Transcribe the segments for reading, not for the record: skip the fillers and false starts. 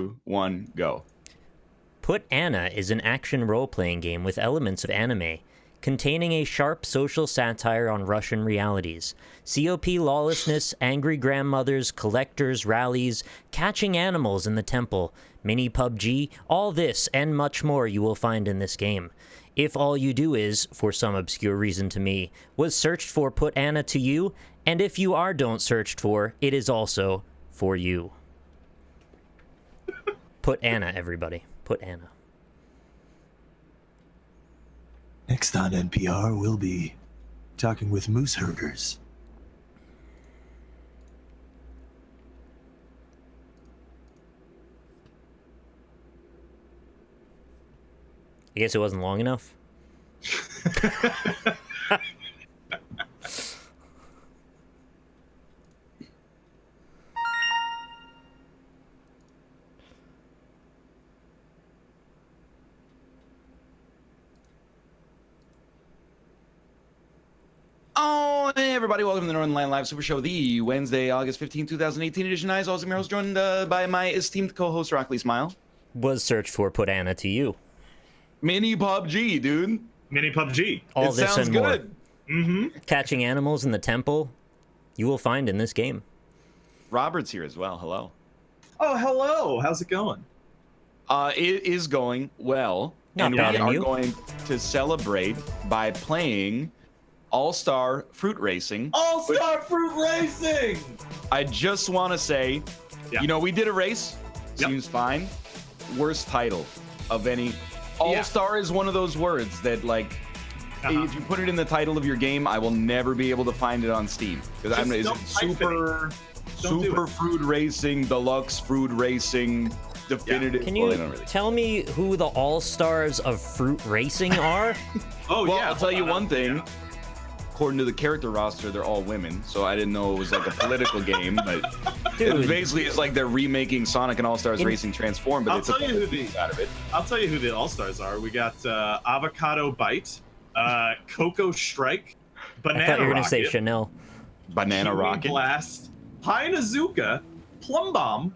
1, go. Put Anna is an action role-playing game with elements of anime, containing a sharp social satire on Russian realities. COP lawlessness, angry grandmothers, collectors, rallies, catching animals in the temple, mini PUBG, all this and much more you will find in this game. If all you do is, for some obscure reason to me, was searched for Put Anna to you, and if you are don't searched for, it is also for you. Put Anna, everybody. Put Anna. Next on NPR, we'll be talking with moose herders. I guess it wasn't long enough. Oh, hey everybody, welcome to the Northernlion Live Super Show, the Wednesday, August 15, 2018 edition. I was also joined by my esteemed co-host, Rockley Smile. Was searched for Put Anna to you. Mini PUBG, dude. Mini PUBG. All it this sounds and good. more. Mm-hmm. Catching animals in the temple, you will find in this game. Robert's here as well. Hello. Oh, hello. How's it going? It is going well. Not and bad, we and are you? going to celebrate by playing All-Star Fruit Racing. All-Star Fruit Racing! I just want to say, Yeah. you know, we did a race. Yep. Seems fine. Worst title of any. All-Star is one of those words that, like, if you put it in the title of your game, I will never be able to find it on Steam. Because I'm is it super Fruit Racing, Deluxe Fruit Racing, Definitive? Can you tell me who the all-stars of fruit racing are? Well, I'll tell you one thing. According to the character roster, they're all women, so I didn't know it was like a political game, but it basically it's like they're remaking Sonic and All-Stars Racing Transform, but it's a piece out of it. I'll tell you who the All-Stars are. We got Avocado Bite, Cocoa Strike, Banana I thought you were going to Rocket, say Chanel. Banana Kiwi Rocket. Blast, Pinazuka, Plum Bomb,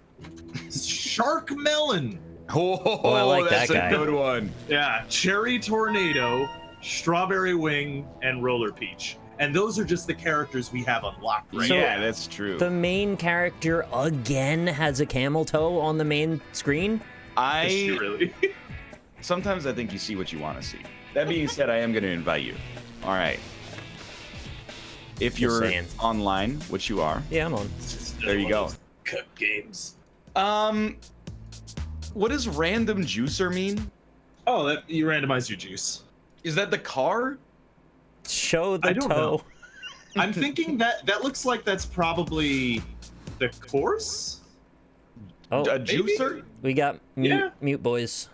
Shark Melon. Oh, I like that's that guy. a good one. Yeah, Cherry Tornado, Strawberry Wing, and Roller Peach. And those are just the characters we have unlocked right So- now. Yeah, that's true. The main character again has a camel toe on the main screen? Is she really? Sometimes I think you see what you want to see. That being said, I am going to invite you. All right. If Just you're saying. online, which you are, Yeah, I'm on. there you go. Cup games. What does random juicer mean? Oh, that you randomize your juice. Is that the car? Show the I don't toe. know. I'm thinking that looks like that's probably the course. Oh, A juicer? we got mute, Yeah. mute boys.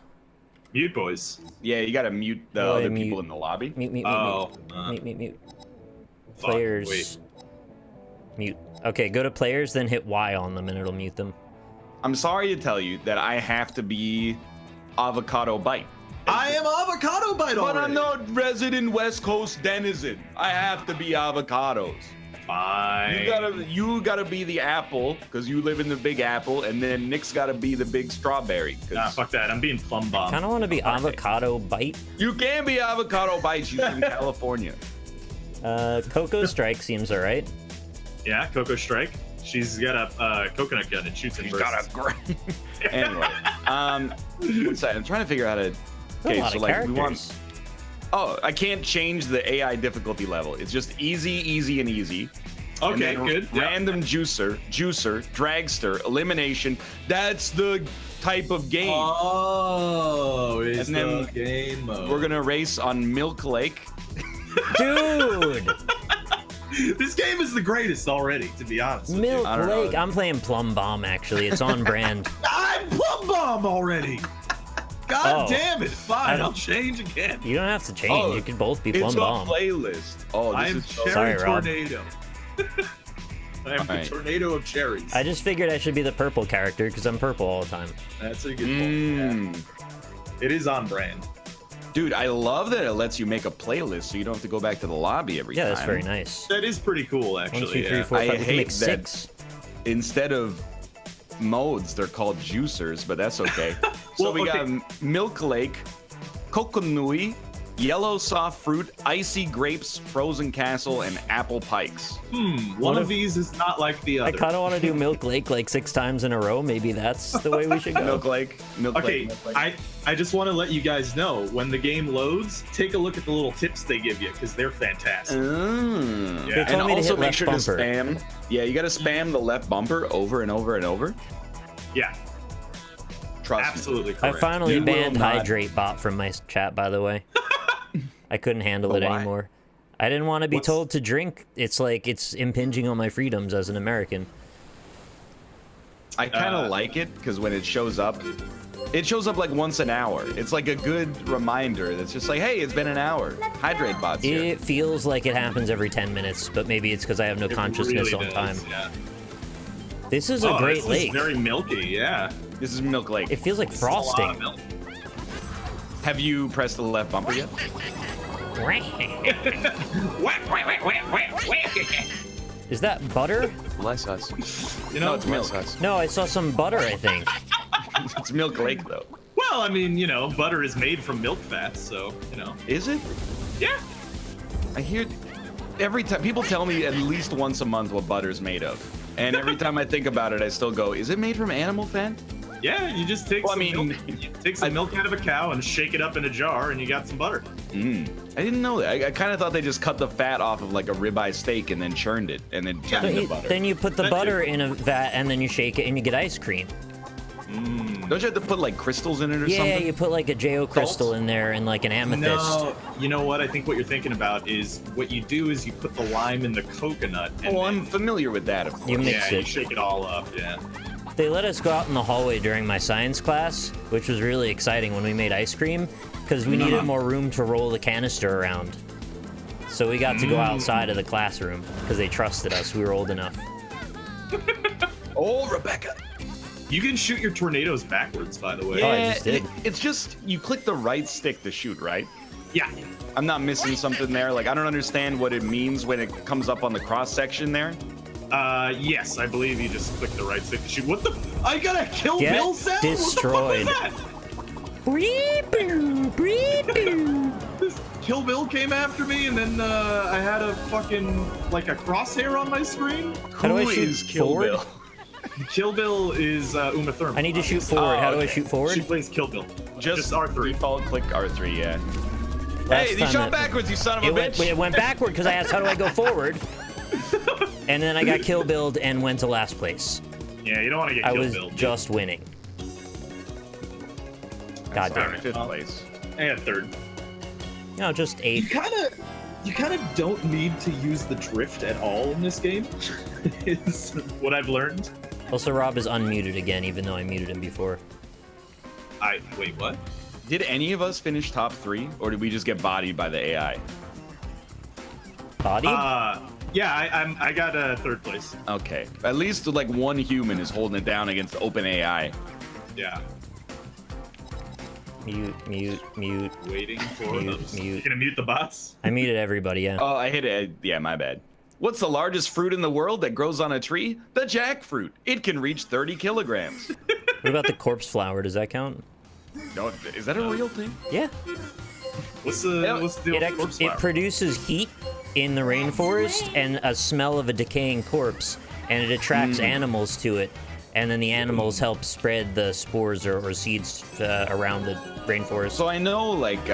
Mute boys. Yeah, you got to mute the Boy, other mute. people in the lobby. Mute, mute, mute, Oh, mute. Mute, mute, mute. fuck, Players. wait. Mute. Okay, go to players, then hit Y on them and it'll mute them. I'm sorry to tell you that I have to be Avocado Bite. I am Avocado Bite But already. I'm not resident West Coast denizen. I have to be avocados. Fine. You gotta be the apple because you live in the Big Apple, and then Nick's gotta be the big strawberry. 'Cause Nah, fuck that. I'm being Plum Bomb. Kind of want to be avocado bite. you can be Avocado Bite. She's from California. Cocoa Strike seems alright. Yeah, Cocoa Strike. She's got a coconut gun and shoots in She's bursts. got a great. Anyway, what's that? I'm trying to figure out how to. A lot of we characters. want. Oh, I can't change the AI difficulty level. It's just easy, easy, and easy. And Okay, then good. Yeah. Random juicer, dragster, elimination. That's the type of game. Oh, it's And then the game mode. We're gonna race on Milk Lake. Dude! This game is the greatest already, to be honest. with you. Milk I don't know. Lake. I'm playing Plum Bomb, actually. It's on brand. I'm Plum Bomb already. God Oh. damn it! I Fine, don't- I'll change again. You don't have to change. Oh, You could both be Plum It's a Bomb. playlist. Oh, I this am is so. Cherry Sorry, Rob. Tornado. I am the Alright. tornado of cherries. I just figured I should be the purple character because I'm purple all the time. That's a good point. Mm. Yeah. It is on brand. Dude, I love that it lets you make a playlist so you don't have to go back to the lobby every Yeah, time. that's very nice. That is pretty cool, 1, actually. 2, 3, yeah. 4, I 5. We can hate make that. 6. Instead of modes. They're called juicers, but that's okay. So we got Milk Lake, Kokonui, Yellow Soft Fruit, Icy Grapes, Frozen Castle, and Apple Pikes. One of these is not like the other. I kind of want to do Milk Lake like 6 times in a row. Maybe that's the way we should go. Milk Lake. Okay, I just want to let you guys know, when the game loads, take a look at the little tips they give you, because they're fantastic. They And told me to also hit make left sure bumper. to spam. Yeah, you got to spam the left bumper over and over and over. Yeah, Trust absolutely me. I correct. finally You will banned not- Hydrate Bot from my chat, by the way. I couldn't handle it Why? anymore. I didn't want to be told to drink. It's like it's impinging on my freedoms as an American. I kind of like it because when it shows up like once an hour. It's like a good reminder that's just like, hey, it's been an hour. Hydrate Bot's here. It feels like it happens every 10 minutes, but maybe it's because I have no consciousness really on does, time. Yeah. This is a great this lake. Is very milky, yeah. This is Milk Lake. It feels like It's a lot of frosting. milk. Have you pressed the left bumper yet? Is that butter? Bless us. You No, know, it's milk. Bless us. No, I saw some butter, I think. It's Milk Lake, though. well, I mean, you know, butter is made from milk fats, so, you know. Is it? Yeah. I hear every time people tell me at least once a month what butter's made of. And every time I think about it, I still go, is it made from animal fat? Yeah, you just take some milk. You take some milk out of a cow and shake it up in a jar, and you got some butter. I didn't know that. I kind of thought they just cut the fat off of like a ribeye steak and then churned it and then turned it into butter. Then you put the butter in a vat and then you shake it and you get ice cream. Don't you have to put like crystals in it or Yeah, something? you put like a JO crystal in there and like an amethyst. No, you know what? I think what you're thinking about is what you do is you put the lime in the coconut. And Oh, then, I'm familiar with that, of course. You mix you it. shake it all up. Yeah. They let us go out in the hallway during my science class, which was really exciting when we made ice cream, because we needed more room to roll the canister around. So we got to go outside of the classroom, because they trusted us. We were old enough. Oh, Rebecca. You can shoot your tornadoes backwards, by the way. Oh, I Yeah, just did. it's just you click the right stick to shoot, right? Yeah. I'm not missing something there. Like I don't understand what it means when it comes up on the cross section there. Yes, I believe you just click the right stick to shoot. What the? I got a Kill Get Bill sound? destroyed. What the fuck was that? This Kill Bill came after me, and then I had a fucking like a crosshair on my screen. How do I Who shoot is Kill forward? Bill? Kill Bill is Uma Thurman. I need to shoot forward. How do I okay. shoot forward? She plays Kill Bill. Just R3. Default click R3, yeah. Last Hey, you time shot it- backwards, you son of a bitch. It went backward because I asked, how do I go forward? And then I got kill billed and went to last place. Yeah, you don't want to get I Kill was Bill. just winning. God damn it. Fifth place. I had third. No, just eighth. You kind of don't need to use the drift at all in this game. Is what I've learned. Also, Rob is unmuted again, even though I muted him before. Wait, what? Did any of us finish top 3, or did we just get bodied by the AI? Body? Yeah, I got third place. Okay. At least like one human is holding it down against OpenAI. Yeah. Mute. Waiting for Mute, those. mute. You gonna mute the bots? I muted everybody, yeah. Oh, I hit it. Yeah, my bad. What's the largest fruit in the world that grows on a tree? The jackfruit. It can reach 30 kilograms. What about the corpse flower? Does that count? No, is that a real thing? Yeah. What's the deal with corpse It flower? produces heat in the rainforest and a smell of a decaying corpse, and it attracts animals to it. And then the animals help spread the spores or seeds around the rainforest. So I know, like,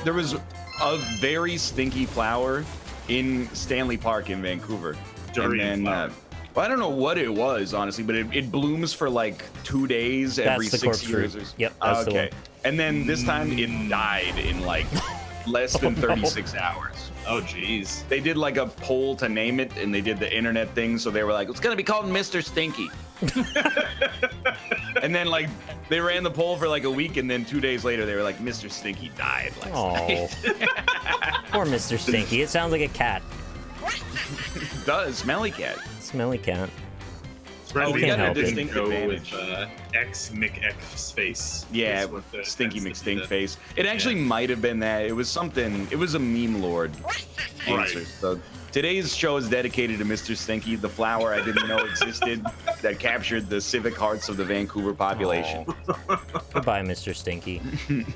there was a very stinky flower in Stanley Park in Vancouver. Durian flower. Well, I don't know what it was, honestly, but it blooms for like 2 days every That's the 6 corpse years. fruit. Yep, that's the one. And then this time it died in like less than 36 hours. Oh, jeez. They did like a poll to name it, and they did the internet thing, so they were like, it's gonna be called Mr. Stinky. And then like they ran the poll for like a week, and then 2 days later they were like, Mr. Stinky died last night. Oh, poor Mr. Stinky. It sounds like a cat. It does, smelly cat. Smelly cat. Spread we the got a advantage distinct go advantage. with X Mick face. Yeah, is what the- Stinky tends to McStink be the- face. It actually might have been that. It was something. It was a meme lord answer. Right. So Today's show is dedicated to Mr. Stinky, the flower I didn't know existed that captured the civic hearts of the Vancouver population. Goodbye, Mr. Stinky.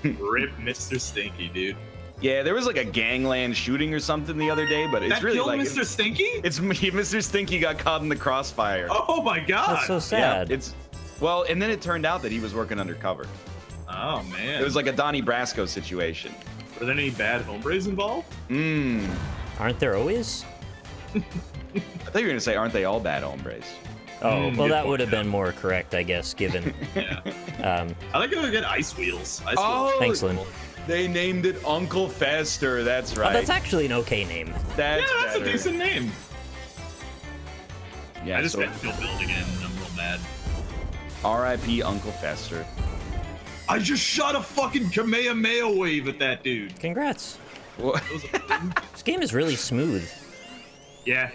Rip Mr. Stinky, dude. Yeah, there was like a gangland shooting or something the other day, but it's really killed like Mr. Stinky? It's me. Mr. Stinky got caught in the crossfire. Oh my god. That's so sad. Yeah, well, and then it turned out that he was working undercover. Oh man. It was like a Donnie Brasco situation. Were there any bad hombres involved? Aren't there always? I thought you were gonna say, aren't they all bad hombres? Oh, well, good that point, would have been more correct, I guess, given. Yeah. I like how they get ice wheels. Thanks, Lynn. They named it Uncle Fester. That's right. Oh, that's actually an okay name. That's a better. decent name. Yeah, I just so met Bill Building in, and I'm real mad. R.I.P. Uncle Fester. I just shot a fucking Kamehameha wave at that dude. Congrats. Well, This game is really smooth. Yeah.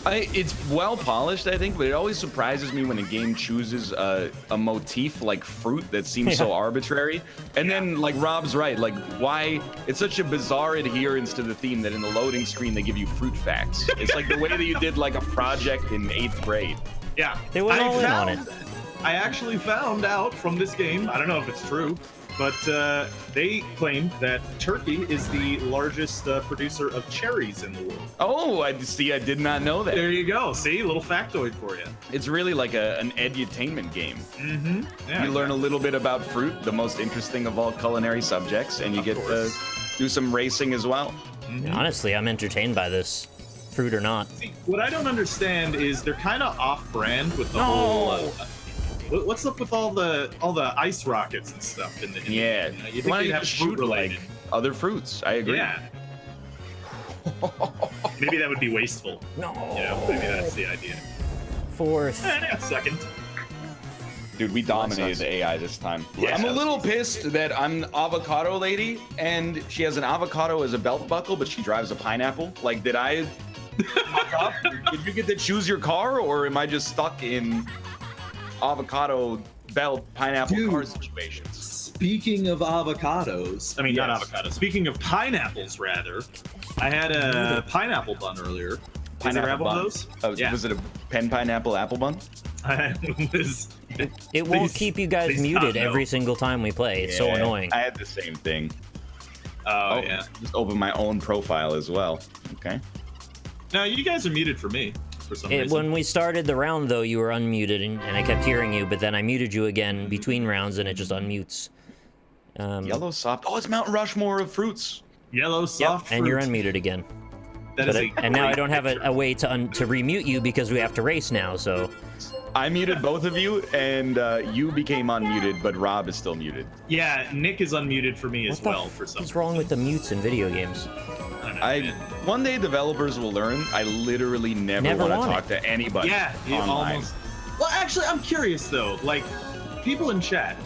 it's well polished, I think, but it always surprises me when a game chooses a motif like fruit that seems so arbitrary. And then, like, Rob's right, like, why it's such a bizarre adherence to the theme that in the loading screen they give you fruit facts. It's like the way that you did like a project in 8th grade. Yeah. They went all in on it. I actually found out from this game, I don't know if it's true, but they claimed that Turkey is the largest producer of cherries in the world. Oh, I did not know that. There you go. See, a little factoid for you. It's really like an edutainment game. Mm-hmm. Yeah, You learn a little bit about fruit, the most interesting of all culinary subjects, and you get to do some racing as well. Yeah, honestly, I'm entertained by this, fruit or not. See, what I don't understand is they're kind of off-brand with the whole. What's up with all the ice rockets and stuff in the? Yeah, you why don't think they'd you have just fruit shoot related? like other fruits? I agree. Yeah. Maybe that would be wasteful. No. You know, maybe that's the idea. Fourth. Yeah, second. Dude, we dominated the AI this time. Yeah. I'm a little pissed that I'm avocado lady, and she has an avocado as a belt buckle, but she drives a pineapple. Like, did I fuck up? Did you get to choose your car, or am I just stuck in avocado belt pineapple car situations? Speaking of avocados, I mean, not avocados. Speaking of pineapples, rather, I had a pineapple bun earlier. Pineapple bun. Those? Yeah. Was it a pen pineapple apple bun? It won't keep you guys muted every single time we play. It's so annoying. I had the same thing. Oh, yeah. Just open my own profile as well. Okay. No, you guys are muted for me. For some reason. When we started the round, though, you were unmuted, and I kept hearing you, but then I muted you again between rounds, and it just unmutes. Yellow soft. Oh, it's Mount Rushmore of fruits. Yellow soft fruit. And you're unmuted again. And now I don't have a way to remute you because we have to race now, so... I muted both of you, and you became unmuted, but Rob is still muted. Yeah, Nick is unmuted for me as well for some reason. What's wrong with the mutes in video games? I don't know, one day developers will learn. I literally never want to talk to anybody. Yeah, you online. almost. Well, actually, I'm curious though. Like, people in chat,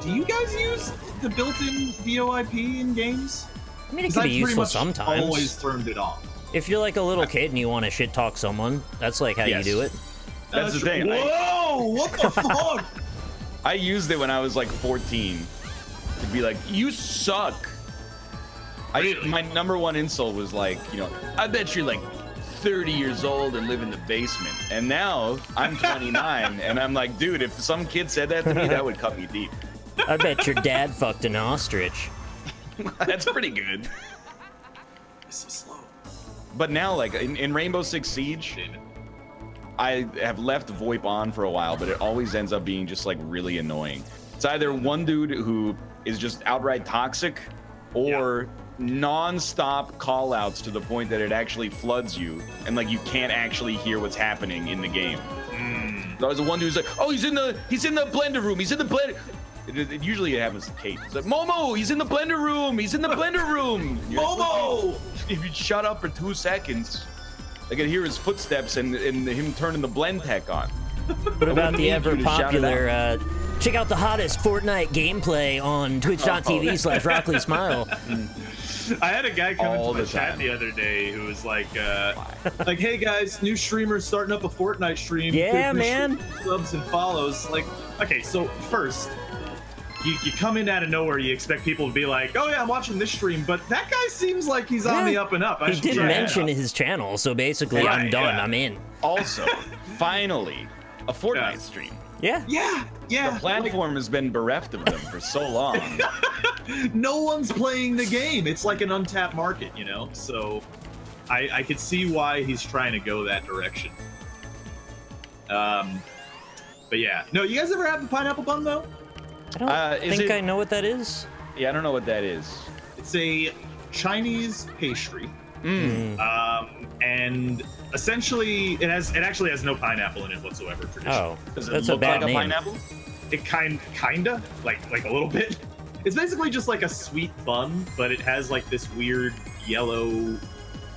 do you guys use the built-in VoIP in games? I mean, it can be useful sometimes. Always turned it off. If you're like a little kid and you want to shit talk someone, that's like how you do it. That's the thing. Whoa! What the fuck? I used it when I was like 14 to be like, "You suck." My number one insult was like, I bet you're like 30 years old and live in the basement. And now I'm 29, and I'm like, dude, if some kid said that to me, that would cut me deep. I bet your dad fucked an ostrich. That's pretty good. This is slow. But now, like in Rainbow Six Siege, I have left VoIP on for a while, but it always ends up being just like really annoying. It's either one dude who is just outright toxic, or non-stop call-outs to the point that it actually floods you, and like you can't actually hear what's happening in the game. There's one dude who's like, "Oh, he's in the blender room. He's in the blender." It usually happens to Kate. It's like, "Momo, he's in the blender room. He's in the blender room." Momo! If you shut up for 2 seconds, I can hear his footsteps and him turning the blend tech on. What about the ever popular, check out the hottest Fortnite gameplay on twitch.tv/RockleySmile. I had a guy come into my chat the other day who was like, "Hey guys, new streamer starting up a Fortnite stream. Yeah, man. Subs and follows." Like, okay, so first, you come in out of nowhere, you expect people to be like, oh yeah, I'm watching this stream, but that guy seems like he's on the up and up. He did mention his channel, so basically I'm done. I'm in. Also, finally, a Fortnite stream. Yeah. The platform has been bereft of them for so long. No one's playing the game. It's like an untapped market, you know? So I could see why he's trying to go that direction. But yeah. No, you guys ever have the pineapple bun, though? I don't think I know what that is. Yeah, I don't know what that is. It's a Chinese pastry. And essentially, it actually has no pineapple in it whatsoever. Oh, Does it that's look a bad like name. a pineapple? It kinda like a little bit. It's basically just like a sweet bun, but it has like this weird yellow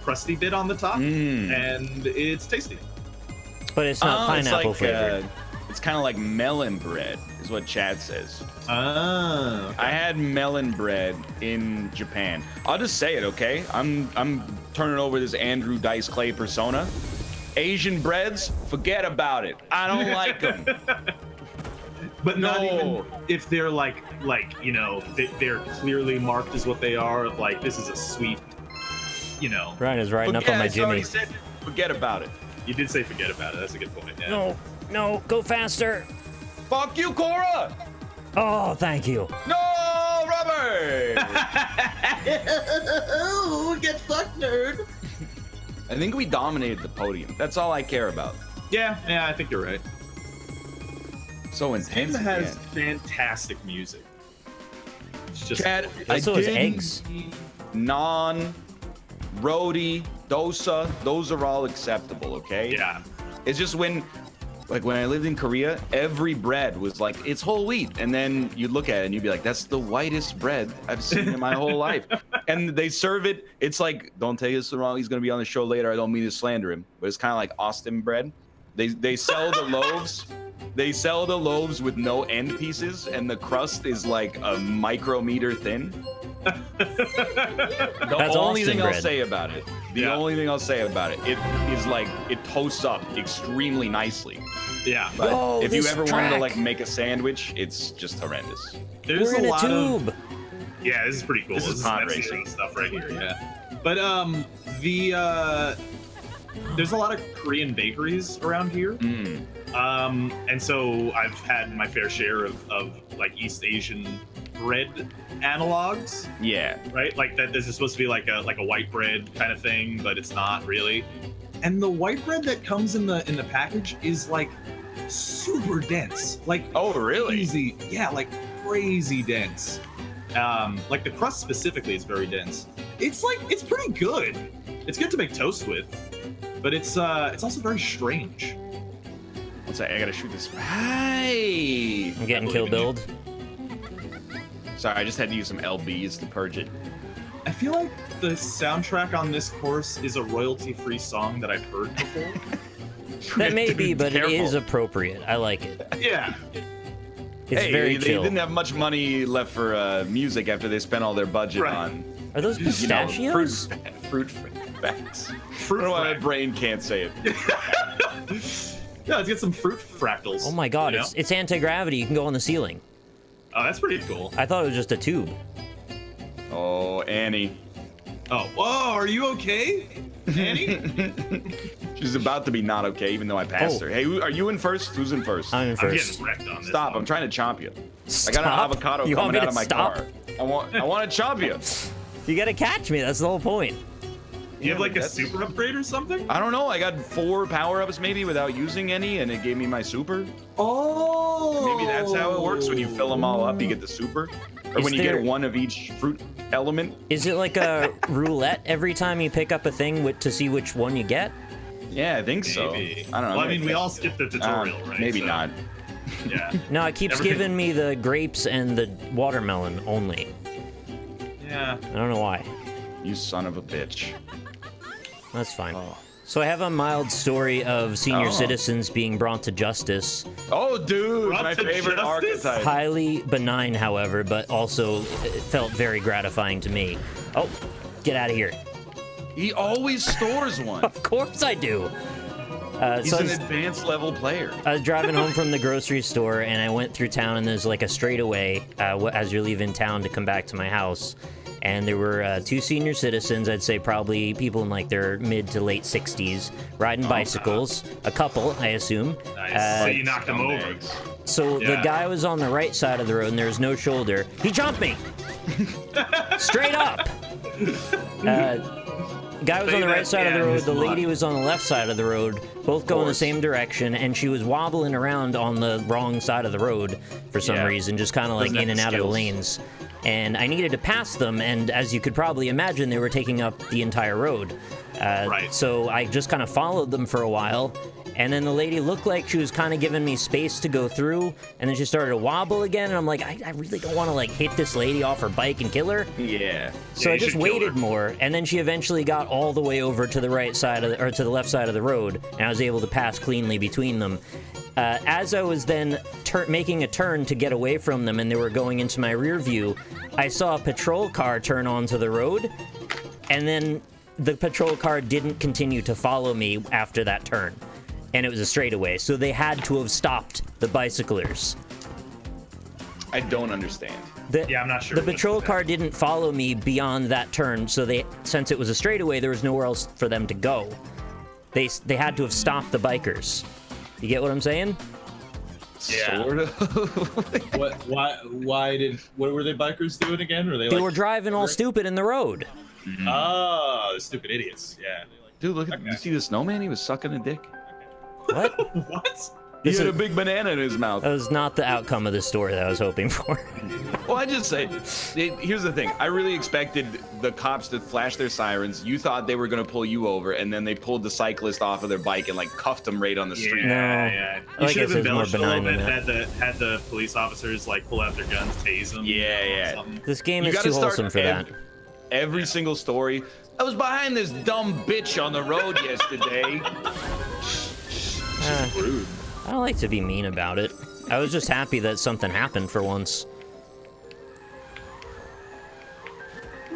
crusty bit on the top, and it's tasty. But it's not pineapple flavored. It's kind of like melon bread, is what Chad says. Ah. I had melon bread in Japan. I'll just say it, okay? I'm turning over this Andrew Dice Clay persona. Asian breads, forget about it. I don't like them. But not even if they're like you know, they're clearly marked as what they are. Of like, this is a sweet, you know. Ryan is riding up on my Jimmy. Said, forget about it. You did say forget about it. That's a good point. Yeah. No, go faster. Fuck you, Cora! Oh, thank you. No, Robert! Oh, get fucked, nerd. I think we dominated the podium. That's all I care about. Yeah, I think you're right. So intense. Tim has fantastic music. It's just Chad, Also has eggs. Naan, roti, dosa, those are all acceptable, okay? Yeah. It's just when I lived in Korea, every bread was like, it's whole wheat. And then you'd look at it and you'd be like, that's the whitest bread I've seen in my whole life. And they serve it. It's like, don't take us wrong. He's going to be on the show later. I don't mean to slander him, but it's kind of like Austin bread. They sell the loaves. They sell the loaves with no end pieces, and the crust is like a micrometer thin. The only thing I'll say about it, it is like it toasts up extremely nicely. Yeah. But if you ever wanted to like make a sandwich, it's just horrendous. There's We're in a lot tube. Yeah, this is pretty cool. This is pod fancy racing stuff right here. Yeah. But there's a lot of Korean bakeries around here. And so I've had my fair share of like East Asian bread analogs. Yeah. Right? Like that this is supposed to be like a white bread kind of thing, but it's not really. And the white bread that comes in the package is like super dense. Like really? Crazy. Yeah, like crazy dense. Like the crust specifically is very dense. It's pretty good. It's good to make toast with. But it's also very strange. What's that? I gotta shoot this. Hey! I'm getting kill build. Sorry, I just had to use some LBs to purge it. I feel like the soundtrack on this course is a royalty-free song that I've heard before. That may be, but Careful. it is appropriate. I like it. Yeah. It's very they chill. didn't have much money left for music after they spent all their budget on. Are those pistachios? Fruit facts. Fruit I don't know why my fract. brain can't say it. Yeah, let's get some fruit fractals. Oh my god, you know? it's anti-gravity. You can go on the ceiling. Oh, that's pretty cool. I thought it was just a tube. Oh, Annie. Oh, whoa, are you okay, Annie? She's about to be not okay, even though I passed her. Hey, are you in first? Who's in first? I'm in I'm first. getting wrecked on this. Stop! one. I'm trying to chomp you. Stop? I got an avocado You want coming me out to of my stop? car. I want to chomp you. You gotta catch me. That's the whole point. You have like a That's- super upgrade or something? I don't know. I got 4 power-ups maybe without using any, and it gave me my super. Oh. Maybe that's how it works. When you fill them all up, you get the super. Or Is when you there- get one of each fruit element. Is it like a roulette every time you pick up a thing to see which one you get? Yeah, I think so. Maybe. I don't know. Well, I mean, we all skipped the tutorial, right? Maybe So, not. Yeah. No, it keeps Everything- giving me the grapes and the watermelon only. Yeah. I don't know why. You son of a bitch. That's fine. Oh. So I have a mild story of senior Oh. citizens being brought to justice. Oh, dude, Brought my to favorite justice? archetype. Highly benign, however, but also it felt very gratifying to me. Oh, get out of here. He always stores one. Of course I do. He's so an advanced level player. I was driving home from the grocery store, and I went through town, and there's like a straightaway as you're leaving town to come back to my house. And there were 2 senior citizens, I'd say probably people in like their mid to late 60s, riding bicycles. A couple, I assume. Nice. So you knocked them over. So the guy was on the right side of the road, and there was no shoulder. He jumped me! Straight up! Guy was on the right side of the road, the lady was on the left side of the road, both going the same direction, and she was wobbling around on the wrong side of the road for some reason, just kind of like in and out of the lanes. And I needed to pass them, and as you could probably imagine, they were taking up the entire road. So I just kind of followed them for a while, and then the lady looked like she was kind of giving me space to go through, and then she started to wobble again, and I'm like, I really don't want to like hit this lady off her bike and kill her. Yeah. So I just waited more, and then she eventually got all the way over to the right side of or to the left side of the road, and I was able to pass cleanly between them. As I was then making a turn to get away from them, and they were going into my rear view, I saw a patrol car turn onto the road, and then the patrol car didn't continue to follow me after that turn. And it was a straightaway, so they had to have stopped the bicyclers. I don't understand. I'm not sure. The patrol car didn't follow me beyond that turn, so since it was a straightaway, there was nowhere else for them to go. They had to have stopped the bikers. You get what I'm saying? Yeah. Sort of. What were they bikers doing again? They were driving all stupid in the road. Oh, the stupid idiots. Yeah. Dude, look at you see the snowman? He was sucking a dick. What? What? He had a big banana in his mouth. That was not the outcome of the story that I was hoping for. Well, I just say, here's the thing. I really expected the cops to flash their sirens. You thought they were going to pull you over, and then they pulled the cyclist off of their bike and like cuffed him right on the street. Yeah. I You should guess have it was more embellished a little benign bit. than Had the police officers like pull out their guns, tase them. Yeah. This game You is gotta too start wholesome for that. Every single story. I was behind this dumb bitch on the road yesterday. Just rude. I don't like to be mean about it. I was just happy that something happened for once.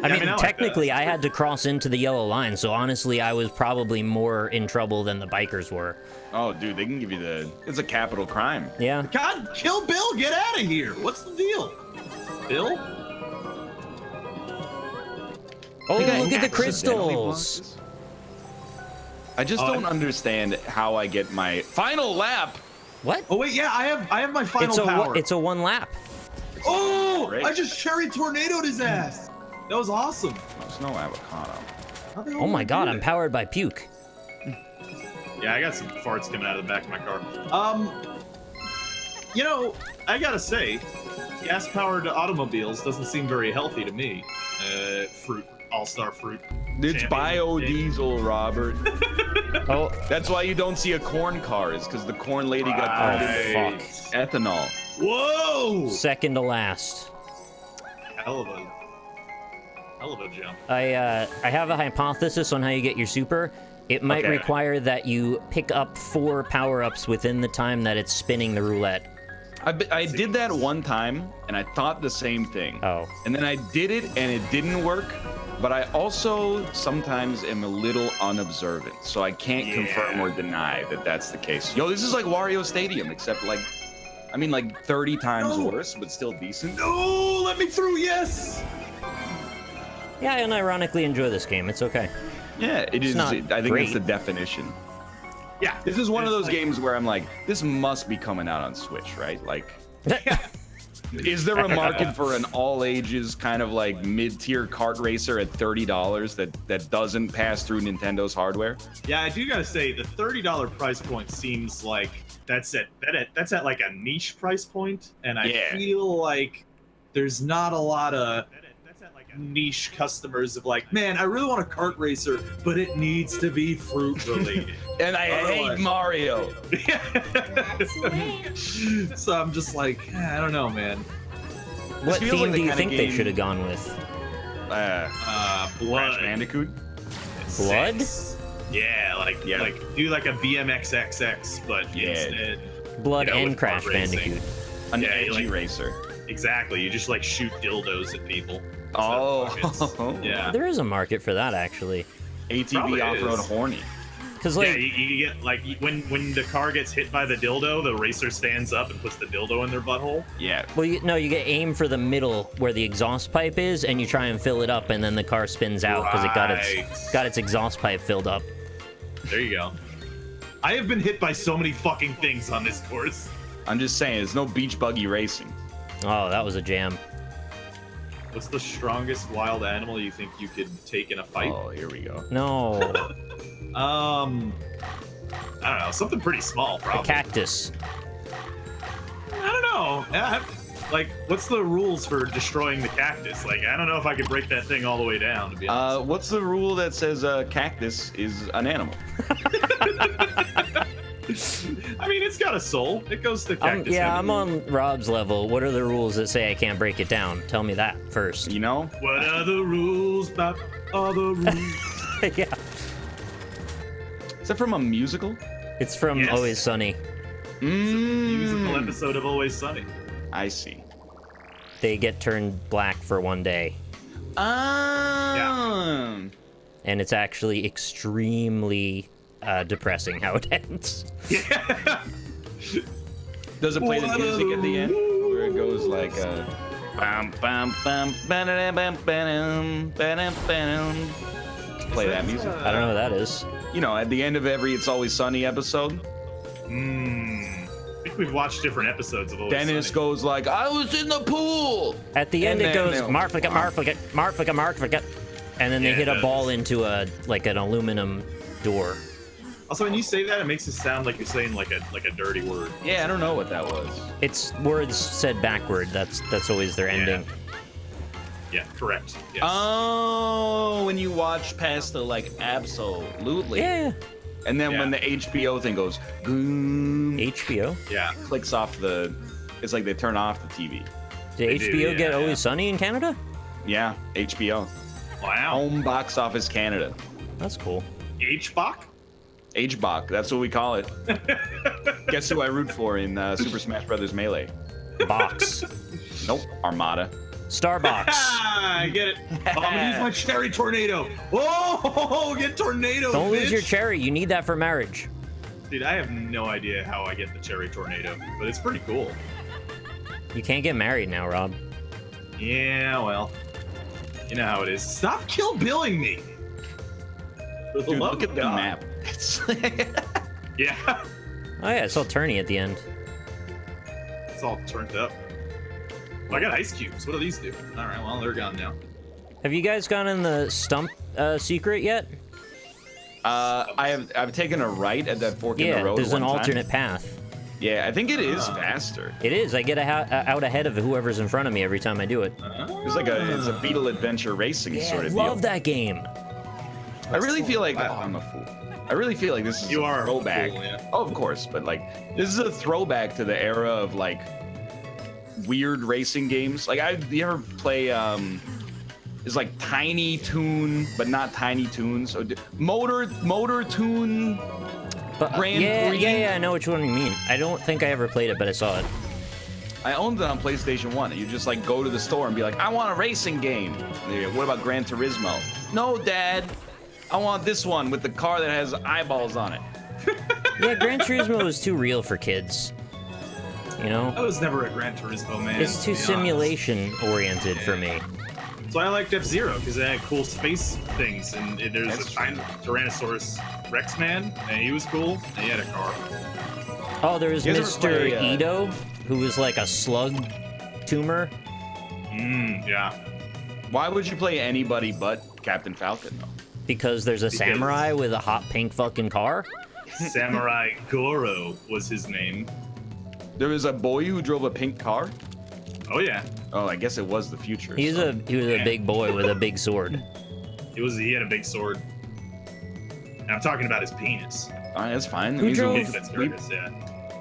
I mean, technically, I had to cross into the yellow line, so honestly, I was probably more in trouble than the bikers were. Oh, dude, they can give you it's a capital crime. Yeah. God, kill Bill, get out of here. What's the deal? Bill? Oh, look at the crystals. I just don't understand how I get my final lap. What? Oh wait, yeah, I have my final power. It's a 1 lap. Oh, Great. I just cherry tornadoed his ass. That was awesome. There's no avocado. How the hell Oh my did I god, do I'm that? powered by puke. Yeah, I got some farts coming out of the back of my car. You know, I gotta say, gas-powered automobiles doesn't seem very healthy to me. Fruit, all-star fruit. It's biodiesel, Robert. Oh, That's why you don't see a corn car, is because the corn lady got turned into ethanol. Whoa! second to last. Hell of a jump. I have a hypothesis on how you get your super. It might Okay. require that you pick up 4 power-ups within the time that it's spinning the roulette. I did that one time, and I thought the same thing. Oh. And then I did it, and it didn't work. But I also sometimes am a little unobservant, so I can't confirm or deny that that's the case. Yo, this is like Wario Stadium, except like, I mean, like 30 times worse, but still decent. No, let me through, yes. Yeah, I unironically enjoy this game. It's okay. Yeah, it is. not I think great. it's the definition. Yeah. This is one of It's those like- games where I'm like, this must be coming out on Switch, right? Like, is there a market for an all ages kind of like mid-tier kart racer at $30 that doesn't pass through Nintendo's hardware? Yeah, I do gotta say, the $30 price point seems like that's at like a niche price point, and I feel like there's not a lot of niche customers of like, man, I really want a kart racer, but it needs to be fruit related. And I hate Mario. So I'm just like, I don't know, man. What feels theme like the do you kinda think they game- should have gone with? Crash Blood. Bandicoot. Blood? Yeah, like do like a BMXXX, but instead Blood you know, and with Crash kart racing. Bandicoot. An Yeah, edgy like- racer. Exactly. You just like shoot dildos at people. Oh. Yeah. There is a market for that, actually. ATV Probably off-road is. horny. Because like, you get like when the car gets hit by the dildo, the racer stands up and puts the dildo in their butthole. Yeah. well, you get aim for the middle where the exhaust pipe is, and you try and fill it up, and then the car spins out because it got its exhaust pipe filled up. There you go. I have been hit by so many fucking things on this course. I'm just saying, there's no beach buggy racing. Oh, that was a jam. What's the strongest wild animal you think you could take in a fight? Oh, here we go. No, I don't know, something pretty small, a probably. cactus. I don't know. Like, what's the rules for destroying the cactus? Like, I don't know if I could break that thing all the way down, to be honest. What's the rule that says a cactus is an animal? I mean, it's got a soul. It goes to cactus. I'm on Rob's level. What are the rules that say I can't break it down? Tell me that first. You know? What are the rules about all the rules? Yeah. Is that from a musical? It's from Yes. Always Sunny. Musical episode of Always Sunny. I see. They get turned black for one day, Yeah. and it's actually extremely depressing how it ends. Yeah. Does it play the music at the end? Where it goes like bam bam bam ba-da-da, bam bam bam bam. Play that music. I don't know what that is. You know, at the end of every It's Always Sunny episode, I think we've watched different episodes of Always Dennis Sunny. goes like, "I was in the pool." At the end, And it then goes they'll- Marflica, and then they Yeah, hit it a does. ball into an aluminum door. Also, when you say that, it makes it sound like you're saying like a dirty word. Yeah, I don't know what that was. It's words said backward. That's always their ending. Yeah, correct. Yes. Oh, when you watch past the like absolutely. Yeah. And then when Yeah. the HBO thing goes, boom, HBO. Yeah. clicks off the, it's like they turn off the TV. Did They do, HBO get yeah, Always yeah. Sunny in Canada? Yeah, HBO. Wow. Home box office Canada. That's cool. H-Bach? H-Bach, that's what we call it. Guess who I root for in Super Smash Brothers Melee? Box. Nope, Armada. Starbucks. Ah, I get it. Oh, I'm gonna use my cherry tornado. Oh, get tornado. Don't lose bitch. your cherry. You need that for marriage. Dude, I have no idea how I get the cherry tornado, but it's pretty cool. You can't get married now, Rob. Yeah, well, you know how it is. Stop kill billing me. For the Dude, love look of at the God. map. It's Yeah, Oh yeah, it's all turny at the end. it's all turned up. Oh, I got ice cubes. What do these do? All right, well, they're gone now. Have you guys gone in the stump secret yet? I've taken a right at that fork in the Yeah, road. there's an one time. alternate path. Yeah, I think it is faster. It is. I get out ahead of whoever's in front of me every time I do it. It's like it's a Beetle adventure racing sort of love deal. that game. I really feel like I'm a fool. I really feel like this is You a are a throwback. fool, yeah. Oh, of course, but like this is a throwback to the era of like weird racing games. Like you ever play it's like Tiny Toon, but not Tiny Toons. So Motor Toon. But Grand Prix? yeah, I know which one you mean. I don't think I ever played it, but I saw it. I owned it on PlayStation 1. You just like go to the store and be like, I want a racing game. And they go, what about Gran Turismo? No, Dad. I want this one with the car that has eyeballs on it. Yeah, Gran Turismo is too real for kids. You know? I was never a Gran Turismo man. It's to too be honest. simulation oriented for me. So I liked F-Zero because they had cool space things, and there's That's a giant Tyrannosaurus Rex man, and he was cool, and he had a car. Oh, there was You guys ever Mr. play, Ito, who was like a slug tumor. Yeah. Why would you play anybody but Captain Falcon, though? Because there's a samurai with a hot pink fucking car. Samurai Goro was his name. There was a boy who drove a pink car? Oh yeah, Oh, I guess it was the future. He was so- a big boy with a big sword. he had a big sword. And I'm talking about his penis. All right, that's fine. That Who means drove- we'll If that's we- Curtis, yeah.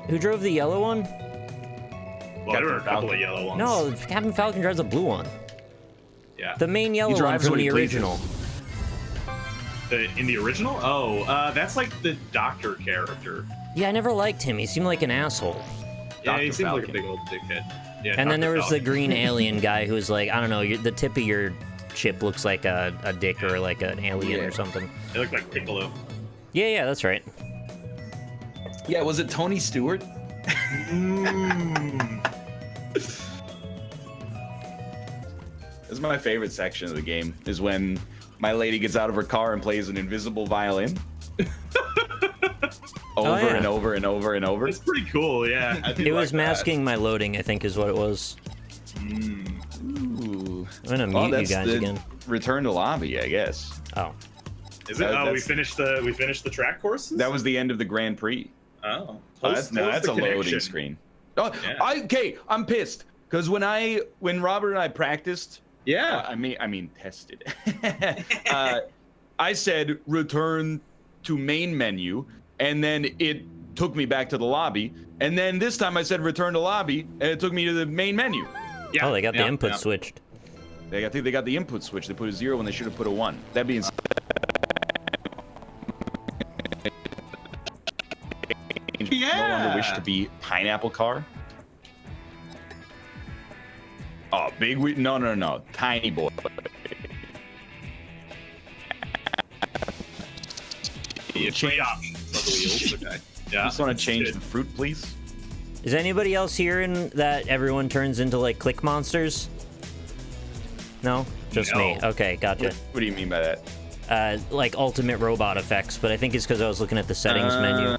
Who drove the yellow one? Well, there were a Captain couple Falcon. of yellow ones. No, Captain Falcon drives a blue one. Yeah. The main yellow one drives from what the he pleases. original. In the original? Oh, that's like the doctor character. Yeah, I never liked him. He seemed like an asshole. Yeah, he Dr. seems like a Falcon. big old dickhead. Yeah. And then Dr. there was the Falcon. green alien guy who was like, I don't know, the tip of your chip looks like a dick or like an alien Yeah. or something. They look like Piccolo. Yeah, that's right. Yeah, was it Tony Stewart? This is my favorite section of the game, is when my lady gets out of her car and plays an invisible violin. Over and over and over and over. It's pretty cool, yeah. It was masking my loading, I think is what it was. Ooh. I'm gonna mute you guys again. Return to lobby, I guess. Oh. Is it? We finished the track courses? That was the end of the Grand Prix. Oh. That's a loading screen. Oh, Yeah. okay, I'm pissed. Because when Robert and I practiced, Yeah. I mean tested. I said return to main menu, and then it took me back to the lobby. And then this time I said return to lobby, and it took me to the main menu. Yeah. Oh, they got the input switched. I think they got the input switch. They put a 0 when they should have put a 1. That being said, no longer wish to be pineapple car. Oh, big no, tiny boy. It's change options on the wheels. Okay. Yeah. Just want to change the fruit, please. Is anybody else hearing that everyone turns into like click monsters? No? Just me. Okay, gotcha. What do you mean by that? Like ultimate robot effects, but I think it's because I was looking at the settings menu.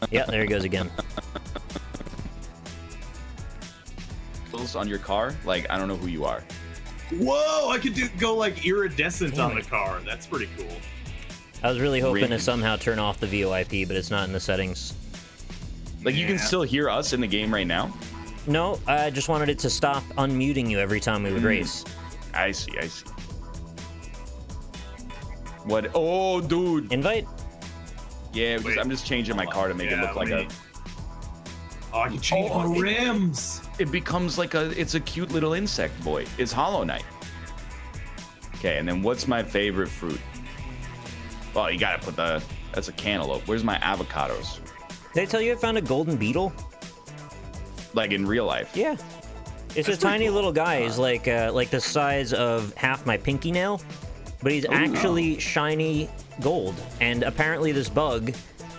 Yeah, there he goes again. On your car, like I don't know who you are. Whoa! I could go like iridescent on the car. That's pretty cool. I was really hoping to somehow turn off the VoIP, but it's not in the settings. Like you can still hear us in the game right now? No, I just wanted it to stop unmuting you every time we would race. I see. What? Oh, dude. Invite? Yeah, because I'm just changing my car to make it look like a... Oh, I can change the rims. It becomes like it's a cute little insect boy. It's Hollow Knight. Okay, and then what's my favorite fruit? Oh, you gotta put that's a cantaloupe. Where's my avocados? Did I tell you I found a golden beetle? Like in real life? Yeah. It's a tiny little guy. He's like the size of half my pinky nail, but he's actually shiny gold. And apparently this bug,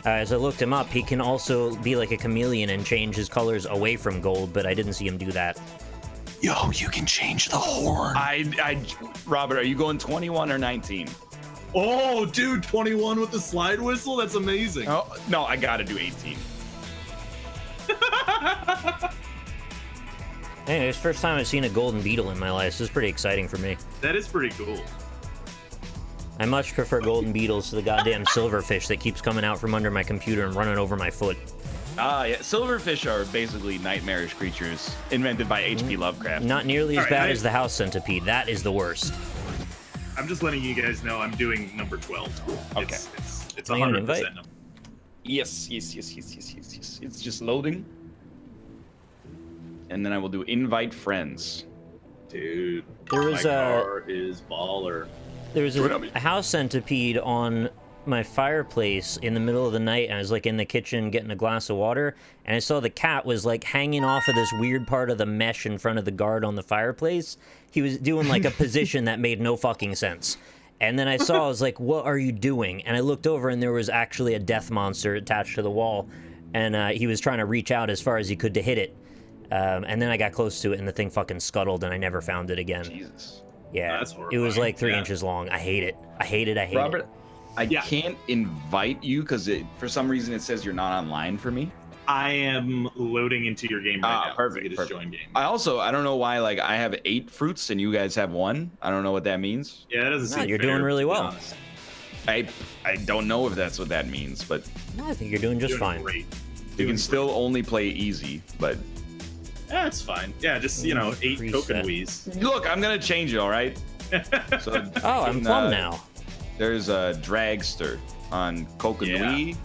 as I looked him up, he can also be like a chameleon and change his colors away from gold, but I didn't see him do that. Yo, you can change the horn. Robert, are you going 21 or 19? Oh, dude, 21 with the slide whistle? That's amazing. Oh, no, I gotta do 18. Anyway, it's the first time I've seen a golden beetle in my life. This is pretty exciting for me. That is pretty cool. I much prefer golden beetles to the goddamn silverfish that keeps coming out from under my computer and running over my foot. Yeah, silverfish are basically nightmarish creatures invented by H.P. Lovecraft. Not nearly as bad as the house centipede. That is the worst. I'm just letting you guys know I'm doing number 12. Okay. It's 100% number. Yes. It's just loading. And then I will do invite friends. Dude, there was my car is baller. There was a house centipede on my fireplace in the middle of the night, and I was like in the kitchen getting a glass of water, and I saw the cat was like hanging off of this weird part of the mesh in front of the guard on the fireplace. He was doing like a position that made no fucking sense. And then I was like, what are you doing? And I looked over and there was actually a death monster attached to the wall, and he was trying to reach out as far as he could to hit it. And then I got close to it and the thing fucking scuttled and I never found it again. Jesus. Yeah, that's it was like 3 inches long. I hate it. Robert, I can't invite you because for some reason it says you're not online for me. I am loading into your game right now. Perfect. Join game. I don't know why, like, I have 8 fruits and you guys have 1. I don't know what that means. Yeah, that doesn't seem you're fair, doing really well. I don't know if that's what that means, but... No, I think you're doing just fine. Great. You can still only play easy, but... Yeah, it's fine. Yeah, just, 8 token wheeze. Look, I'm going to change it, all right? So, I'm plumb now. There's a dragster on Coconui.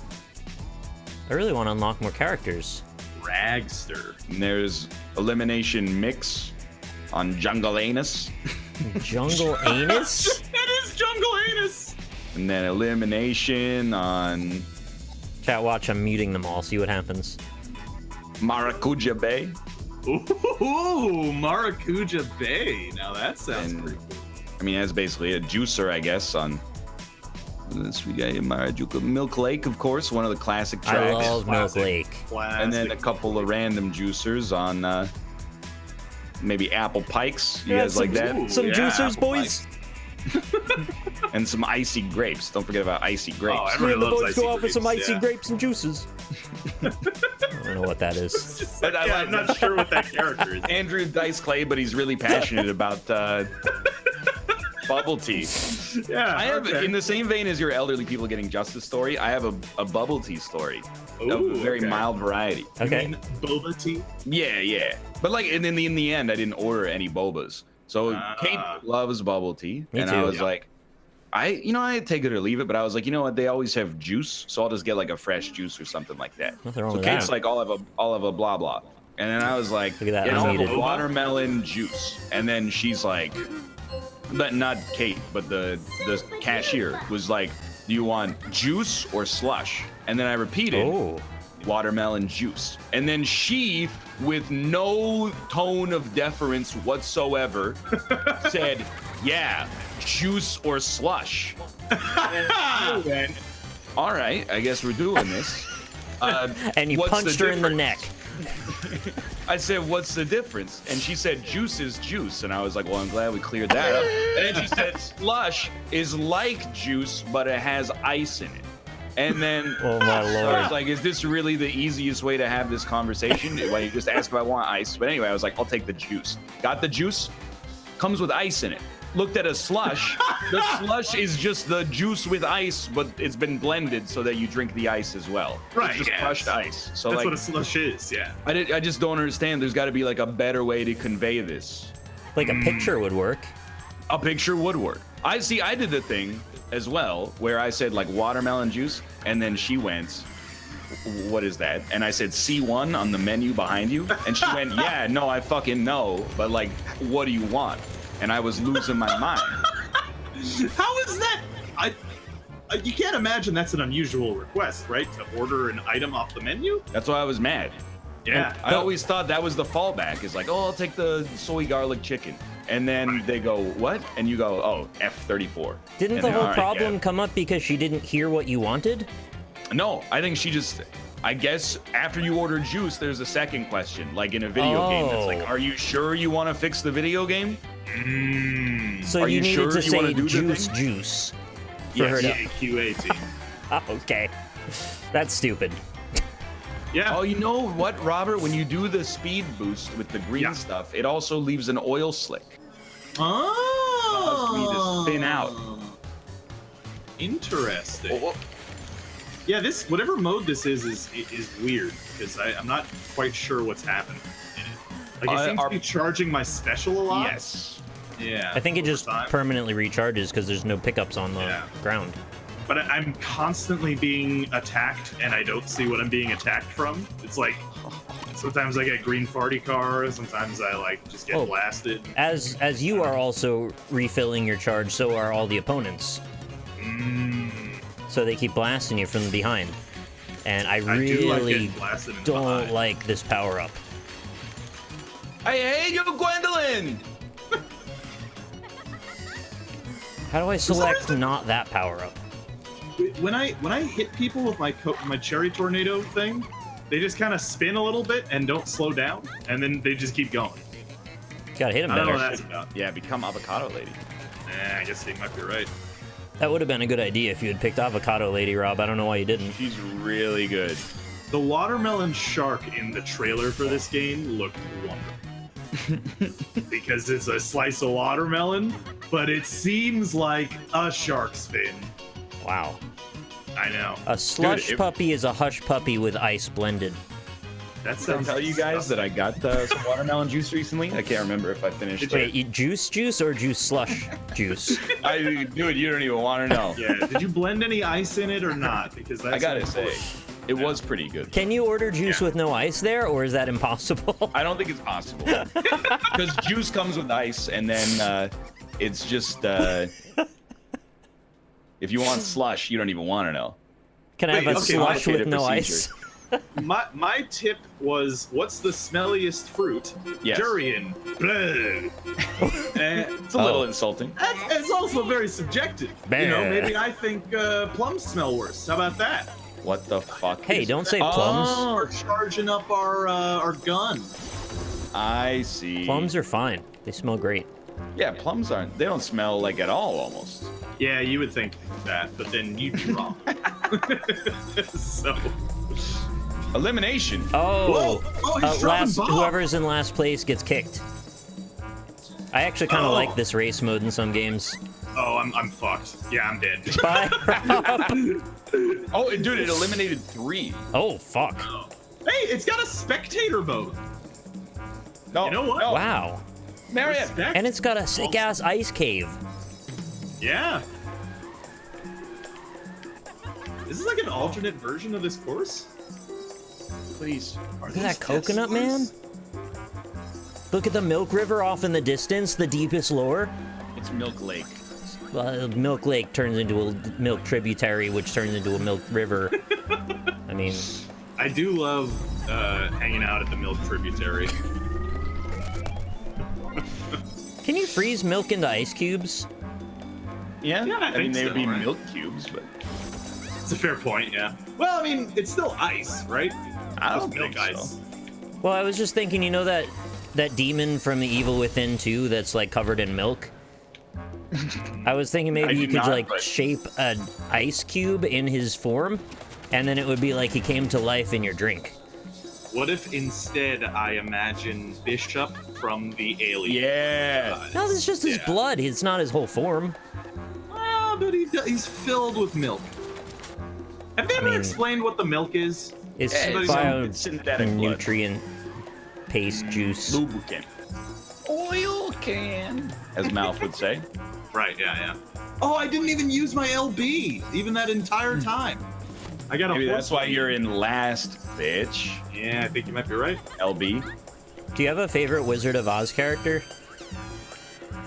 I really want to unlock more characters. Dragster. And there's elimination mix on Jungle Anus. Jungle Anus? That is Jungle Anus. And then elimination on... Chat, watch, I'm muting them all. See what happens. Maracuja Bay. Ooh, Maracuja Bay. Now that sounds pretty cool. I mean, that's basically a juicer, I guess, on This we got Marajuku, Milk Lake, of course, one of the classic tracks. I love Milk Lake. And then a couple of random juicers on maybe apple pikes. You guys like that? Some juicers, boys. And some icy grapes. Don't forget about icy grapes. Oh, everybody The loves boys icy go out for grapes, some icy yeah. grapes and juices. I don't know what that is. I'm not sure what that character is. Andrew Dice Clay, but he's really passionate about bubble tea. Yeah, I have, in the same vein as your elderly people getting justice story, I have a bubble tea story. Ooh, of a very okay. mild variety. Okay. You mean boba tea? Yeah. But like, and in the end, I didn't order any bobas. So Kate loves bubble tea, Me and too. I was like, I take it or leave it, but I was like, you know what? They always have juice, so I'll just get like a fresh juice or something like that. Nothing wrong So with Kate's that. like, I'll have a blah blah, and then I was like, Look at that, I'll have unneeded. a watermelon juice, and then she's like, but not Kate, but the cashier was like, do you want juice or slush? And then I repeated, Oh. watermelon juice. And then she, with no tone of deference whatsoever, said, yeah, juice or slush. And I went, all right, I guess we're doing this. And you what's punched her in the neck. difference? I said, what's the difference? And she said, juice is juice. And I was like, well, I'm glad we cleared that up. And then she said, slush is like juice, but it has ice in it. And then Oh my I was lord. like, is this really the easiest way to have this conversation? When you just ask if I want ice. But anyway, I was like, I'll take the juice. Got the juice, comes with ice in it. Looked at a slush. The slush is just the juice with ice, but it's been blended so that you drink the ice as well. Right, It's just yes. crushed ice. So That's like, what a slush is, yeah. I just don't understand. There's got to be like a better way to convey this. Like a picture would work. A picture would work. I did the thing as well where I said like watermelon juice, and then she went, what is that? And I said C1 on the menu behind you, and she went, yeah, no, I fucking know, but like, what do you want? And I was losing my mind. How is that? You can't imagine that's an unusual request, right? To order an item off the menu? That's why I was mad. Yeah. I always thought that was the fallback. Is like, oh, I'll take the soy garlic chicken. And then they go, what? And you go, oh, F34. Didn't And the then, whole all right, problem yeah. come up because she didn't hear what you wanted? No, I think she just, I guess after you order juice, there's a second question, like in a video game. That's Oh. like, are you sure you want to fix the video game? So Are you you needed sure to you wanna say do the juice, thing? juice. For her Yes. to... QA team. Oh, okay. That's stupid. Yeah. Oh, you know what, Robert? When you do the speed boost with the green Yeah. stuff, it also leaves an oil slick. Oh. Me to spin out. Interesting. Oh, Yeah, this whatever mode this is weird because I'm not quite sure what's happening in it. Like it seems to be charging my special a lot. yes. Yeah. I think it over just time. permanently recharges because there's no pickups on the Yeah. ground. But I'm constantly being attacked, and I don't see what I'm being attacked from. It's like sometimes I get green farty car, sometimes I like just get Oh. blasted. As you are also refilling your charge, so are all the opponents. So they keep blasting you from behind. And I I do like really getting blasted in the don't behind. like this power up. Hey, yo, Gwendolyn! How do I some select reason- not that power up? When I hit people with my my cherry tornado thing, they just kind of spin a little bit and don't slow down, and then they just keep going. Gotta hit him I don't know what better. that's about. Yeah, become avocado lady. I guess you might be right. That would have been a good idea if you had picked Avocado Lady, Rob. I don't know why you didn't. She's really good. The watermelon shark in the trailer for this game looked wonderful. Because it's a slice of watermelon, but it seems like a shark's fin. Wow. I know. A slush it- puppy is a hush puppy with ice blended. That Did I sounds tell you guys that I got some watermelon juice recently? I can't remember if I finished Wait, it. you juice or juice slush juice? Dude, you don't even want to know. Yeah. Did you blend any ice in it or not? Because that's I gotta say, important. it was pretty good. Can you order juice Yeah. with no ice there, or is that impossible? I don't think it's possible. Because juice comes with ice, and then it's just... if you want slush, you don't even want to know. Can I have Wait, a okay, slush with complicated no procedure. ice? My tip was, what's the smelliest fruit? Yes. Durian. Blah. It's a little insulting. It's also very subjective. You know, maybe I think plums smell worse. How about that? What the fuck? Hey, don't say plums. We're charging up our gun. I see. Plums are fine. They smell great. Yeah, plums aren't. They don't smell like at all, almost. Yeah, you would think that, but then you'd be wrong. So. Elimination. Oh, he's dropping bombs. whoever's in last place gets kicked. I actually kind of like this race mode in some games. Oh, I'm fucked. Yeah, I'm dead. Bye. Oh, dude, it eliminated 3. Oh, fuck. Hey, it's got a spectator mode. No, You know what? No. Wow. Marion. Respect. And it's got a sick-ass ice cave. Yeah. This is like an alternate version of this course. Please. Look at that coconut, man. Look at the Milk River off in the distance, the deepest lore. It's Milk Lake. Milk Lake turns into a milk tributary, which turns into a milk river. I mean... I do love hanging out at the milk tributary. Can you freeze milk into ice cubes? Yeah? Yeah, I I mean, think they would so, be right? milk cubes, but It's a fair point, yeah. Well, I mean, it's still ice, right? I don't Just milk think ice. so. Well, I was just thinking, you know that demon from The Evil Within 2 that's like covered in milk? I was thinking maybe you could shape an ice cube in his form, and then it would be like he came to life in your drink. What if instead I imagine Bishop from the Alien? Yeah. No, it's just his blood. It's not his whole form. Ah, but he's filled with milk. Have they ever explained what the milk is? It's it's synthetic blood. nutrient paste juice. Lubricant. Oil can, as Mouth would say. Right, yeah. Oh, I didn't even use my LB, even that entire time. I got a Maybe horse that's why LB. you're in last, bitch. Yeah, I think you might be right. LB. Do you have a favorite Wizard of Oz character?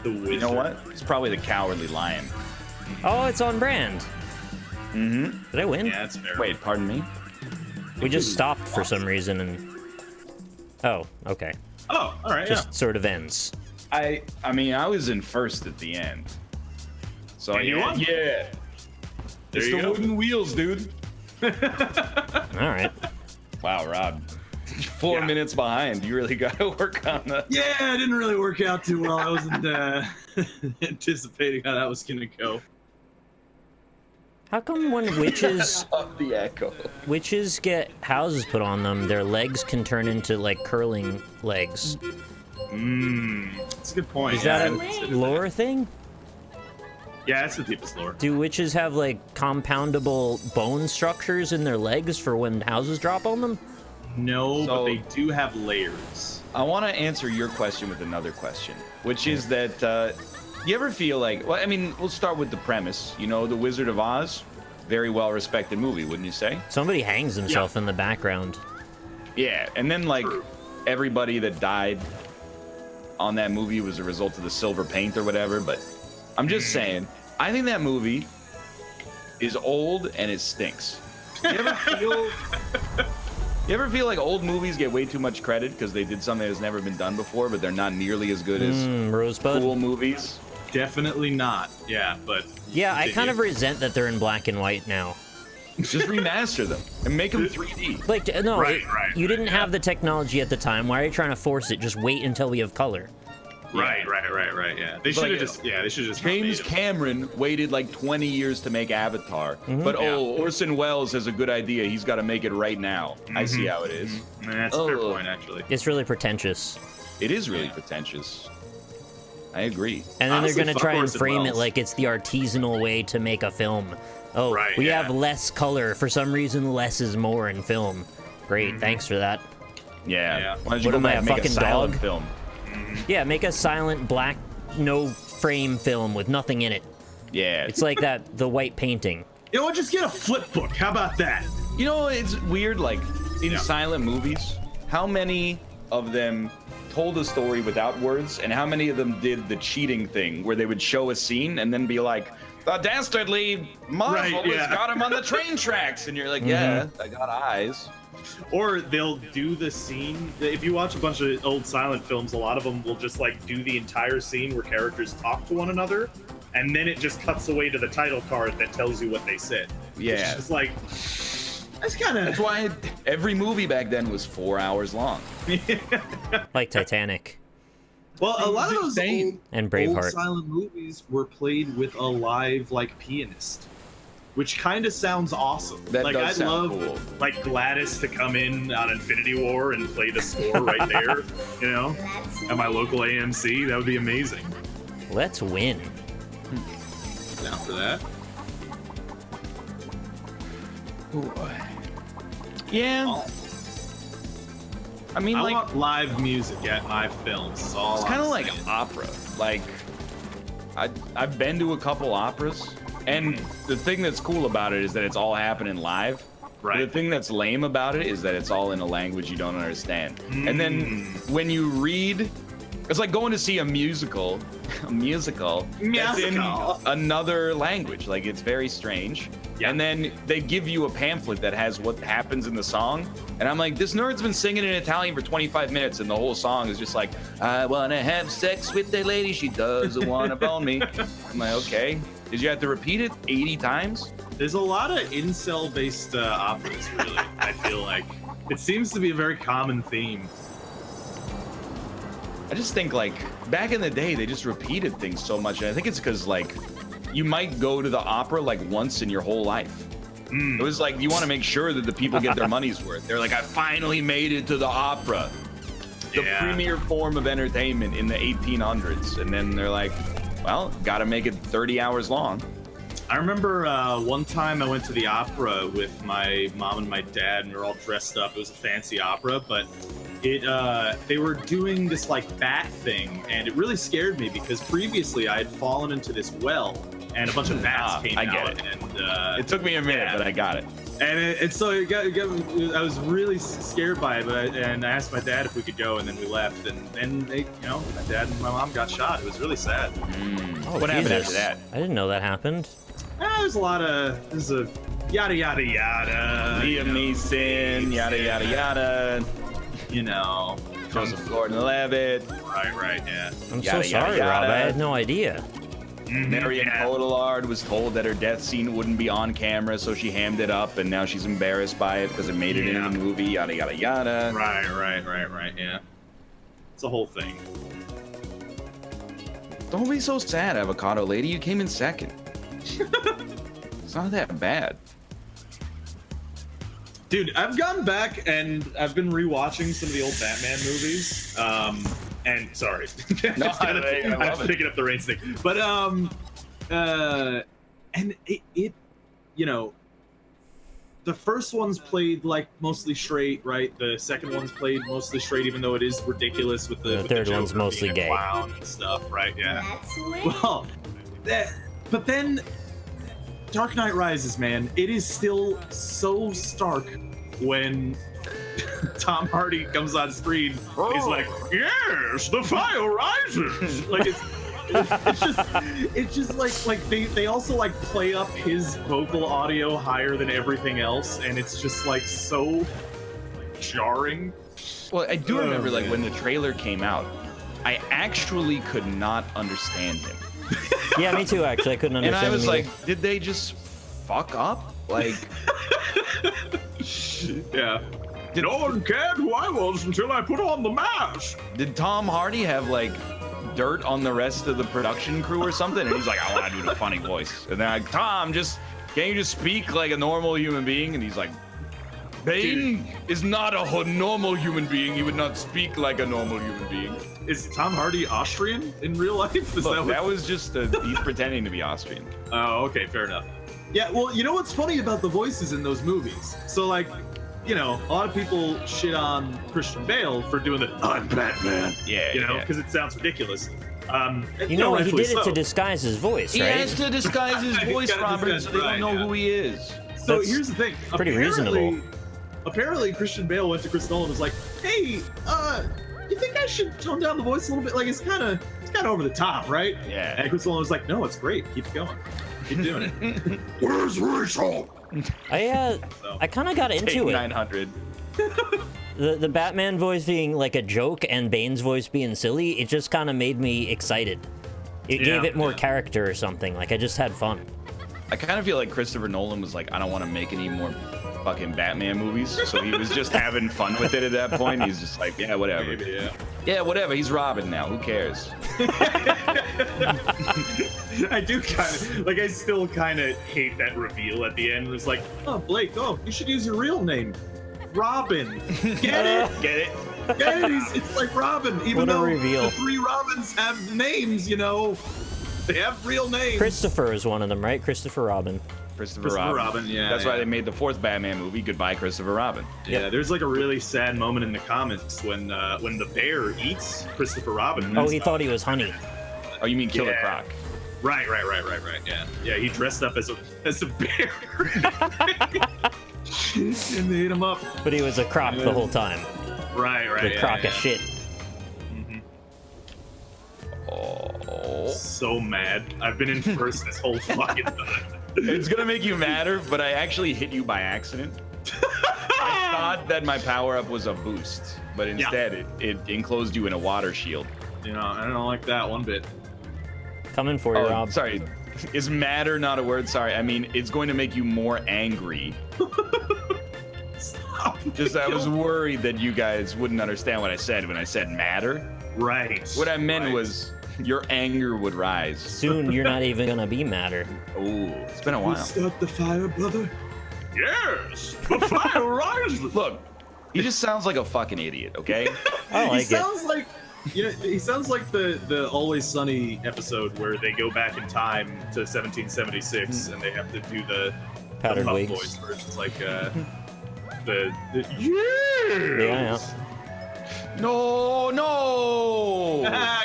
The wizard. You know what? It's probably the Cowardly Lion. Oh, it's on brand. Mm-hmm. Did I win? Yeah, that's fair. Wait, pardon me? We just stopped for some reason and... Oh, okay. Oh, all right, Just sort of ends. I mean, I was in first at the end. So And you won? Yeah. There It's you the go. wooden wheels, dude. All right. Wow, Rob. 4 minutes behind. You really got to work on that. Yeah, it didn't really work out too well. I wasn't anticipating how that was gonna go. How come when witches Of the echo. get houses put on them, their legs can turn into like curling legs? That's a good point. Is that Yeah, a lore thing? Yeah, that's the deepest lore. Do witches have like compoundable bone structures in their legs for when houses drop on them? No, So- but they do have layers. I want to answer your question with another question, which is that you ever feel like, well, I mean, we'll start with the premise. You know, The Wizard of Oz, very well-respected movie, wouldn't you say? Somebody hangs himself in the background. Yeah, and then like everybody that died on that movie was a result of the silver paint or whatever, but I'm just saying, I think that movie is old and it stinks. You ever feel like old movies get way too much credit because they did something that's never been done before, but they're not nearly as good as Rosebud? cool movies? Definitely not. Yeah, but Yeah, I kind of resent that they're in black and white now. Just remaster them and make them 3D. Like, no, Right, you didn't yeah. have the technology at the time. Why are you trying to force it? Just wait until we have color. right. Yeah, they should like, have just. Yeah, they should just. James made it. Cameron waited like 20 years to make Avatar, but Yeah. Orson Welles has a good idea. He's got to make it right now. I see how it is. Nah, that's a fair Oh. point, actually. It's really pretentious. It is really pretentious. I agree. And then Honestly, they're going to fuck try and Orson frame it Welles. like it's the artisanal way to make a film. Oh, Right, we yeah. have less color. For some reason, less is more in film. Great, thanks for that. Yeah. Yeah. Why don't you What go am I, back a and make fucking silent dog? film? Yeah, make a silent black, no frame film with nothing in it. Yeah. It's like that, the white painting. You know what? Just get a flip book. How about that? You know, it's weird, like, in Yeah. silent movies, how many of them told a story without words, and how many of them did the cheating thing, where they would show a scene and then be like, the dastardly marvel Right, yeah. has got him on the train tracks, and you're like, yeah, I got eyes. Or they'll do the scene. If you watch a bunch of old silent films, a lot of them will just like do the entire scene where characters talk to one another, and then it just cuts away to the title card that tells you what they said. Yeah. It's just like, that's why every movie back then was 4 hours long. Like Titanic. Well, a lot of those insane. And old Braveheart. silent movies were played with a live like pianist, which kind of sounds awesome. That like does I'd sound love cool. like Gladys to come in on Infinity War and play the score right there, you know, at my local AMC. That would be amazing. Let's win. Down for that. Yeah. I mean, I like, want live music at my films. It's all it's kind of like opera. Like, I've been to a couple operas, and the thing that's cool about it is that it's all happening live. Right. The thing that's lame about it is that it's all in a language you don't understand. And then when you read, it's like going to see a musical that's in another language. Like, it's very strange. Yeah. And then they give you a pamphlet that has what happens in the song. And I'm like, this nerd's been singing in Italian for 25 minutes, and the whole song is just like, I wanna have sex with that lady, she doesn't wanna bone me. I'm like, okay. Did you have to repeat it 80 times? There's a lot of incel-based operas, really. I feel like it seems to be a very common theme. I just think, like, back in the day, they just repeated things so much. And I think it's because, like, you might go to the opera, like, once in your whole life. It was like, you want to make sure that the people get their money's worth. They're like, I finally made it to the opera. The premier form of entertainment in the 1800s. And then they're like, well, gotta make it 30 hours long. I remember one time I went to the opera with my mom and my dad, and we were all dressed up. It was a fancy opera, but they were doing this like bat thing, and it really scared me because previously I had fallen into this well, and a bunch of bats came I get out. it. And It took me a minute, but I got it. and so I was really scared by it, and I asked my dad if we could go, and then we left, and they, my dad and my mom got shot. It was really sad. Oh, What happened Jesus. after that? I didn't know that happened. There's a yada yada yada. Liam Neeson, yada yada yada. Joseph Gordon-Levitt. Right, yeah. I'm Yada, so yada, sorry, yada. Rob. I had no idea. Marion Cotillard was told that her death scene wouldn't be on camera, so she hammed it up, and now she's embarrassed by it because it made it in the movie. Yada yada yada. Right, yeah. It's a whole thing. Don't be so sad, Avocado Lady. You came in second. It's not that bad. Dude, I've gone back and I've been rewatching some of the old Batman movies. And sorry, No, I'm picking up the Reigns thing. But and it the first one's played like mostly straight, right? The second one's played mostly straight, even though it is ridiculous with the third Joker one's mostly being a gay. clown and stuff, right? Yeah. Well, but then Dark Knight Rises, man, it is still so stark when Tom Hardy comes on screen. And he's like, "Yes, the fire rises." Like it's just like they also like play up his vocal audio higher than everything else, and it's just like so jarring. Well, I do remember like when the trailer came out, I actually could not understand him. Yeah, me too, actually. I couldn't And understand I was him either. like, did they just fuck up? Like, Yeah. No one cared who I was until I put on the mask. did Tom Hardy have like dirt on the rest of the production crew or something? And he's like, I want to do the funny voice. And they're like, Tom, can't you just speak like a normal human being? And he's like, Bane is not a normal human being. He would not speak like a normal human being. Is Tom Hardy Austrian in real life? Is Look, that that was just he's pretending to be Austrian. Oh, okay, fair enough. Yeah, well, you know what's funny about the voices in those movies? So, like, a lot of people shit on Christian Bale for doing the "I'm Batman," Yeah, because it sounds ridiculous. He rightfully did it to so. disguise his voice, He right? has to disguise his He's voice, gotta Robert, disguise so it they right, don't know yeah. who he is. So That's here's the thing. pretty reasonable. Apparently, Christian Bale went to Chris Nolan and was like, "Hey, you think I should tone down the voice a little bit? Like, it's kind of over the top, right?" Yeah. And Chris Nolan was like, "No, it's great. Keep it going. Keep doing it." Where's Rachel? I kind of got Take into it. 900. The Batman voice being like a joke and Bane's voice being silly, it just kind of made me excited. It gave it more character or something. Like, I just had fun. I kind of feel like Christopher Nolan was like, I don't want to make any more fucking Batman movies, so he was just having fun with it at that point. He's just like, yeah, whatever. Maybe, Yeah, whatever. He's Robin now. Who cares? I do kind of like. I still kind of hate that reveal at the end. It was like, oh, Blake, you should use your real name, Robin. Get it? Get it? Get it? It's like Robin, even though reveal. the 3 Robins have names. They have real names. Christopher is one of them, right? Christopher Robin. Christopher Robin. Yeah. That's why they made the 4th Batman movie. Goodbye, Christopher Robin. Yeah, there's like a really sad moment in the comics when the bear eats Christopher Robin. Oh, he thought he was honey. Oh, you mean Killer Croc? Right. Yeah, he dressed up as a bear. And they ate him up. But he was a croc the whole time. Right. The croc of shit. Oh. So mad. I've been in first this whole fucking time. It's gonna make you madder, but I actually hit you by accident. I thought that my power-up was a boost, but instead it enclosed you in a water shield. I don't like that one bit. Coming for you, Rob. Sorry. Is madder not a word? Sorry. I mean, it's going to make you more angry. Stop. I was worried that you guys wouldn't understand what I said when I said madder. Right. What I meant was your anger would rise. Soon you're not even gonna be madder. Oh, it's been a while. Start the fire, brother. Yes. The fire rises. Look, he just sounds like a fucking idiot, okay? I like He sounds like he sounds like the Always Sunny episode where they go back in time to 1776 and they have to do the Powdered puff wigs. voice where it's just like the Yeah. No!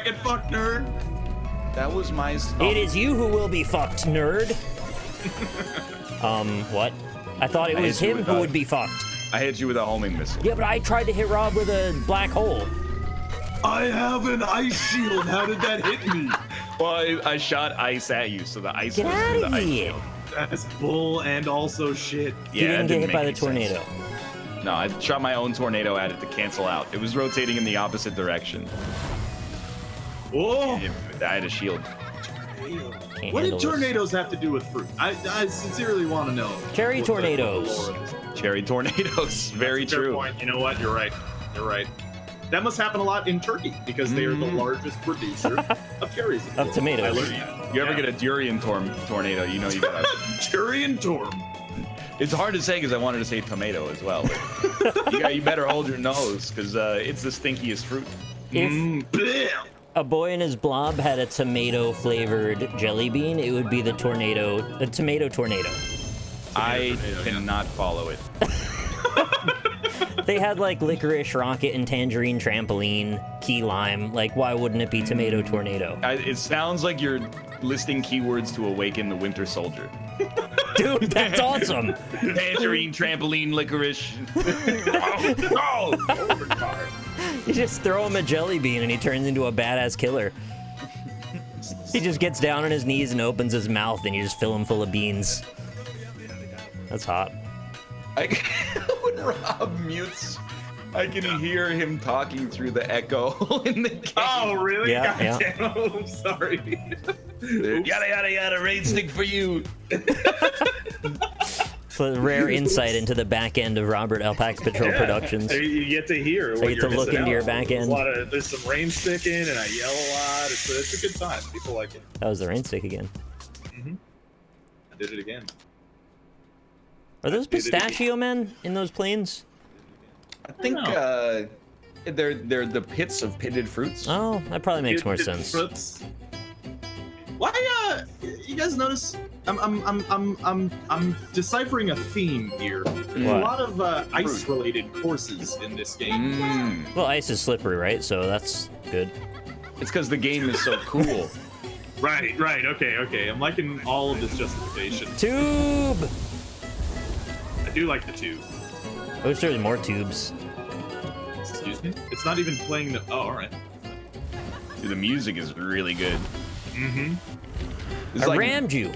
Get fucked, nerd. That was my stuff. It is you who will be fucked, nerd. What? I thought it was hit you him with who a- would be fucked. I hit you with a homing missile. Yeah, but I tried to hit Rob with a black hole. I have an ice shield. How did that hit me? Well, I shot ice at you, so the ice Get was out through of the ice here. shield. That's bull and also shit. You Yeah, didn't it get hit make by the any sense. tornado. No, I shot my own tornado at it to cancel out. It was rotating in the opposite direction. Oh, I had a shield. Can't what did handle this. tornadoes have to do with fruit? I sincerely want to know. Cherry what the tornadoes. lore is. Cherry tornadoes. Very Fair true. point. You know what? You're right. That must happen a lot in Turkey because they are the largest producer of cherries. in the Of world. tomatoes. I learned that. You ever get a durian tornado, you know you got a... Durian Torm? It's hard to say because I wanted to say tomato as well. But you better hold your nose because it's the stinkiest fruit. If Bleh. a boy and his blob had a tomato-flavored jelly bean, it would be the tomato tornado. I cannot follow it. They had like licorice, rocket, and tangerine trampoline, key lime. Like, why wouldn't it be tomato tornado? It sounds like you're listing keywords to awaken the Winter Soldier. Dude, that's awesome. Tangerine, trampoline, licorice. You just throw him a jelly bean and he turns into a badass killer. He just gets down on his knees and opens his mouth and you just fill him full of beans. That's hot. When Rob mutes, I can hear him talking through the echo in the game. Oh, really? Yeah, yeah. Goddamn. Oh, I'm sorry. Yada yada yada, raid stick for you. So a rare insight into the back end of Robert AlpacaPatrol Productions. You get to hear. What get you're to look missing into your out. back end. There's some rain sticking, and I yell a lot. It's a good time. People like it. That was the rain stick again. I did it again. Are those pistachio men in those planes? I think they're the pits of pitted fruits. Oh, that probably makes more sense. Fruits. Why? You guys notice? I'm deciphering a theme here. There's a What? lot of ice-related courses in this game. Well, ice is slippery, right? So that's good. It's because the game is so cool. Right. Okay. I'm liking all of this justification. Tube! I do like the tube. I wish there was more tubes. Excuse me? It's not even playing the... Oh, alright. Dude, the music is really good. Mm-hmm. It's I like rammed you.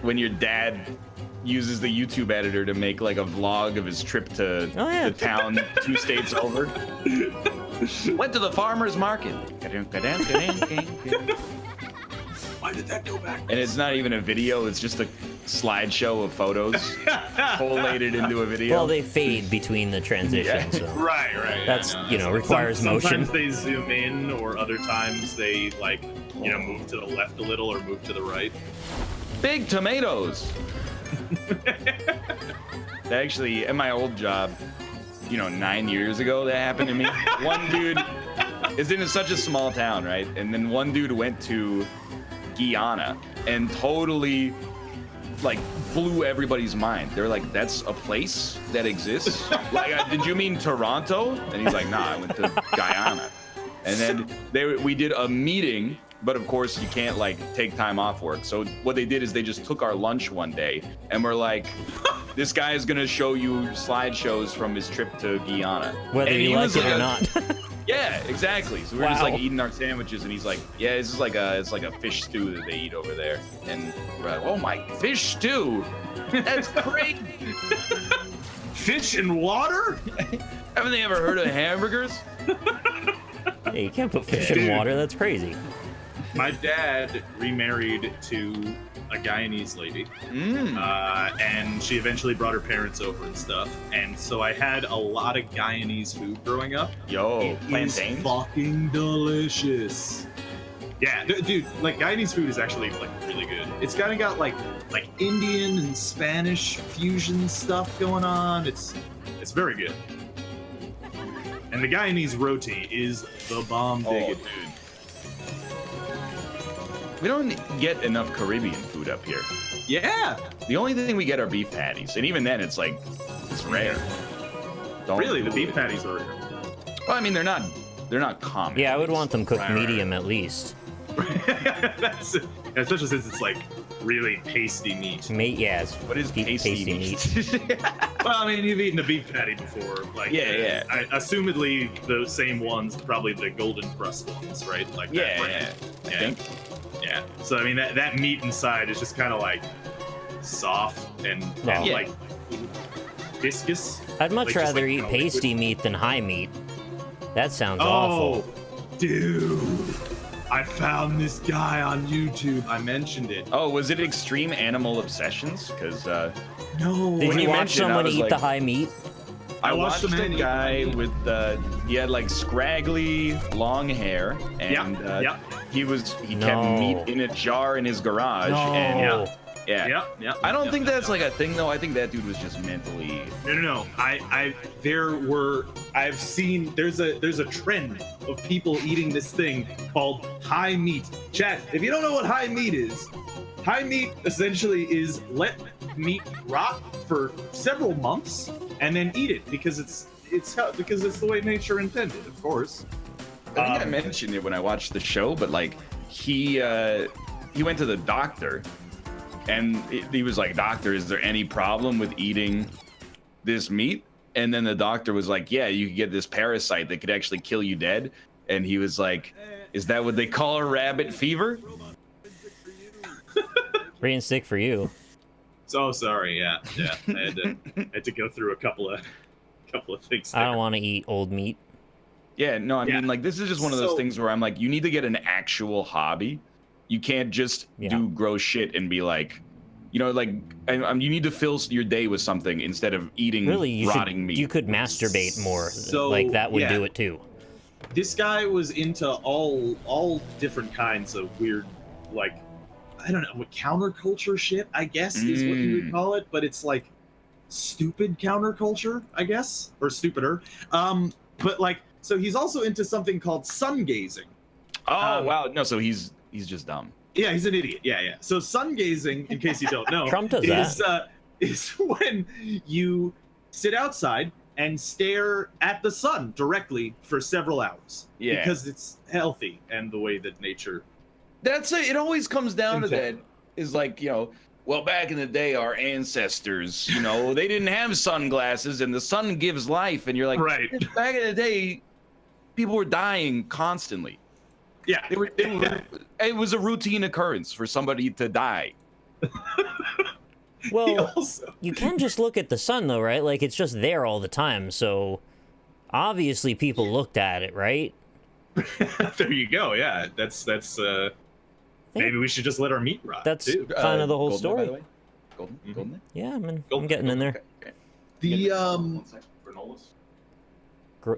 when your dad uses the YouTube editor to make like a vlog of his trip to the town 2 states over. Went to the farmer's market. Why did that go back? And it's not even a video, it's just a slideshow of photos collated into a video. Well, they fade between the transitions. So. Right. That's, requires motion. Sometimes they zoom in, or other times they, like, move to the left a little or move to the right. Big tomatoes! Actually, at my old job, 9 years ago that happened to me. One dude is in such a small town, right? And then one dude went to Guyana and totally like blew everybody's mind. They're like, that's a place that exists? Like, did you mean Toronto? And he's like, nah, I went to Guyana. And then we did a meeting, but of course you can't like take time off work. So what they did is they just took our lunch one day and we're like, this guy is gonna show you slideshows from his trip to Guyana. Whether you like it or not. Yeah, exactly. So we're just like eating our sandwiches, and he's like, "Yeah, this is like it's like a fish stew that they eat over there." And we're like, "Oh my, fish stew? That's crazy! Fish and water? Haven't they ever heard of hamburgers?" Hey, you can't put fish in water. That's crazy. My dad remarried to a Guyanese lady, and she eventually brought her parents over and stuff. And so I had a lot of Guyanese food growing up. Yo, plantains? It's fucking delicious. Yeah, dude, like Guyanese food is actually like really good. It's kind of got like Indian and Spanish fusion stuff going on. It's very good. And the Guyanese roti is the bomb diggity. Dude. We don't get enough Caribbean food up here. Yeah. The only thing we get are beef patties, and even then, it's like it's rare. Really, the beef patties are rare. Well, I mean, they're not common. Yeah, I would want them cooked medium at least. Especially since it's like really pasty meat. Yes. What is pasty meat? Well, I mean, you've eaten a beef patty before, like yeah. Assumedly, the same ones, probably the golden crust ones, right? Like yeah. I think. Yeah. So I mean, that meat inside is just kind of like soft and like viscous. I'd much like, rather eat pasty meat than high meat. That sounds awful. Dude. I found this guy on YouTube. I mentioned it. Oh, was it Extreme Animal Obsessions? Because no. Did you watch someone eat the high meat? I watched a guy with he had like scraggly long hair, and he kept meat in a jar in his garage. And yeah. I don't think that's like a thing though. I think that dude was just mentally. No. I've seen there's a trend of people eating this thing called high meat. Chat, if you don't know what high meat is, high meat essentially is let meat rot for several months and then eat it because it's the way nature intended, of course. I think I mentioned it when I watched the show, but like he went to the doctor. And he was like, "Doctor, is there any problem with eating this meat?" And then the doctor was like, "Yeah, you could get this parasite that could actually kill you dead." And he was like, "Is that what they call a rabbit fever?" Green stick for you. So sorry, yeah. I had to go through a couple of things there. I don't want to eat old meat. Yeah, no, I mean, like, this is just one of those things where I'm like, you need to get an actual hobby. You can't just do gross shit and be like, like, you need to fill your day with something instead of eating rotting meat. You could masturbate more. So, like, that would do it too. This guy was into all different kinds of weird, like, I don't know, counterculture shit, I guess is what you would call it. But it's like stupid counterculture, I guess, or stupider. But like, so he's also into something called sun gazing. Oh, wow. No, so he's just dumb. Yeah, he's an idiot. Yeah. So sun gazing, in case you don't know, Trump does that. Is when you sit outside and stare at the sun directly for several hours. Yeah. Because it's healthy and the way that nature. It always comes down to that. Is like, well, back in the day, our ancestors, they didn't have sunglasses and the sun gives life. And you're like, right. Back in the day, people were dying constantly. Yeah, it was a routine occurrence for somebody to die. Well, Also, you can just look at the sun, though, right? Like, it's just there all the time, so obviously people looked at it, right? there you go. Yeah, that's maybe we should just let our meat rot. That's too. kind of the whole Goldeneye, story. by the way? Mhm. Goldeneye? Yeah, I'm Golden- getting in there. Okay. The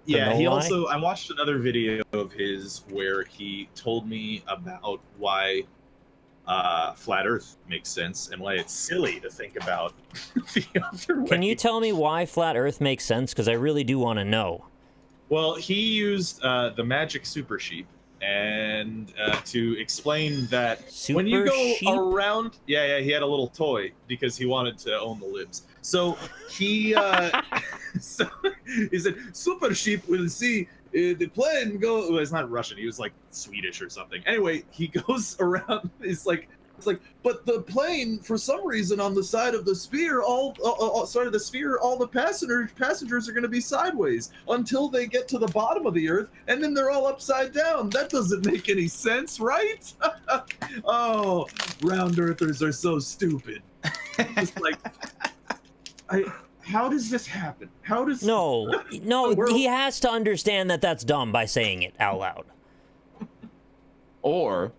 Yeah, he Granola? also, I watched another video of his where he told me about why flat Earth makes sense and why it's silly to think about the other way. Can you tell me why flat Earth makes sense? Because I really do want to know. Well, he used the magic super sheep and to explain that when you Super go sheep? around, yeah, he had a little toy because he wanted to own the libs. So he, so he said, "Super sheep will see the plane go." Well, it's not Russian. He was like Swedish or something. Anyway, he goes around. It's like, but the plane, for some reason, on the side of the sphere, all the passengers are going to be sideways until they get to the bottom of the Earth, and then they're all upside down. That doesn't make any sense, right? Oh, round earthers are so stupid. Just like, how does this happen? How does No, he has to understand that that's dumb by saying it out loud. Or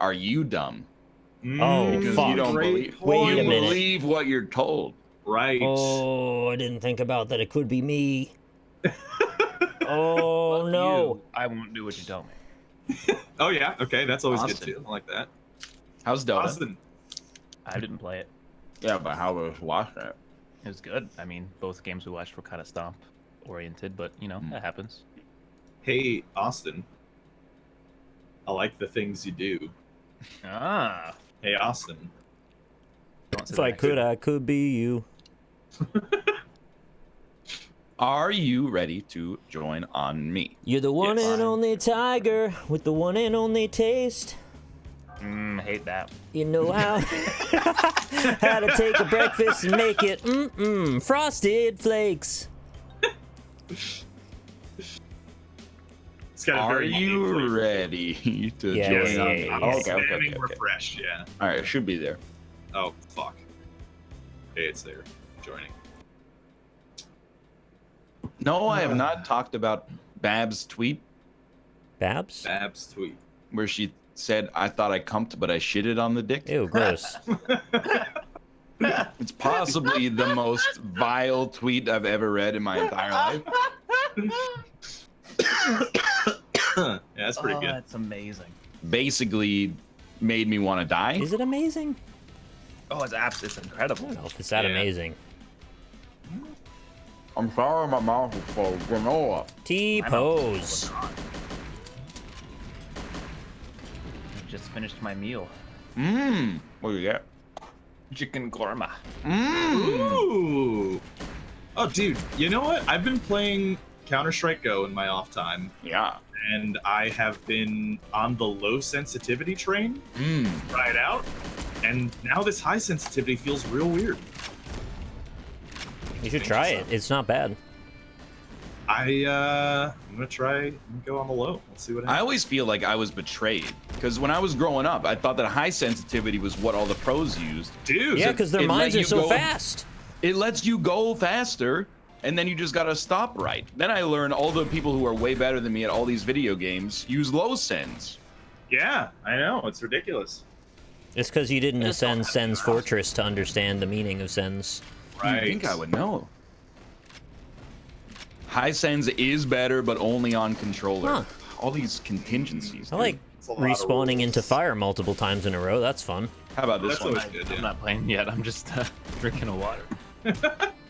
are you dumb? Oh, Because fuck. you don't Great believe, Wait you a minute. believe what you're told. Right. Oh, I didn't think about that. It could be me. Oh, Fuck no. you. I won't do what you tell me. Oh yeah. Okay, that's always Austin. good too. I like that. How's Dota? Austin. I didn't play it. Yeah, but how was watching it? It was good. I mean, both games we watched were kind of stomp oriented, but you know, that happens. Hey, Austin. I like the things you do. Ah. Hey, Austin. Don't say If that I next could, time. I could be you. Are you ready to join on me? You're the one Yes. and only tiger with the one and only taste. Hate that. You know how how to take a breakfast and make it frosted flakes. It's got a Are very you unique flavor. ready to Yeah, join yeah, on yeah, me? yeah. Okay, Spamming okay. refresh, yeah. All right, it should be there. Oh, fuck. Okay, it's there. Joining. No, I have not talked about Bab's tweet Babs? Babs tweet. where she said, "I thought I cumped, but I shitted on the dick." Ew, gross. It's possibly the most vile tweet I've ever read in my entire life. Yeah, that's pretty good. That's amazing. Basically, made me want to die. Is it amazing? Oh, it's I incredible. don't know if it's that Yeah. amazing. I'm sorry, my mouth is full of granola. T-pose. I just finished my meal. What do you get? Chicken korma. Ooh. Oh, dude, you know what? I've been playing Counter-Strike Go in my off time, Yeah. and I have been on the low sensitivity train, try it out, and now this high sensitivity feels real weird. You should try it. It's not bad. I'm gonna try and go on the low. Let's see what I happens. always feel like I was betrayed because when I was growing up, I thought that high sensitivity was what all the pros used. Dude, Yeah, because their it let minds are you so go- fast. It lets you go faster, and then you just gotta stop right. Then I learned all the people who are way better than me at all these video games use low sends. yeah, I know, it's ridiculous. It's because you didn't ascend Sen's Fortress to understand the meaning of Sen's. Right. You'd think I would know. High sends is better, but only on controller. Huh. All these contingencies. I like It's a lot of respawning into rules. fire multiple times in a row. That's fun. How about this That's one? always good, I'm yeah. not playing yet. I'm just drinking a water.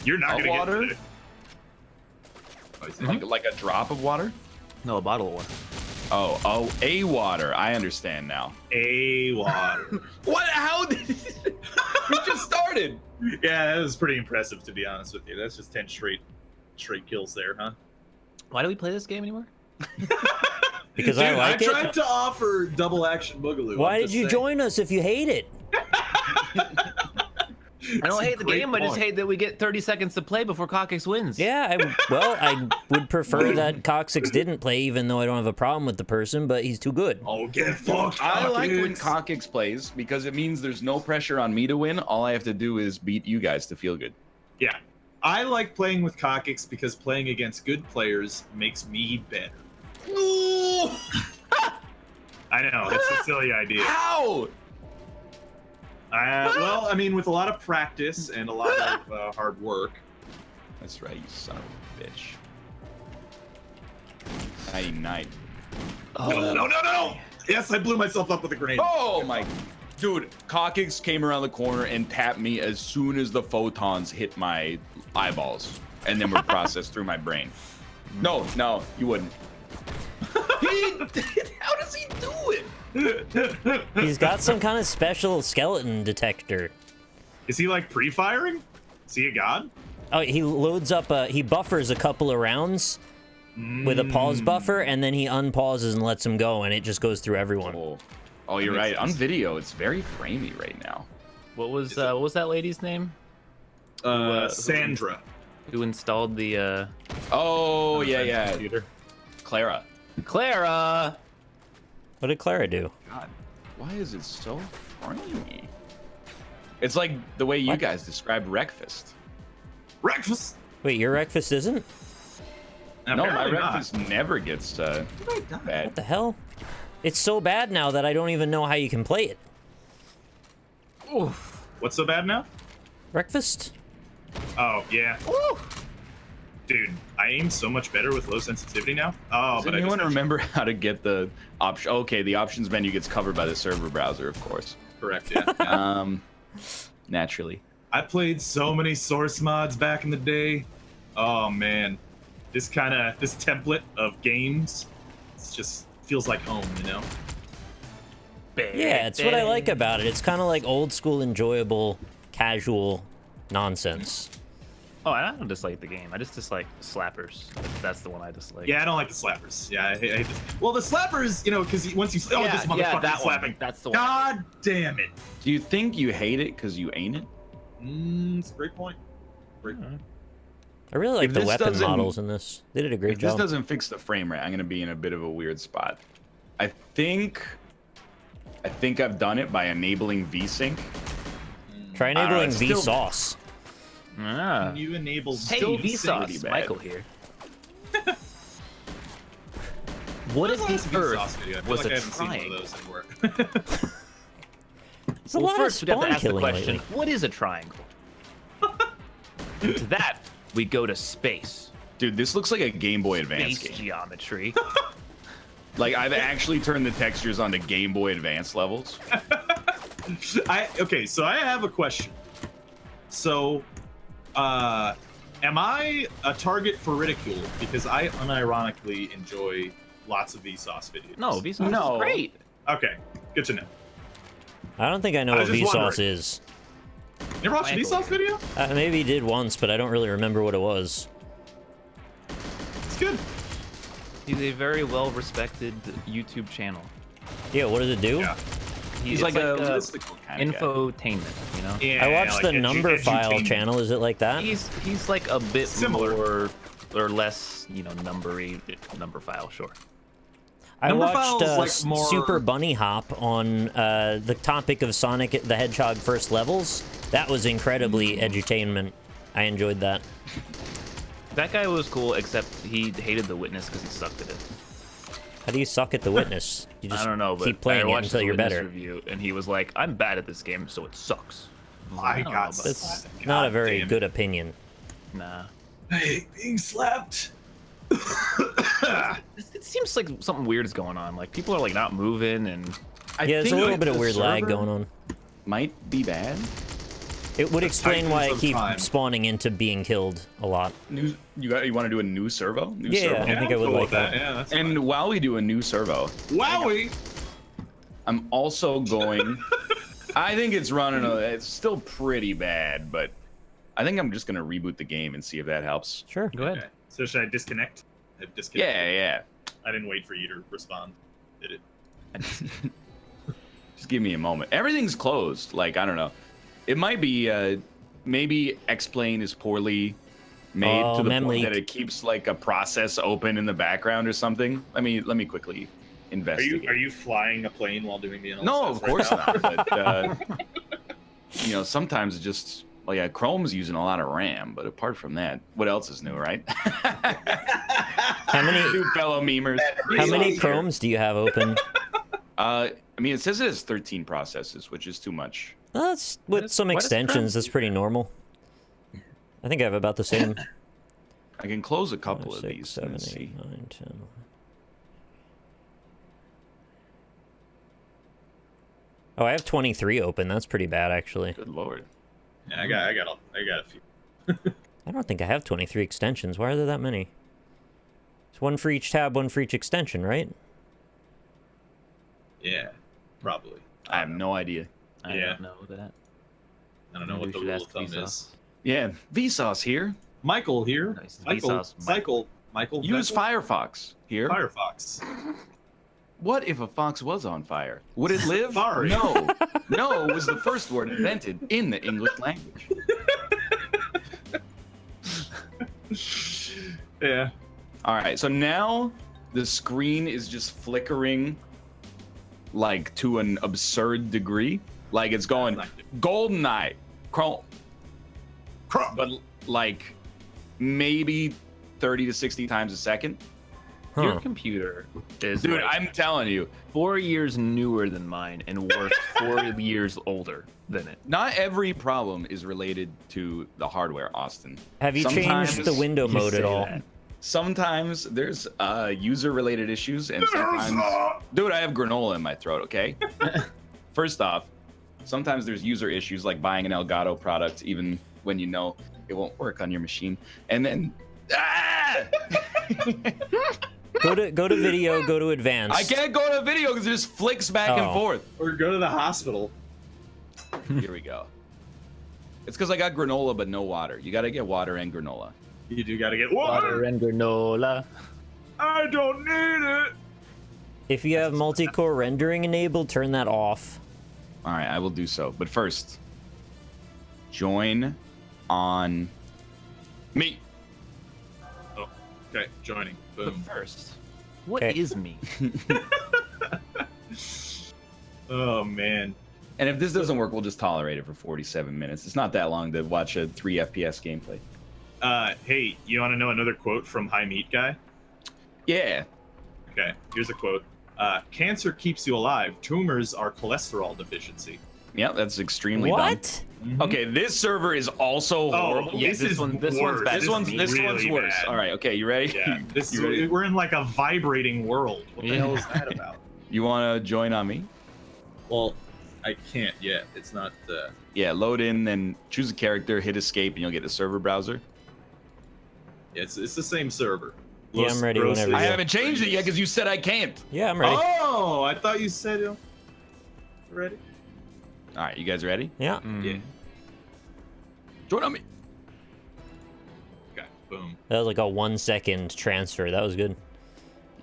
You're not Hot gonna water? get it. Like a drop of water? No, a bottle of water. Oh, a water. I understand now. A water. What? How did we just started? Yeah, that was pretty impressive, to be honest with you. That's just 10 straight kills there, huh? Why do we play this game anymore? Because Dude, I like I it. tried to offer double action boogaloo. Why I'm did just you saying. join us if you hate it? I don't hate the game. I just hate that we get 30 seconds to play before Coccyx wins. Yeah, I would prefer that Coccyx didn't play, even though I don't have a problem with the person, but he's too good. Oh, get fucked. I like when Coccyx plays because it means there's no pressure on me to win. All I have to do is beat you guys to feel good. Yeah. I like playing with Coccyx because playing against good players makes me better. I know, it's a silly idea. How? Well, I mean, with a lot of practice and a lot of hard work. That's right, you son of a bitch. Night. Oh, no! Yes, I blew myself up with a grenade. Oh my, dude! Coccyx came around the corner and tapped me as soon as the photons hit my eyeballs, and then were processed through my brain. No, you wouldn't. How does he do it? He's got some kind of special skeleton detector. Is he like pre-firing? Is he a god? Oh, he loads up, he buffers a couple of rounds with a pause buffer, and then he unpauses and lets him go, and it just goes through everyone. Oh, you're right. On video, it's very framey right now. What was that lady's name? Sandra. Who installed the Oh, yeah. computer? Clara. What did Clara do? God, why is it so framey? It's like the way you guys described Wreckfist. Breakfast. Wait, your breakfast isn't? No, my Apparently not. Wreckfist never gets bad. What the hell? It's so bad now that I don't even know how you can play it. Oof. What's so bad now? Breakfast? Oh, yeah. Woo! Dude, I aim so much better with low sensitivity now. Oh, Does but anyone remember how to get the option? Okay, the options menu gets covered by the server browser, of course. Correct, yeah. Naturally. I played so many source mods back in the day. Oh, man. This template of games, it just feels like home, you know? Yeah, it's what I like about it. It's kind of like old school, enjoyable, casual nonsense. Oh, I don't dislike the game. I just dislike slappers. That's the one I dislike. Yeah, I don't like the slappers. Yeah, I hate this. Well, the slappers, you know, because once you this motherfucker that slapping. one. That's the one. God damn it. Do you think you hate it because you ain't it? It's a great point. Great point. I really like If the this weapon doesn't- models in this. They did a great If this job. doesn't fix the frame rate, I'm gonna be in a bit of a weird spot. I think I've done it by enabling VSync. Try I don't know, enabling it's still- VSauce. Ah. Can you enable Hey, still Vsauce, pretty bad. Michael here. What if When's the last Vsauce Earth video? I feel was like I a haven't seen one of triangle? those anywhere. There's a Well, lot first of we'd have to spawn ask the killing question: lately. what is a triangle? To that, we go to space. Dude, this looks like a Game Boy Advance Space game. geometry. Like I've actually turned the textures onto Game Boy Advance levels. Okay, so I have a question. So, am I a target for ridicule? Because I unironically enjoy lots of Vsauce videos. No, Vsauce No. is great. Okay, good to know. I don't think I know I what was just VSauce wondering. is. You ever watch a Michael. Vsauce video? Maybe did once, but I don't really remember what it was. It's good. He's a very well-respected YouTube channel. Yeah, what does it do? Yeah. He's It's like a listicle kind of guy. infotainment, you know? Yeah, I watched like the number file edutainment. channel. Is it like that? He's like a bit Similar. more or less, number file, sure. I Number watched file's, like, more- Super Bunny Hop on the topic of Sonic the Hedgehog first levels. That was incredibly edutainment. I enjoyed that. That guy was cool, except he hated The Witness because he sucked at it. How do you suck at The Witness? You just I don't know, but keep playing I it watched until the you're Witness better. review, and he was like, "I'm bad at this game, so it sucks." My don't God, know, but- That's God not a very damn it. good opinion. Nah. Hey, being slapped. It seems like something weird is going on. Like people are like not moving, and I Yeah, there's a think little bit of the weird lag server going on. Might be bad. It would explain why I tightness of keep time. spawning into being killed a lot. You want to do a new servo? New Yeah, servo? I think I I'm would cool like with that. Yeah, that's And fine. while we do a new servo, Wowie! I'm also going. I think it's running. It's still pretty bad, but I think I'm just gonna reboot the game and see if that helps. Sure. go ahead. Okay. So should I disconnect? I've disconnected. Yeah. I didn't wait for you to respond. Did it? Just give me a moment. Everything's closed. Like I don't know. It might be maybe X-Plane is poorly made to the point that it keeps like a process open in the background or something. Let me quickly investigate. Are you flying a plane while doing the analysis? No, of course not. But you know, sometimes it just Chrome's using a lot of RAM, but apart from that, what else is new, right? How many fellow memers? How many Chromes do you have open? I mean, it says it has 13 processes, which is too much. That's with some extensions. That's pretty normal. I think I have about the same. I can close a couple 5, of 6, these. 7, Let's 8, see. 9, 10. Oh, I have 23 open. That's pretty bad, actually. Good lord. Yeah, I got a few. I don't think I have 23 extensions. Why are there that many? It's one for each tab, one for each extension, right? Yeah, probably. I have no idea. I don't know that. I don't know what the rule of thumb is. Yeah, Vsauce here. Michael here. Nice. Michael. Use Firefox here. Firefox. What if a fox was on fire? Would it live? Sorry. No. No was the first word invented in the English language. Yeah. All right, so now the screen is just flickering like to an absurd degree. Like it's going Goldeneye, Chrome. But like maybe 30 to 60 times a second. Your computer is, dude, I'm telling you, 4 years newer than mine and worse 4 years older than it. not every problem is related to the hardware, Austin. Have you changed the window mode at all? Sometimes there's user-related issues, and sometimes, dude, I have granola in my throat. Okay. First off, sometimes there's user issues like buying an Elgato product, even when you know it won't work on your machine, and then. Go to video, go to advanced. I can't go to video because it just flicks back and forth. Or go to the hospital. Here we go. It's because I got granola but no water. You got to get water and granola. You do gotta get Water and granola. I don't need it. If you have multi-core rendering enabled, turn that off. All right, I will do so. But first, join on me. Oh, okay, joining. But Boom. first, what Okay. is me? Oh man. And if this doesn't work, we'll just tolerate it for 47 minutes. It's not that long to watch a 3 FPS gameplay. Hey, you want to know another quote from High Meat Guy? Yeah. Okay, here's a quote. Cancer keeps you alive. Tumors are cholesterol deficiency. Yeah, that's extremely What? dumb. Okay, this server is also horrible. Yeah, this one's bad. This one's really worse. bad. All right, okay, you ready? Yeah, You ready? we're in like a vibrating world. What the hell is that about? You want to join on me? Well, I can't yet. It's not the. Yeah, load in, then choose a character, hit escape, and you'll get the server browser. Yeah, it's the same server. Yeah, I'm ready whenever I Yeah. haven't changed it yet because you said I can't. Yeah, I'm ready. Oh, I thought you said ready. All right, you guys ready? Yeah. Yeah. Join on me. Okay. Boom. That was like a 1 second transfer. That was good.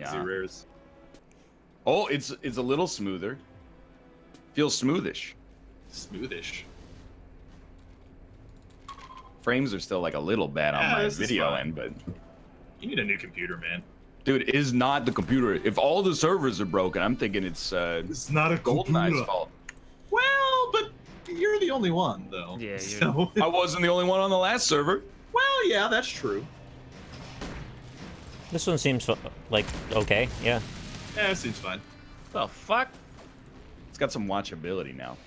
Easy rares. Oh, it's a little smoother. Feels smoothish. Smoothish. Frames are still like a little bad on Yeah, my this is video fine. end, but You need a new computer, man. dude, it is not the computer. If all the servers are broken, I'm thinking it's It's not a GoldenEye's fault. Well, but you're the only one, though. Yeah, So. I wasn't the only one on the last server. Well, yeah, that's true. This one seems like okay. Yeah. Yeah, it seems fine. The fuck? It's got some watchability now.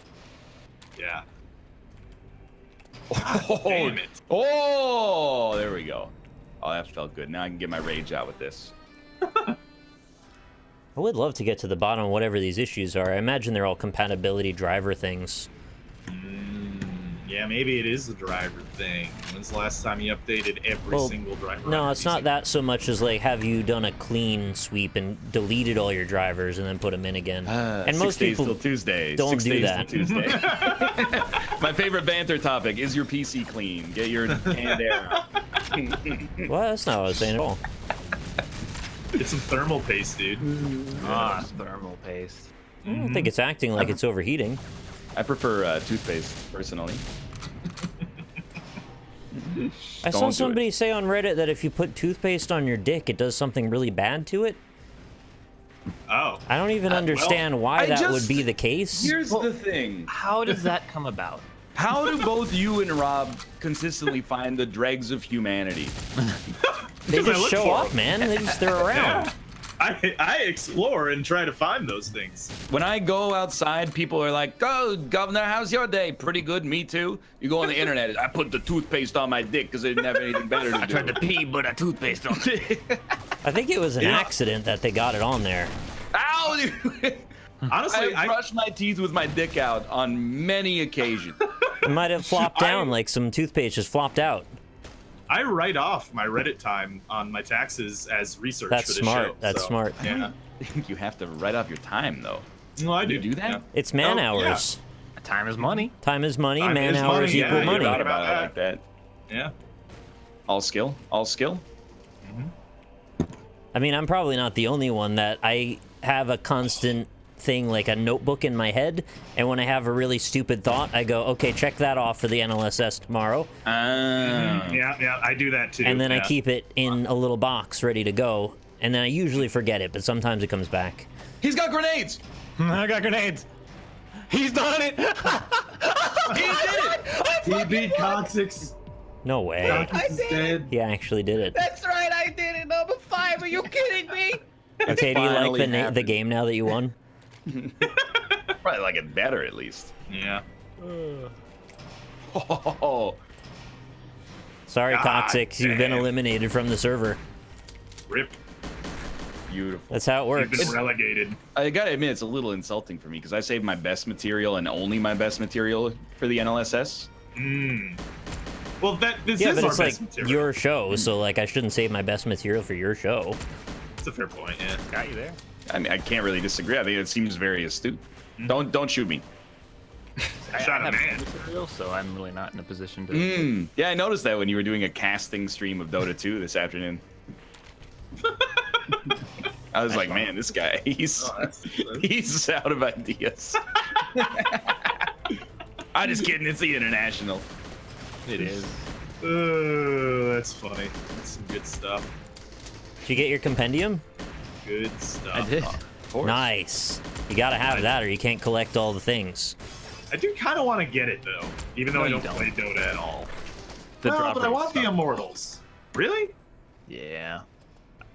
Yeah. Oh, Damn it. oh, there we go. Oh, that felt good. Now I can get my rage out with this. I would love to get to the bottom of whatever these issues are. I imagine they're all compatibility driver things. Yeah, maybe it is the driver thing. When's the last time you updated every Well, single driver? No, on it's every not that so much as like have you done a clean sweep and deleted all your drivers and then put them in again. And 6 most days people till Tuesday. don't 6 do days that. till Tuesday. My favorite banter topic is your PC clean? Get your canned air out. Well, that's not what I was saying at all. Get some thermal paste, dude. Ah, thermal paste. I don't think it's acting like it's overheating. I prefer toothpaste personally. I saw somebody say on Reddit that if you put toothpaste on your dick, it does something really bad to it. Oh. I don't even understand why that would be the case. Here's the thing. How does that come about? How do both you and Rob consistently find the dregs of humanity? They just show up, man. They're around. Yeah. I explore and try to find those things. When I go outside, people are like, "Oh, Governor, how's your day? Pretty good, me too." You go on the internet, I put the toothpaste on my dick because I didn't have anything better to do. I tried to pee, but I toothpaste on it. I think it was an accident that they got it on there. Ow! Honestly, I brushed my teeth with my dick out on many occasions. It might have flopped down like some toothpaste just flopped out. I write off my Reddit time on my taxes as research That's for this smart. show. That's smart. Yeah. I think you have to write off your time, though. Well, I You do that? Yeah. It's man hours. Time is money. Time is money. Time Man is hours money, equal yeah, money. Forgot about about it like that. Yeah. All skill. All skill. I mean, I'm probably not the only one that I have a constant thing, like a notebook in my head, and when I have a really stupid thought, I go, okay, check that off for the NLSS tomorrow. Yeah, I do that too. And then I yeah. keep it in a little box ready to go, and then I usually forget it, but sometimes it comes back. He's got grenades. I got grenades. He's done it. He did it. He beat Coccyx. No way. Coccyx is dead. He actually did it. That's right, I did it. Number 5. Are you kidding me? Okay, do you like finally the happened. game now that you won? Probably like it better at least. Yeah. Oh, Sorry, God Coccyx, you've been damn. eliminated from the server. Rip. beautiful. That's how it You've works. been relegated. I gotta admit, it's a little insulting for me because I saved my best material and only my best material for the NLSS. Well, this Yeah, is but our it's best like material. your show, so like I shouldn't save my best material for your show. It's a fair point. Yeah. Got you there. I mean, I can't really disagree. I think it seems very astute. Don't shoot me. I Shot a have man. material, so I'm really not in a position to. Yeah, I noticed that when you were doing a casting stream of Dota 2 this afternoon. I was like, man, this guy, he's out of ideas. I'm just kidding. It's the international. It is. That's funny. That's some good stuff. Did you get your compendium? Good stuff. I did. Of course. Nice. You gotta have that or you can't collect all the things. I do kind of want to get it though, even though No, I you don't play Dota at all. The Well, drop but I rate want the sucks. Immortals. Really? Yeah.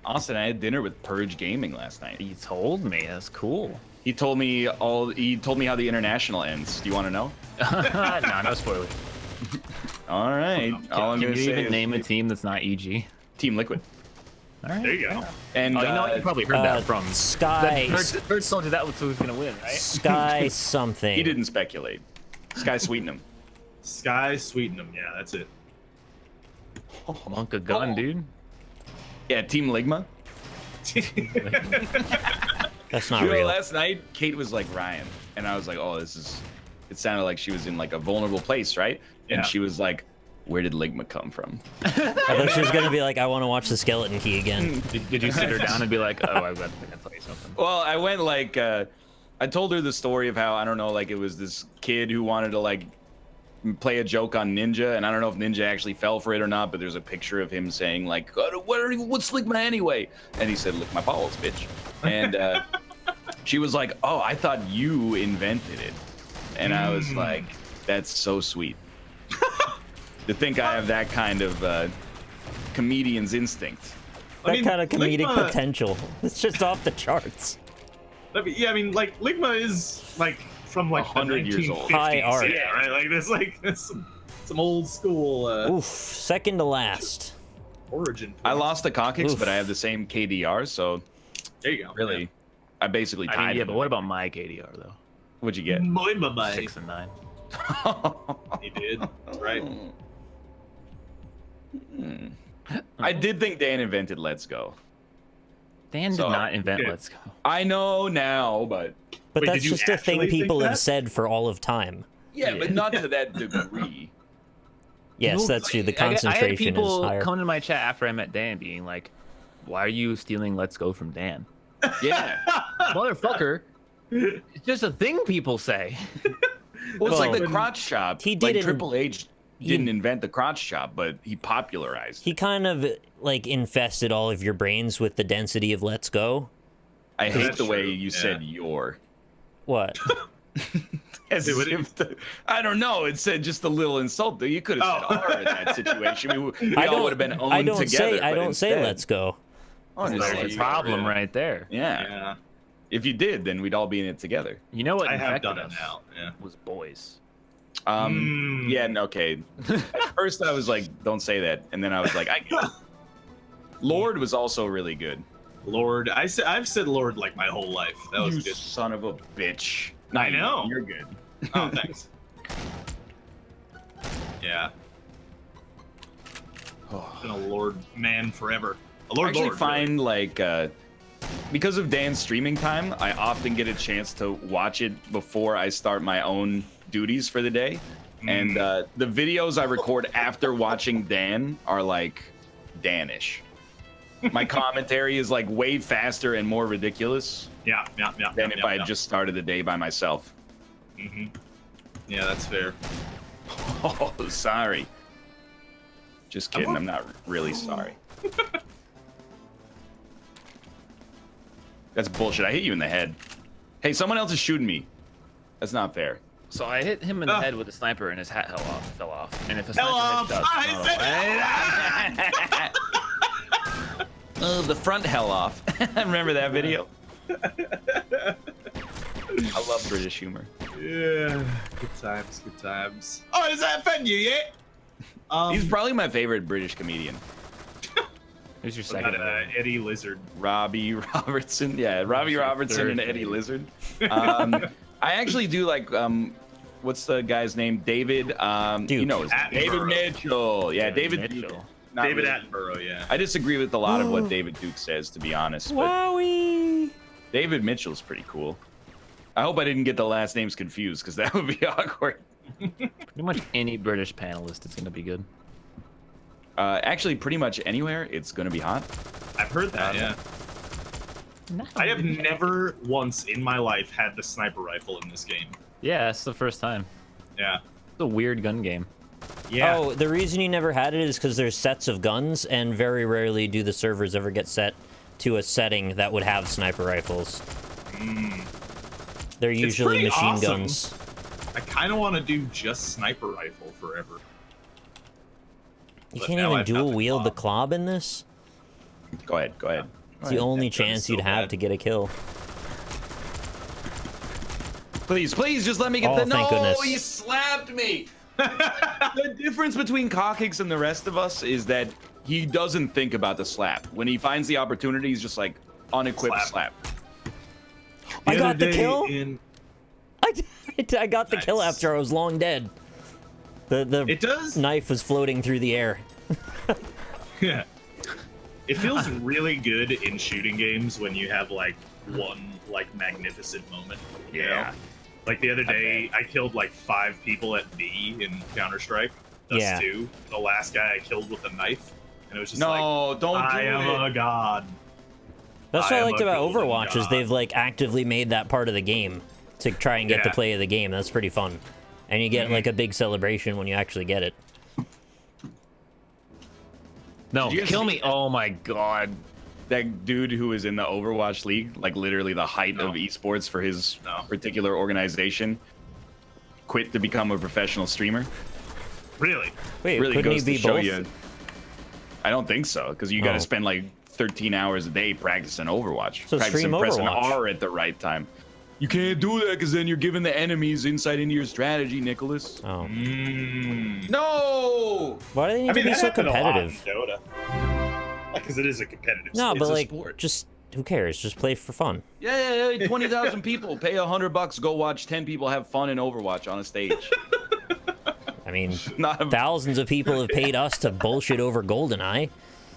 Austin, I had dinner with Purge Gaming last night. You told me. That's cool. He told me how the international ends. Do you want to know? No spoilers. All right. All I'm Can gonna you say even is name a team that's not EG? Team Liquid. All right. There you go. And Oh, you know what? You probably heard that from Sky. Bird told you that was who's gonna win, right? Sky something. he didn't speculate. Sky Sweetenham. Sky Sweetenham. Yeah, that's it. Monk a gun, dude. Yeah, Team Ligma. That's not You know, real. last night Kate was like Ryan, and I was like, oh, it sounded like she was in like a vulnerable place, right? And Yeah. she was like, where did Ligma come from? I thought she was gonna be like, I want to watch the Skeleton Key again. Did you sit her down and be like, oh, I got to tell you something? Well, I went like, I told her the story of how, I don't know, like it was this kid who wanted to like play a joke on Ninja, and I don't know if Ninja actually fell for it or not, but there's a picture of him saying like, what's Ligma anyway? And he said, lick my balls, bitch. And she was like, oh, I thought you invented it. And I was like, that's so sweet. To think I have that kind of comedian's instinct. That kind of comedic Ligma- potential. It's just off the charts. Yeah, I mean, like Ligma is like from like 100 years old. 1950s. High art. Yeah, right. Like there's some old school Oof, second to last. origin. I points. lost the Cockix, Oof. but I have the same KDR, so There you go. really, I basically tied I mean, yeah, him. but what about my KDR though? What'd you get? Moimamai. 6 and 9. He did. That's right. I did think Dan invented Let's Go. Dan did So, not invent okay. Let's Go. I know now, but But Wait, that's did you just a thing actually think people have that? said for all of time. yeah, but not to that degree. Yes, No, that's true. The I had concentration people is higher. come to my chat after I met Dan, being like, "Why are you stealing Let's Go from Dan, Yeah. motherfucker? It's just a thing people say." Well, it's like Well, the crotch shop. he like did it in- Triple H didn't invent the crotch chop, but he popularized. He kind of like infested all of your brains with the density of "Let's Go." I hate That's the way true, you said "your." What? As if I don't know. It said just a little insult. You could have said "r" in that situation. We all would have been owned together. I don't say instead, "Let's go." Oh, There's a problem right there. Yeah. If you did, then we'd all be in it together. You know what? I have infected done it us now. Yeah. Was boys. Yeah, okay. At first I was like, don't say that. And then I was like, I get it. Lord was also really good. Lord, I've said Lord like my whole life. That was You good. son of a bitch. I know. You're good. Oh, thanks. Yeah. Been a Lord man forever. A I Lord actually Lord. find like because of Dan's streaming time, I often get a chance to watch it before I start my own duties for the day. And the videos I record after watching Dan are like Danish. My commentary is like way faster and more ridiculous Yeah. than if I just started the day by myself. Yeah, that's fair. Oh, sorry. Just kidding. I'm not really sorry. That's bullshit. I hit you in the head. Hey, someone else is shooting me. That's not fair. So I hit him in the head with a sniper, and his hat fell off. And if a sniper off! hits I us, Oh, the front hell off. Remember that video? I love British humor. Yeah. Good times. Good times. Oh, does that offend you yet? He's probably my favorite British comedian. who's your What second? about, Eddie Lizard. Robbie Robertson. Yeah, Robbie Robertson and Eddie Lizard. I actually do like, what's the guy's name? David, you know, David Mitchell. Yeah, David Mitchell. David Attenborough, yeah. I disagree with a lot of what David Duke says, to be honest. But Wowie! David Mitchell's pretty cool. I hope I didn't get the last names confused, because that would be awkward. Pretty much any British panelist is gonna be good. Actually, pretty much anywhere, it's going to be hot. I've heard that, yeah. I have never once in my life had the sniper rifle in this game. Yeah, it's the first time. Yeah. It's a weird gun game. Yeah. Oh, the reason you never had it is because there's sets of guns, and very rarely do the servers ever get set to a setting that would have sniper rifles. They're usually pretty machine awesome. guns. I kind of want to do just sniper rifle forever. You But can't now even I've got dual the wield the club. club in this? Go ahead. It's the only chance so you'd have bad. to get a kill. Please, just let me get Oh, the. thank No, goodness. he slapped me. The difference between Cockix and the rest of us is that he doesn't think about the slap. When he finds the opportunity, he's just like unequipped slap. I got the other day kill? I got the kill Nice. after I was long dead. The It does. knife was floating through the air. Yeah. It feels really good in shooting games when you have like one like magnificent moment. You know? Like the other day, I killed like 5 people at B in Counter-Strike. Us Yeah. 2. The last guy I killed with a knife, and it was just No, like, don't I do am it. a god. That's what I I am liked a about golden Overwatch is god. they've like actively made that part of the game to try and get the Yeah. play of the game. That's pretty fun. And you get like a big celebration when you actually get it. No, Did you guys kill see me! Oh my god. That dude who was in the Overwatch League, like literally the height of esports for his particular organization, quit to become a professional streamer. Really? Wait, Really couldn't he goes be to show both? you. I don't think so, because you got Oh. to spend like 13 hours a day practicing Overwatch. So practicing stream pressing Overwatch. R at the right time. You can't do that because then you're giving the enemies insight into your strategy, Nicholas. Oh. No! Why do they need to be that so happened a lot in competitive? Dota. Because it is a competitive No, it's but a like, sport. just who cares? Just play for fun. Yeah, 20,000 people pay $100, go watch 10 people have fun in Overwatch on a stage. I mean, Not a- thousands of people have paid us to bullshit over Goldeneye.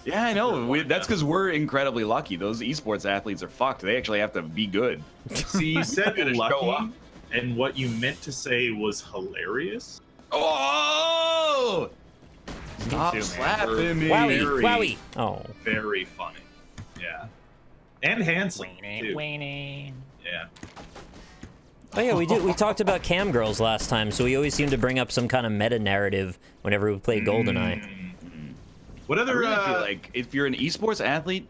Yeah, I know. That's because we're incredibly lucky. Those esports athletes are fucked. They actually have to be good. See, you said Gotta show up. lucky, and what you meant to say was hilarious. Oh! Stop too, man. slapping me. Wowie, Very- wowie. Oh. Very funny. Yeah. And handsome, too. Yeah. Oh yeah, we did. We talked about cam girls last time, so we always seem to bring up some kind of meta narrative whenever we play Goldeneye. What other? I really feel like if you're an esports athlete,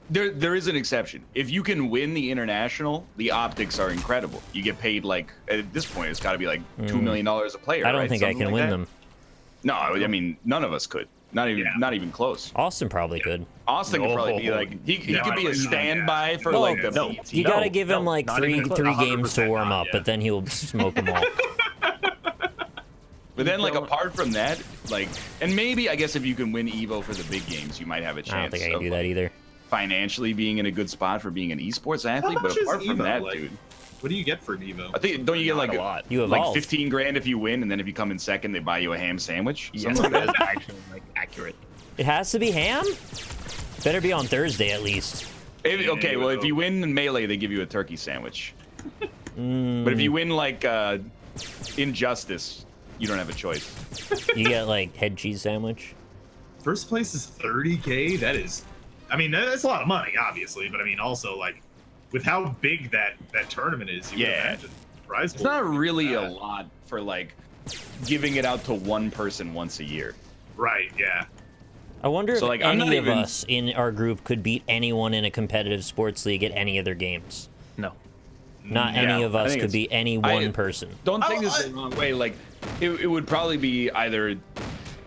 there is an exception. If you can win the international, the optics are incredible. You get paid like at this point, it's got to be like $2 million a player. I don't right? think I Something can like win that. them. No, I mean none of us could. Not even close. Austin probably could. Austin could probably be like he could be a standby for Well, like the no, VT. You gotta give him like not three even close. games to 100% warm not, up, yeah. but then he'll smoke them all. But then like apart from that, like, and maybe I guess if you can win Evo for the big games, you might have a chance. I don't think I can of, do that either. Financially being in a good spot for being an esports athlete, but much is apart from Evo, that, like? dude, What do you get for an Evo? I think don't you get Not like a lot. You like evolve. 15 grand if you win, and then if you come in second, they buy you a ham sandwich? Yes, Something like that is that. actually like accurate. It has to be ham? Better be on Thursday at least. Okay, well if you win in Melee, they give you a turkey sandwich. But if you win like Injustice, you don't have a choice. You get like head cheese sandwich. First place is 30K. That is, I mean, that's a lot of money, obviously, but I mean, also like, with how big that tournament is, you would Yeah. imagine prize It's pool not would be really a bad. lot for like giving it out to one person once a year. Right? Yeah. I wonder So, if like, I'm any not of even- us in our group could beat anyone in a competitive sports league at any of their games. No. Not Yeah, any of I us think could it's- beat any one person. Don't take Oh, this the wrong way. Like, it would probably be either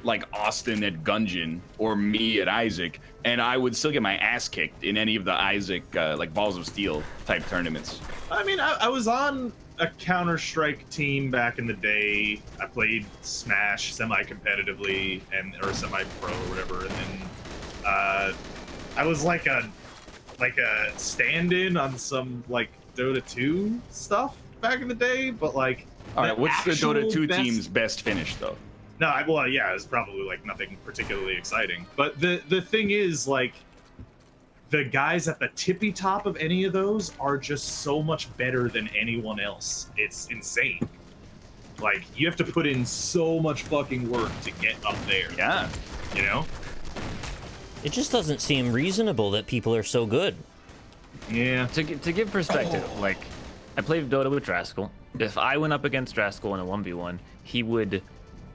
like Austin at Gungeon or me at Isaac, and I would still get my ass kicked in any of the Isaac like Balls of Steel type tournaments. I mean, I was on a Counter-Strike team back in the day. I played Smash semi-competitively or semi-pro or whatever, and then I was like a stand-in on some like Dota 2 stuff back in the day. But like, All right, what's the Dota actual 2 best- team's best finish though? No, well, yeah, it's probably like nothing particularly exciting. But the thing is, like, the guys at the tippy top of any of those are just so much better than anyone else. It's insane. Like, you have to put in so much fucking work to get up there. Yeah. You know? It just doesn't seem reasonable that people are so good. Yeah. To give perspective, like, I played Dota with Draskell. If I went up against Draskell in a 1v1, he would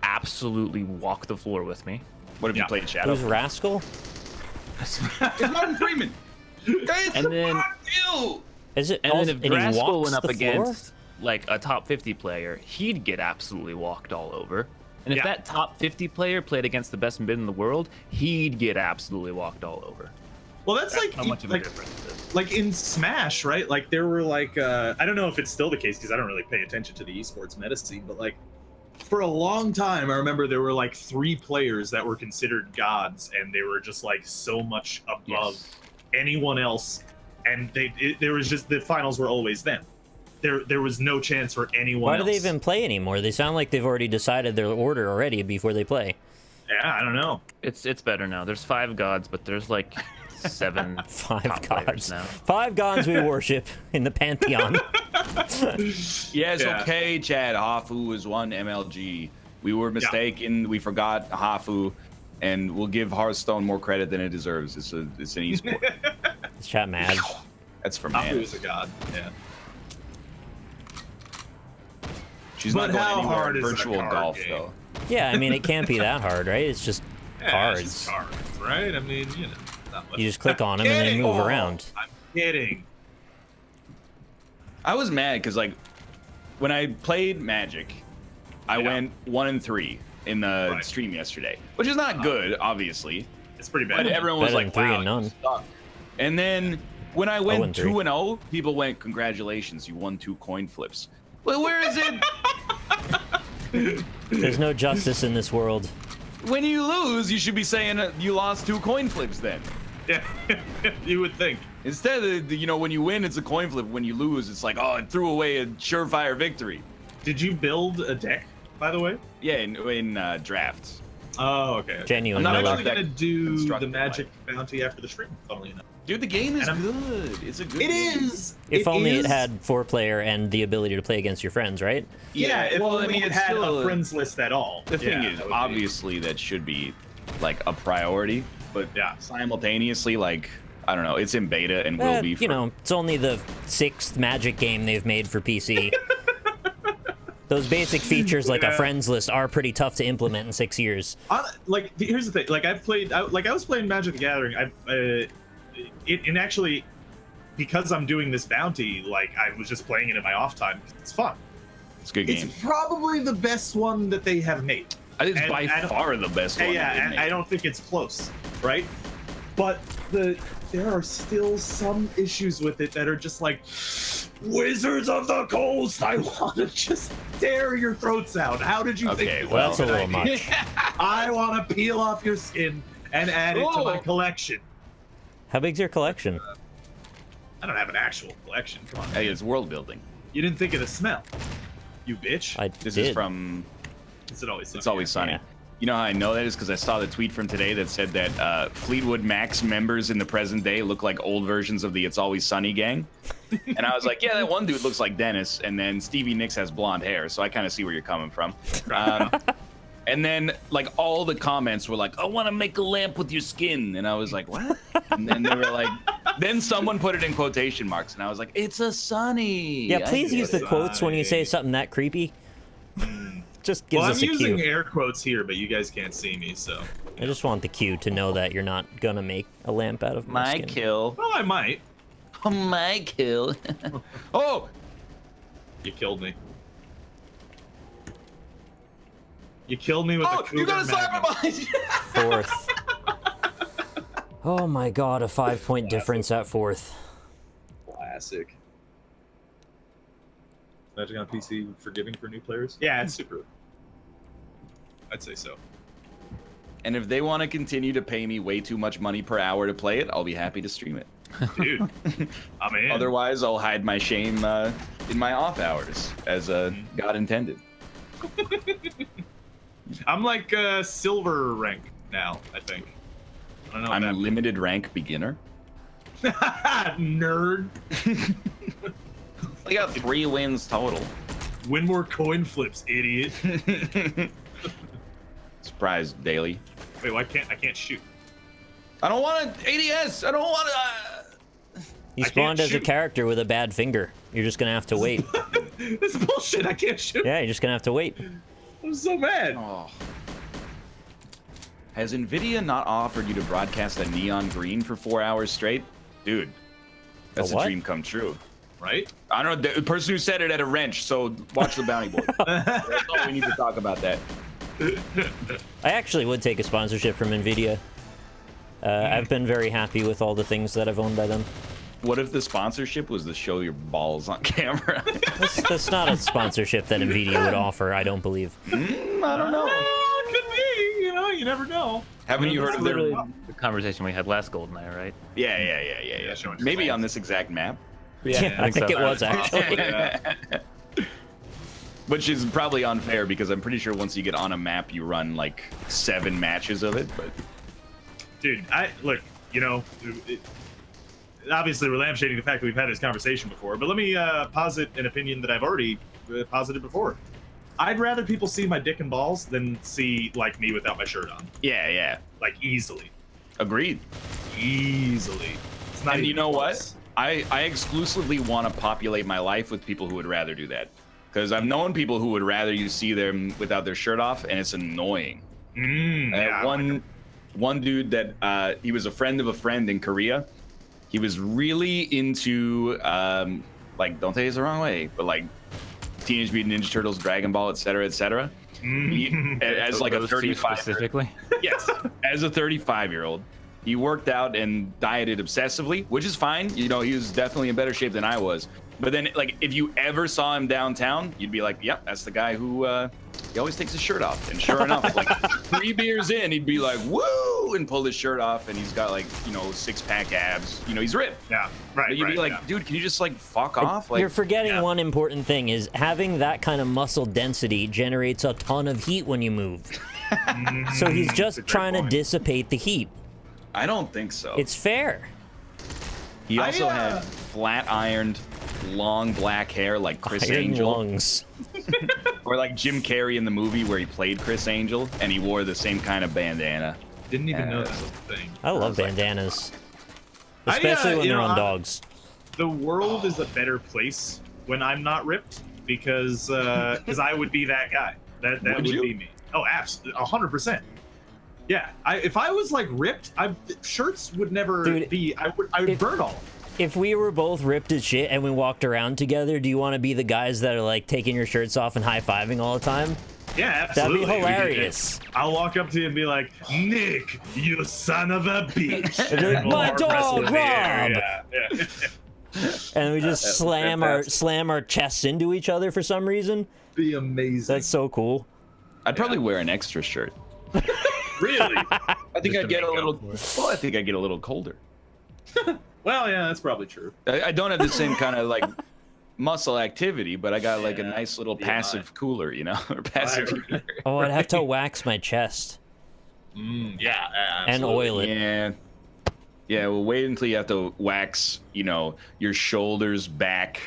absolutely walk the floor with me. What if you Yeah. played Shadow? Who's Rascal? It's Martin Freeman. And then- Is it? And then if and he Draskell walks went up the floor? against like a top 50 player, he'd get absolutely walked all over. And if Yeah. that top 50 player played against the best mid in the world, he'd get absolutely walked all over. Well, that's like How much of a like, difference it is. like in Smash, right? Like there were like I don't know if it's still the case because I don't really pay attention to the esports meta scene, but like for a long time, I remember there were like 3 players that were considered gods, and they were just like so much above Yes. anyone else, and there was just the finals were always them. There was no chance for anyone Why do else. they even play anymore? They sound like they've already decided their order already before they play. Yeah, I don't know. It's better now. There's 5 gods, but there's like 7 Five top players gods. now. 5 gods we worship in the pantheon. Yes, Yeah. okay, Chad. Hafu is one MLG. We were mistaken. We forgot Hafu, and we'll give Hearthstone more credit than it deserves. It's an esport. Is chat mad? That's for Hafu man. is a god. Yeah. She's But not going how anywhere hard in is a virtual card golf game? though. Yeah, I mean it can't be that hard, right? It's just Yeah, cards. it's just cards, right? I mean, you know, not much. You just click on them and then Kidding. move Oh, around. I'm kidding. I was mad because like when I played Magic, I Yeah. went 1-3 in the Right. stream yesterday, which is not good, obviously. It's pretty bad. But everyone was Better like, than 3 "Wow, and none." you suck." And then when I went 0-3. 2-0, people went, "Congratulations, you won 2 coin flips." Well, where is it? There's no justice in this world. When you lose, you should be saying you lost 2 coin flips then. Yeah, you would think. Instead of, when you win, it's a coin flip. When you lose, it's like, oh, it threw away a surefire victory. Did you build a deck, by the way? Yeah, in drafts. Oh, okay. Genuine I'm not I'm Miller. actually about gonna do the constructive magic bounty after the stream, funnily enough. Dude, the game is And good. It's a good It game. is. If only it is. had 4-player and the ability to play against your friends, right? Yeah, if well, only it it's had still a friends list at all. The thing Yeah, is, that would be- obviously, that should be like a priority, but Yeah. simultaneously, like, I don't know, it's in beta and will be. For, It's only the 6th Magic game they've made for PC. Those basic features like a friends list are pretty tough to implement in 6 years. Like, here's the thing. Like, I was playing Magic the Gathering. And actually, because I'm doing this bounty, like, I was just playing it in my off time. It's fun. It's a good game. It's probably the best one that they have made. I think it's by far the best one. Yeah, and I don't think it's close, right? But there are still some issues with it that are just like, Wizards of the Coast, I want to just tear your throats out. How did you think this well, was that's a little idea? much. I want to peel off your skin and add it to my collection. How big's your collection? I don't have an actual collection. Come on. Hey, it's world building. You didn't think of the smell, you bitch. This is from Is it always sunny? It's Always Sunny. Yeah. You know how I know that is because I saw the tweet from today that said that Fleetwood Mac's members in the present day look like old versions of the It's Always Sunny gang. And I was like, yeah, that one dude looks like Dennis, and then Stevie Nicks has blonde hair, so I kind of see where you're coming from. And then, like, all the comments were like, I want to make a lamp with your skin. And I was like, what? And then they were like, then someone put it in quotation marks, and I was like, it's a sunny. Yeah, please use the quotes when you say something that creepy. Just gives us a cue. I'm using air quotes here, but you guys can't see me, so. I just want the cue to know that you're not gonna make a lamp out of my skin. kill. Well, I might. Oh, my kill. Oh! You killed me. You killed me with a cougar. You got a sniper magnum. behind you! Fourth. Oh my god, a 5-point difference at fourth. Classic. Magic on PC forgiving for new players? Yeah, it's super. I'd say so. And if they want to continue to pay me way too much money per hour to play it, I'll be happy to stream it. Dude, I'm in. Otherwise, I'll hide my shame in my off hours, as God intended. I'm like silver rank now, I think. I don't know. I'm a limited rank beginner. Nerd. I got 3 wins total. Win more coin flips, idiot. Surprise daily. Wait, why can't I can't shoot? I don't want ADS. I don't want You I spawned can't as a shoot. character with a bad finger. You're just gonna have to wait. This is bullshit. I can't shoot. Yeah, you're just gonna have to wait. I'm so mad. Oh. Has NVIDIA not offered you to broadcast a neon green for 4 hours straight? Dude, that's a what? dream come true. Right? I don't know, the person who said it at a wrench, so watch the bounty board. That's all we need to talk about that. I actually would take a sponsorship from NVIDIA. I've been very happy with all the things that I've owned by them. What if the sponsorship was to show your balls on camera? That's not a sponsorship that NVIDIA would offer, I don't believe. I don't know. It could be. You know, you never know. Haven't you heard of their... Literally the conversation we had last Goldeneye, right? Yeah. showing Maybe your on this exact map. Yeah, I think so. it was actually. Which is probably unfair because I'm pretty sure once you get on a map, you run like 7 matches of it. But Dude, look, you know, obviously we're lampshading the fact that we've had this conversation before, but let me posit an opinion that I've already posited before. I'd rather people see my dick and balls than see, like, me without my shirt on. yeah, Like, easily. agreed. Easily. It's not And even you know close. what? I exclusively want to populate my life with people who would rather do that. Because I've known people who would rather you see them without their shirt off, and it's annoying. Yeah, One dude that he was a friend of a friend in Korea. He was really into like, don't take this the wrong way, but like Teenage Mutant Ninja Turtles, Dragon Ball, etc., etc. As like a Those two 35 specifically. yes, as a 35-year-old, he worked out and dieted obsessively, which is fine. You know, he was definitely in better shape than I was. But then, like, if you ever saw him downtown, you'd be like, yep, that's the guy who, he always takes his shirt off. And sure enough, like 3 beers in, he'd be like, woo, and pull his shirt off. And he's got like, you know, 6-pack abs. You know, he's ripped. Yeah, right. But you'd be like, yeah. dude, can you just like fuck off? Like, You're forgetting yeah. one important thing is having that kind of muscle density generates a ton of heat when you move. So he's That's a just great trying to point. dissipate the heat. I don't think so. It's fair. He also I, had flat ironed, long black hair like Chris Iron Angel. lungs. Or like Jim Carrey in the movie where he played Chris Angel, and he wore the same kind of bandana. Didn't even know that was a thing. I love like- bandanas. I, Especially when you they're know, on I- dogs. The world is a better place when I'm not ripped. because I would be that guy. That would be me. Oh, absolutely, 100%. Yeah, if I was like ripped, shirts would never be. I would burn all. If we were both ripped as shit and we walked around together, do you want to be the guys that are like taking your shirts off and high-fiving all the time? Yeah, absolutely. That'd be hilarious. I'll walk up to you and be like, Nick, you son of a bitch. Like, my dog, Rob! Yeah. And we just slam our chests into each other for some reason. Be amazing. That's so cool. I'd probably wear an extra shirt. Really? I think I'd get a little. Well, I think I'd get a little colder. Well, yeah, that's probably true. I don't have the same kind of like muscle activity, but I got like a nice little passive cooler, you know, or passive heater. Oh, I'd have to wax my chest. Yeah, and oil it. Yeah. Yeah, well, wait until you have to wax, you know, your shoulders, back,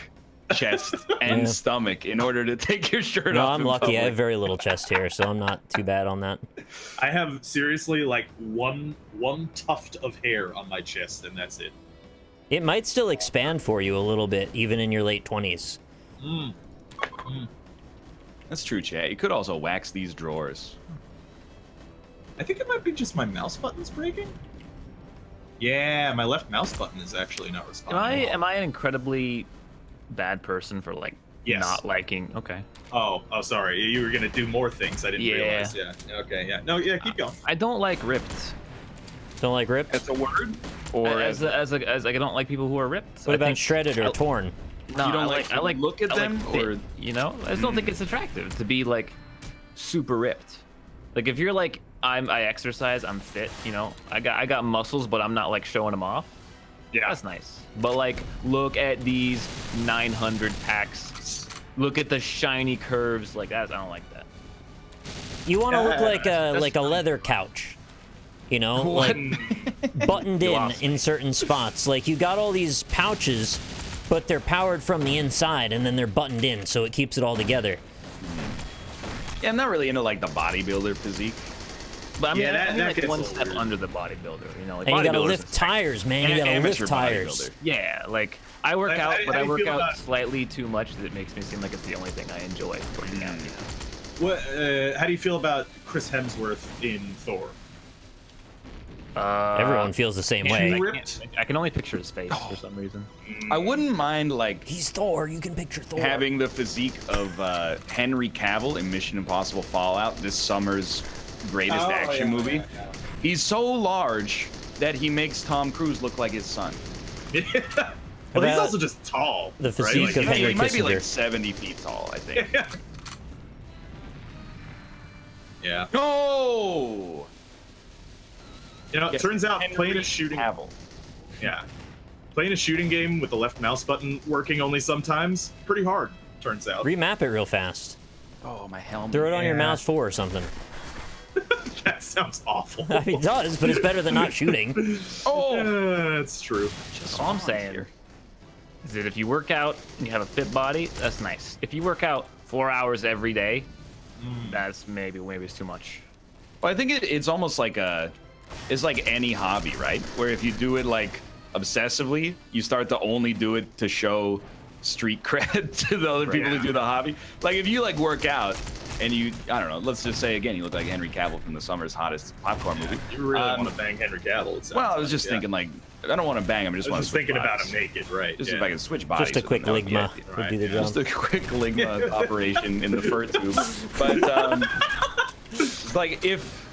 chest, and stomach in order to take your shirt No, off. I'm lucky. I have very little chest hair, so I'm not too bad on that. I have seriously like one tuft of hair on my chest, and that's it. It might still expand for you a little bit, even in your late 20s. That's true, Chad. You could also wax these drawers. I think it might be just my mouse button's breaking. Yeah, my left mouse button is actually not responding. Am I an incredibly bad person for like Yes. not liking? Okay. Oh, sorry. You were gonna do more things. I didn't realize. Yeah. Okay. Yeah. No. Yeah. Keep going. I don't like ripped. Don't like ripped? That's a word? Or As like I don't like people who are ripped. What I about think- shredded or torn? No, You don't I like I like look at I like them, fit, or- you know? I just don't think it's attractive to be like super ripped. Like if you're like I exercise, I'm fit, you know. I got muscles, but I'm not like showing them off. Yeah. That's nice. But like look at these 900 packs. Look at the shiny curves like that. I don't like that. You want to look like a leather couch, you know, like buttoned in certain spots. Like you got all these pouches, but they're powered from the inside, and then they're buttoned in, so it keeps it all together. Yeah, I'm not really into like the bodybuilder physique. But I mean, Yeah, that I mean like gets a one little step weird. under the bodybuilder, you know. Like And you gotta bodybuilders lift is- tires, man. You gotta Amateur lift tires. bodybuilder. Yeah, like I work Like, out, how but do I you work feel out about- slightly too much that it makes me seem like it's the only thing I enjoy working out. You know? What? How do you feel about Chris Hemsworth in Thor? Everyone feels the same Is way. he ripped? I can only picture his face for some reason. I wouldn't mind like He's Thor. You can picture Thor. having the physique of Henry Cavill in Mission Impossible Fallout, this summer's greatest action movie. He's so large that he makes Tom Cruise look like his son. Well, he's About also just tall. the right? physique Like, of he's- Henry He might be like Kissinger. 70 feet tall, I think. Yeah. No! You know, it turns out Henry playing a shooting. Cavill. Yeah. Playing a shooting game with the left mouse button working only sometimes, pretty hard, turns out. Remap it real fast. Oh, my helmet. Throw it on your Yeah. mouse 4 or something. That sounds awful. I mean, it does, but it's better than not shooting. Oh! That's true. All I'm saying is that if you work out and you have a fit body, that's nice. If you work out 4 hours every day, that's maybe it's too much. Well, I think it's almost like it's like any hobby, right? Where if you do it like obsessively, you start to only do it to show street cred to the other people who do the hobby. Like if you like work out and I don't know, let's just say again, you look like Henry Cavill from the summer's hottest popcorn movie. You really want to bang Henry Cavill. It sounds Well, I was like, just yeah. thinking like, I don't want to bang him, I just I want was to just thinking about him naked, right? Just yeah. if I can switch bodies. Just a with quick him, that would be ligma it. would do the yeah. job. Just a quick ligma operation in the fur tube. But like if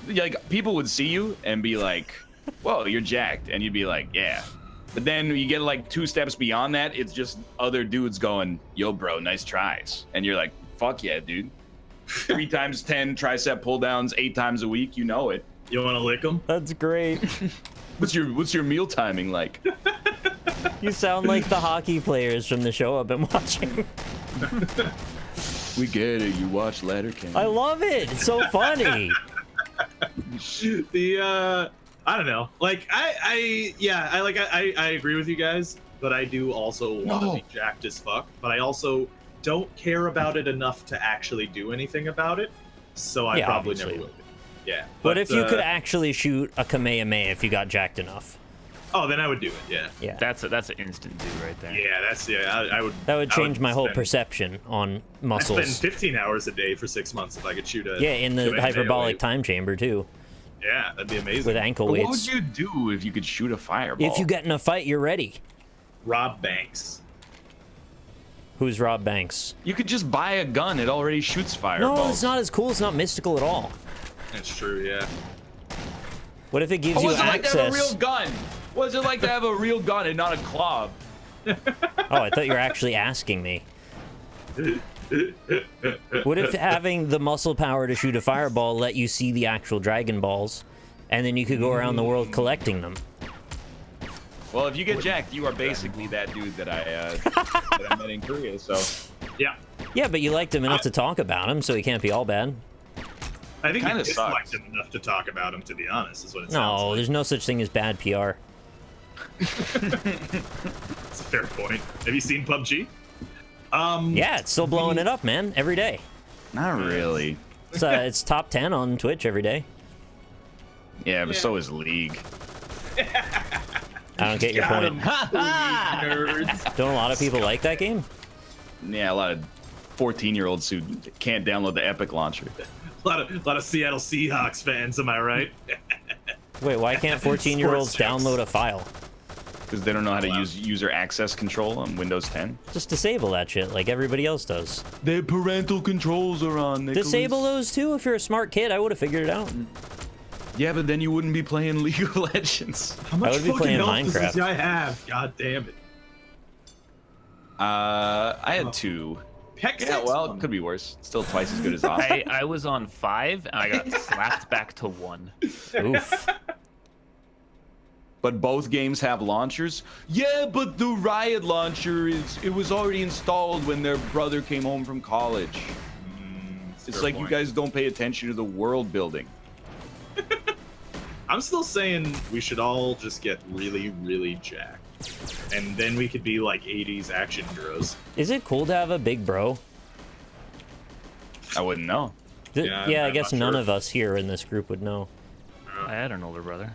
like people would see you and be like, "Whoa, you're jacked," and you'd be like, "Yeah." But then you get like 2 steps beyond that, it's just other dudes going, "Yo, bro, nice tries," and you're like, "Fuck yeah, dude." 3 times 10 tricep pull downs 8 times a week, you know it. You want to lick him? That's great. What's your meal timing like? You sound like the hockey players from the show I've been watching. We get it. You watch Letterkenny. I love it. It's so funny. I don't know. Like I agree with you guys, but I do also want to be jacked as fuck. But I also don't care about it enough to actually do anything about it. So I probably obviously. never will. Yeah. But if you could actually shoot a Kamehameha if you got jacked enough. Oh, then I would do it. Yeah. Yeah. That's an instant do right there. Yeah, I would. That would change my whole spend- perception on I'd muscles. spend 15 hours a day for 6 months if I could shoot a. Yeah, in the shoot a hyperbolic AoE. time chamber too, Yeah, that'd be amazing. with ankle But weights. what would you do if you could shoot a fireball? If you get in a fight, you're ready. Rob Banks. Who's Rob Banks? You could just buy a gun. It already shoots fireballs. No, it's not as cool. It's not mystical at all. That's true. Yeah. What if it gives What you was it like to have a access? real gun? What was it like to have a real gun and not a club? Oh, I thought you were actually asking me. What if having the muscle power to shoot a fireball let you see the actual Dragon Balls, and then you could go around the world collecting them? Well, if you get jacked, you are basically that dude that I met in Korea. So Yeah. Yeah, but you liked him enough to talk about him, so he can't be all bad. I think Kinda you disliked sucks. him enough to talk about him. To be honest, is what it sounds No, like. there's no such thing as bad PR. That's a fair point. Have you seen PUBG? Yeah, it's still blowing it up, man, every day. not really. It's top 10 on Twitch every day. Yeah, but so is League. I don't get your Got point. him. Nerds. Don't a lot of people like that game? Yeah, a lot of 14-year-olds who can't download the Epic launcher. A lot of Seattle Seahawks fans. Am I right? Wait, why can't 14-year-olds Sports jokes. download a file? Because they don't know how to use user access control on Windows 10. Just disable that shit like everybody else does. Their parental controls are on. Nicholas. Disable those too if you're a smart kid. I would have figured it out. Yeah, but then you wouldn't be playing League of Legends. How much would be fucking playing health does this Minecraft. guy have? God damn it. I had 2. Heck, Yeah, well, it could be worse. Still twice as good as Austin. I was on 5 and I got slapped back to 1. Oof. But both games have launchers. Yeah, but the Riot launcher it was already installed when their brother came home from college. It's fair like point. you guys don't pay attention to the world building. I'm still saying we should all just get really, really jacked. And then we could be like 80s action heroes. Is it cool to have a big bro? I wouldn't know. Yeah, Yeah, I I'm guess not none sure. of us here in this group would know. I had an older brother.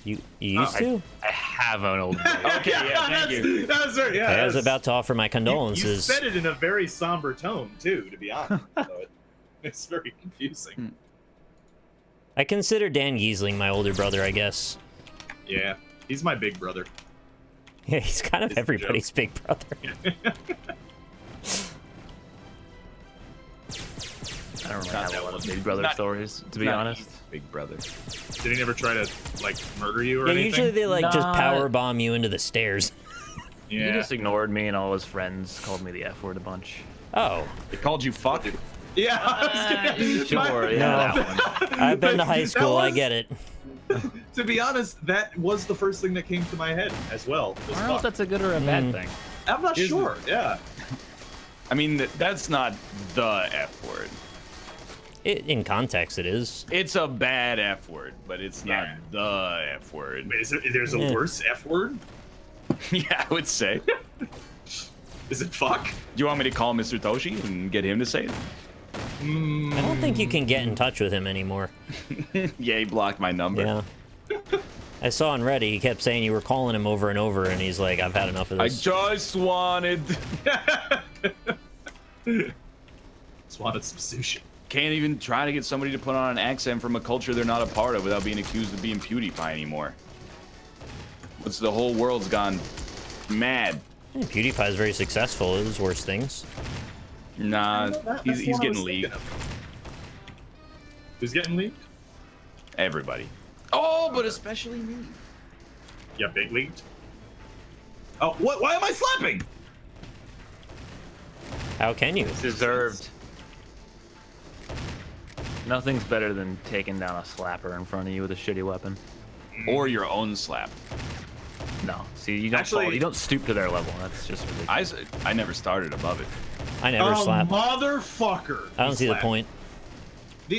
You used to? I have an older brother. Okay, yeah, thank you. That's right. Yeah, I was that's- about to offer my You condolences. said it in a very somber tone, too, to be honest. So it's very confusing. I consider Dan Giesling my older brother, I guess. Yeah, he's my big brother. Yeah, he's kind of It's a everybody's big brother. I don't really have a lot of big brother Not- stories, to be Not honest. Big brother. Did he never try to, like, murder you or Yeah, anything? usually they like just Not- power bomb you into the stairs. He Yeah. just ignored me and all his friends called me the F word a bunch. Oh, They called you fuck. Yeah, I was gonna- Sure, my- yeah, No. that one. I've been to That high school, I was- get it. To be honest, that was the first thing that came to my head as well. was I don't know if fuck. that's a good or a bad thing. I'm not Isn't sure. Yeah. I mean, that's not the F word. In context, it is. It's a bad F word, but it's Yeah. not the F word. Wait, there's a Yeah. worse F word? Yeah, I would say. Is it fuck? Do you want me to call Mr. Toshi and get him to say it? I don't think you can get in touch with him anymore. Yeah, he blocked my number. Yeah. I saw on Reddit, he kept saying you were calling him over and over, and he's like, I've had enough of I this. just wanted. Just wanted some sushi. Can't even try to get somebody to put on an accent from a culture they're not a part of without being accused of being PewDiePie anymore. What's the whole world's gone mad. Yeah, PewDiePie's very successful. There's worse things. Nah, That's he's what I getting was thinking leaked. of. Who's getting leaked? Everybody. Oh, but especially me. Yeah, big leaked. Oh, what? Why am I slapping? How can you? Deserved. Nothing's better than taking down a slapper in front of you with a shitty weapon. Or your own slap. No, see, you don't Actually- you don't stoop to their level. That's just ridiculous. I never started above it. I never slap. Motherfucker! I don't see the point.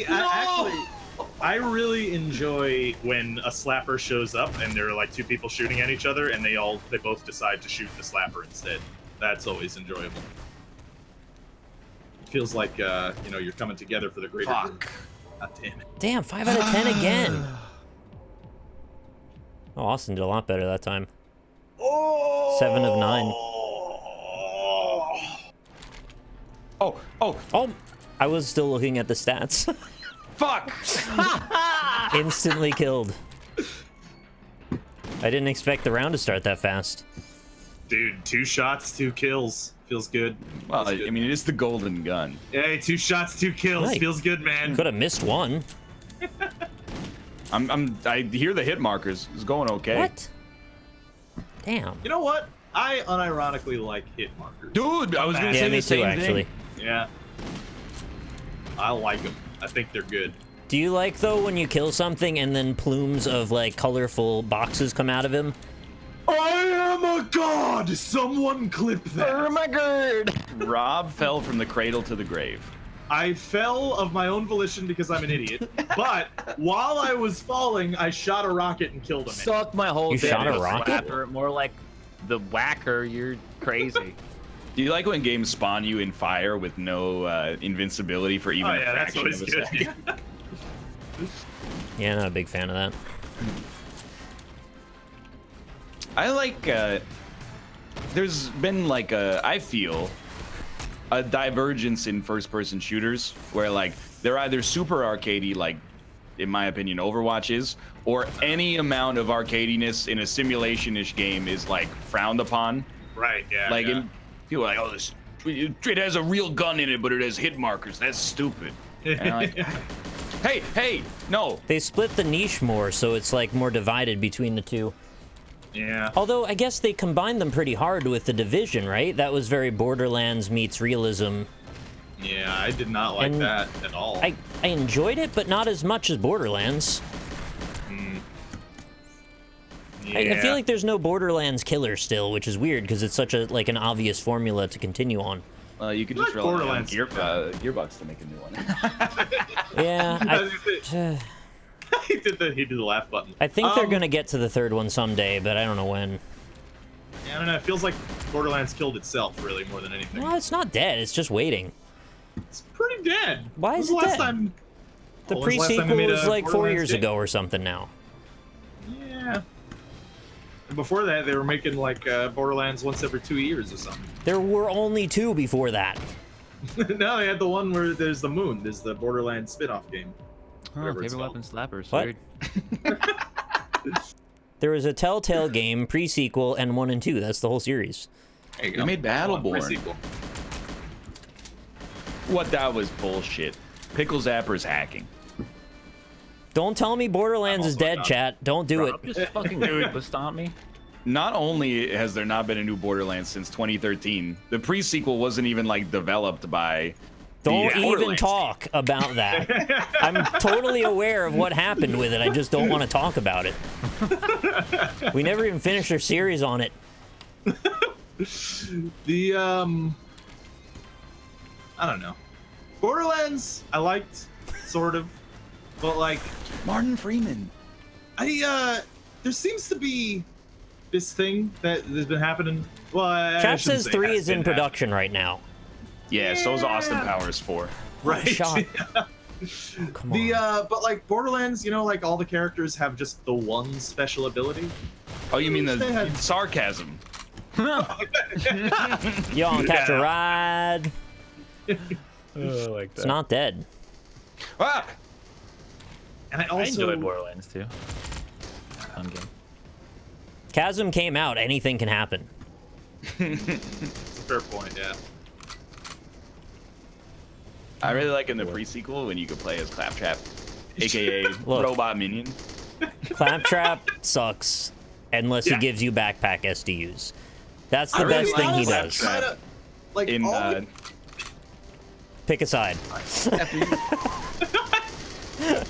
Actually, I really enjoy when a slapper shows up and there are like two people shooting at each other and they both decide to shoot the slapper instead. That's always enjoyable. It feels like you're coming together for the greater good. Fuck. God damn it. Damn, 5 out of 10 again. Oh, Austin did a lot better that time. Oh! 7 of 9. Oh, I was still looking at the stats. Fuck! Instantly killed. I didn't expect the round to start that fast. Dude, 2 shots, 2 kills. Feels good. Well, Feels good. I mean, it is the golden gun. Hey, 2 shots, 2 kills. Right. Feels good, man. Could have missed one. I hear the hit markers. It's going okay. What? Damn. You know what? I unironically like hit markers. Dude, I was gonna Yeah, say me the same too, actually. thing. Yeah. I like them. I think they're good. Do you like, though, when you kill something and then plumes of, like, colorful boxes come out of him? I am a god! Someone clip that. Oh my god! Rob fell from the cradle to the grave. I fell of my own volition because I'm an idiot. But while I was falling, I shot a rocket and killed him. Suck my whole You dick, shot a the rocket? slapper. More like the whacker. You're crazy. Do you like when games spawn you in fire with no invincibility for even Oh a yeah, that's fraction always of a good. second? Yeah, not a big fan of that. I like, there's been like I feel, a divergence in first-person shooters where like they're either super arcadey, like in my opinion Overwatch is, or any amount of arcadiness in a simulation-ish game is like frowned upon. Right, yeah. Like yeah. people are like, oh, this it has a real gun in it, but it has hit markers. That's stupid. And I'm like, hey, no. They split the niche more, so it's, like, more divided between the two. Yeah. Although, I guess they combined them pretty hard with The Division, right? That was very Borderlands meets realism. Yeah, I did not like And that at all. I enjoyed it, but not as much as Borderlands. Yeah. I feel like there's no Borderlands killer still, which is weird, because it's such a, like, an obvious formula to continue on. You could You just like rely on Borderlands. Gearbox to make a new one. Yeah, he did the laugh button. I think they're gonna get to the third one someday, but I don't know when. I don't know. It feels like Borderlands killed itself, really, more than anything. No, it's not dead. It's just waiting. It's pretty dead. Why When is was the it last dead? time? The When's the last time they pre-sequel made was a like 4 Borderlands years game? ago or something now. Yeah. And before that, they were making like Borderlands once every 2 years or something. There were only 2 before that. No, they had the one where there's the moon. There's the Borderlands spin-off game. Whatever it's Favorite called. weapon slappers. What? Weird. There was a Telltale game, pre-sequel, and 1 and 2. That's the whole series. There you They go. made Battleborn. Pre-sequel. What, that was bullshit. Pickle Zapper's hacking. Don't tell me Borderlands is also dead, not- chat. Don't do it. Rob just fucking dude stomp me. Not only has there not been a new Borderlands since 2013, the pre-sequel wasn't even like developed by Don't the even Borderlands talk about that. I'm totally aware of what happened with it. I just don't want to talk about it. We never even finished our series on it. The I don't know. Borderlands I liked, sort of, but like Martin Freeman. there seems to be this thing that has been happening. Well, I Chat shouldn't says say 3 has is been in production right now. Yeah, so's Austin Powers 4. happening. Right. Shot. Come on. The but like Borderlands, you know, like all the characters have just the one special ability. Oh, you mean They the had- sarcasm? You want to catch a ride? Oh, like It's not dead. Ah! And I I also enjoyed Borderlands too. Fun game. Chasm came out. Anything can happen. It's a fair point, yeah. I really like in the pre-sequel when you could play as Claptrap, aka Look. Robot Minion. Claptrap sucks unless he Yeah. gives you backpack SDUs. That's the I really best thing he like does. Claptrap. Like In all the Pick a side.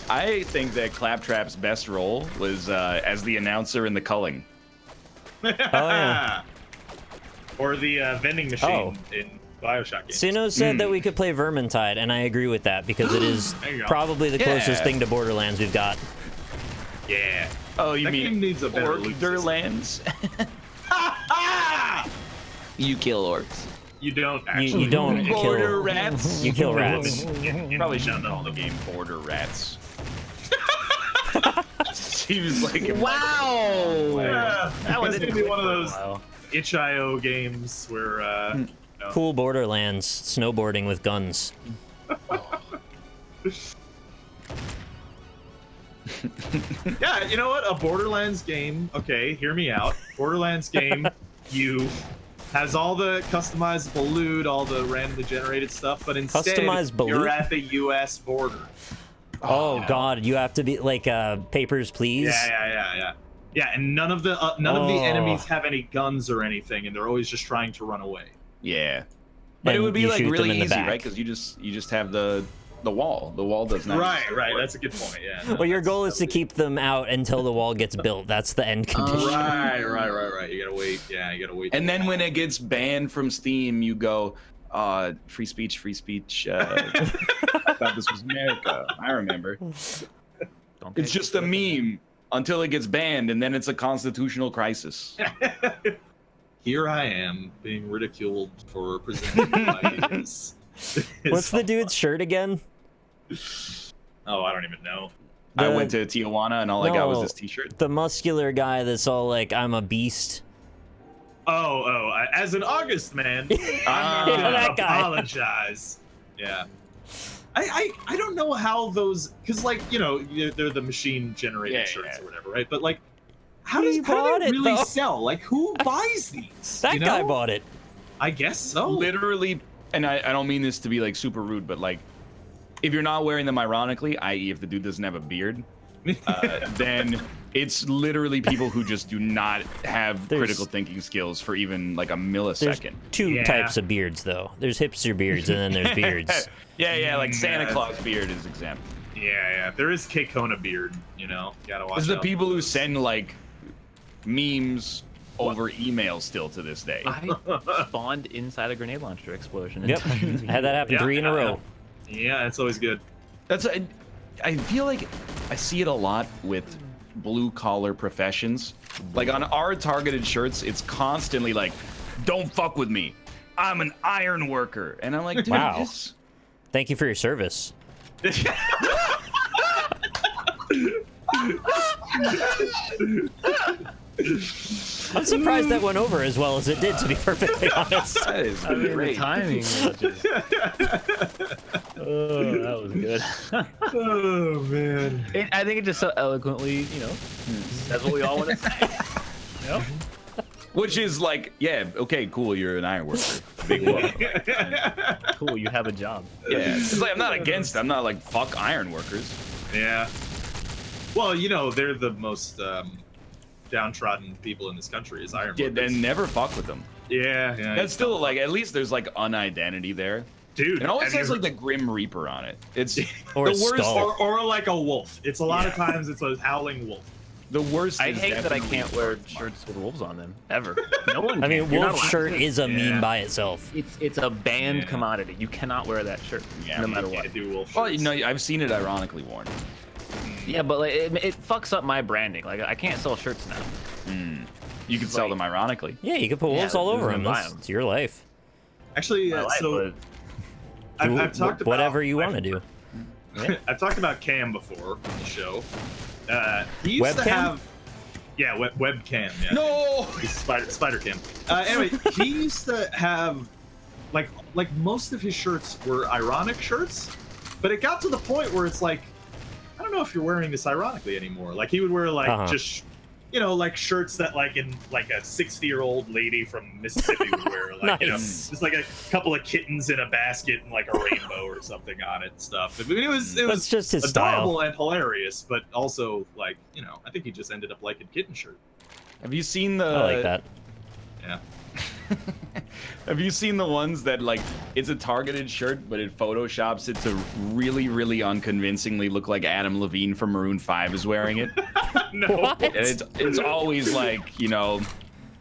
I think that Claptrap's best role was as the announcer in the culling. yeah. Or the vending machine Oh. in Bioshock games. Sino said that we could play Vermintide, and I agree with that because it is There you go. probably the closest Yeah. thing to Borderlands we've got. Yeah. Oh, you That game mean needs a better loot system. Borderlands? You kill orcs. You don't actually. You don't Border kill. rats. You kill rats. Probably shouldn't call the game Border Rats. seems like Wow. Yeah, That one it's didn't gonna be click one of for a those while. itch.io games where Cool Borderlands snowboarding with guns. yeah, you know what? A Borderlands game. Okay, hear me out. Borderlands game, you has all the customizable loot, all the randomly generated stuff, but instead Customizable you're loot? at the U.S. border. Oh God, you have to be like Papers, Please. Yeah, and none of the enemies have any guns or anything, and they're always just trying to run away. Yeah, but it And would be you like shoot them really in the easy, back. right? Because you just have the wall. The wall does not. Right. That's a good point. Yeah. No, Well, your that's- goal is to keep them out until the wall gets built. That's the end condition. Right. You gotta wait. Yeah, you gotta wait. And then when it gets banned from Steam, you go, free speech. I thought this was America. I remember. It's just a meme until it gets banned, and then it's a constitutional crisis. Here I am being ridiculed for presenting my his What's the dude's shirt again? Oh, I don't even know. I went to Tijuana, and all I got was this T-shirt. The muscular guy that's all like, "I'm a beast." As an August man, I'm Yeah, gonna that guy. apologize. Yeah. I don't know how those, because like, you know, they're the machine generated shirts or whatever, right? But like, how do bought they it, really though. sell? Like, who buys these? That you guy know? bought it. I guess so. Literally, and I don't mean this to be like super rude, but like, if you're not wearing them ironically, i.e. if the dude doesn't have a beard, then it's literally people who just do not have critical thinking skills for even like a There's millisecond. two types of beards, though. There's hipster beards, and then there's beards. Yeah, like Santa Claus beard is exempt. Yeah. There is K-Kona beard, you know. Gotta watch This is the out. people who send like memes over email still to this day. I spawned inside a grenade launcher explosion. Yep, I had that happen 3 in a row. Yeah, it's always good. I feel like I see it a lot with blue collar professions. Like on our targeted shirts, it's constantly like, "Don't fuck with me. I'm an iron worker." And I'm like, dude, Wow. Thank you for your service. I'm surprised that went over as well as it did, to be perfectly honest. That is I mean, the great. timing was just... Oh, that was good. Oh man. I think it just so eloquently, you know, that's what we all want to say. You know? Which is like, yeah, okay, cool, you're an iron worker. Big whoop. Cool, you have a job. Yeah, it's like I'm not against it. I'm not like fuck iron workers. Yeah. Well, you know, they're the most downtrodden people in this country is iron Yeah, workers. and never fuck with them. Yeah. That's still like, at least there's like an identity there. Dude. It always have has you like the Grim Reaper on it. It's Or the a worst. skull. or like a wolf. It's a lot of times it's a howling wolf. The worst. I is hate that I definitely can't wear birthmark. shirts with wolves on them ever. No one. I mean, can. You're not wolf allowed shirt to. is a Yeah. meme by itself. It's a banned Yeah. commodity. You cannot wear that shirt, Yeah, no you matter You what. can't do wolf Well, shirts. you know, I've seen it ironically worn. Yeah, but like, it fucks up my branding. Like I can't sell shirts now. You could sell Like- them ironically. Yeah, you can put wolves all who's over gonna them. buy That's 'em? it's your life. Actually, I like, so but I've talked about Whatever you want to do. I've talked about Cam before on the show. He used Webcam? to have, webcam. Yeah. No. He's spider cam. Anyway, he used to have like most of his shirts were ironic shirts, but it got to the point where it's like, I don't know if you're wearing this ironically anymore. Like he would wear like just, you know, like shirts that like a 60-year-old lady from Mississippi would wear, like you know, Nice. just like a couple of kittens in a basket and like a rainbow or something on it and stuff. I mean, it was That's just his adorable style. and hilarious, but also like, you know, I think he just ended up liking kitten shirt. Have you seen the? I like that. Yeah. Have you seen the ones that like it's a targeted shirt, but it photoshops it to really, really unconvincingly look like Adam Levine from Maroon 5 is wearing it? No. What? And it's always like, you know,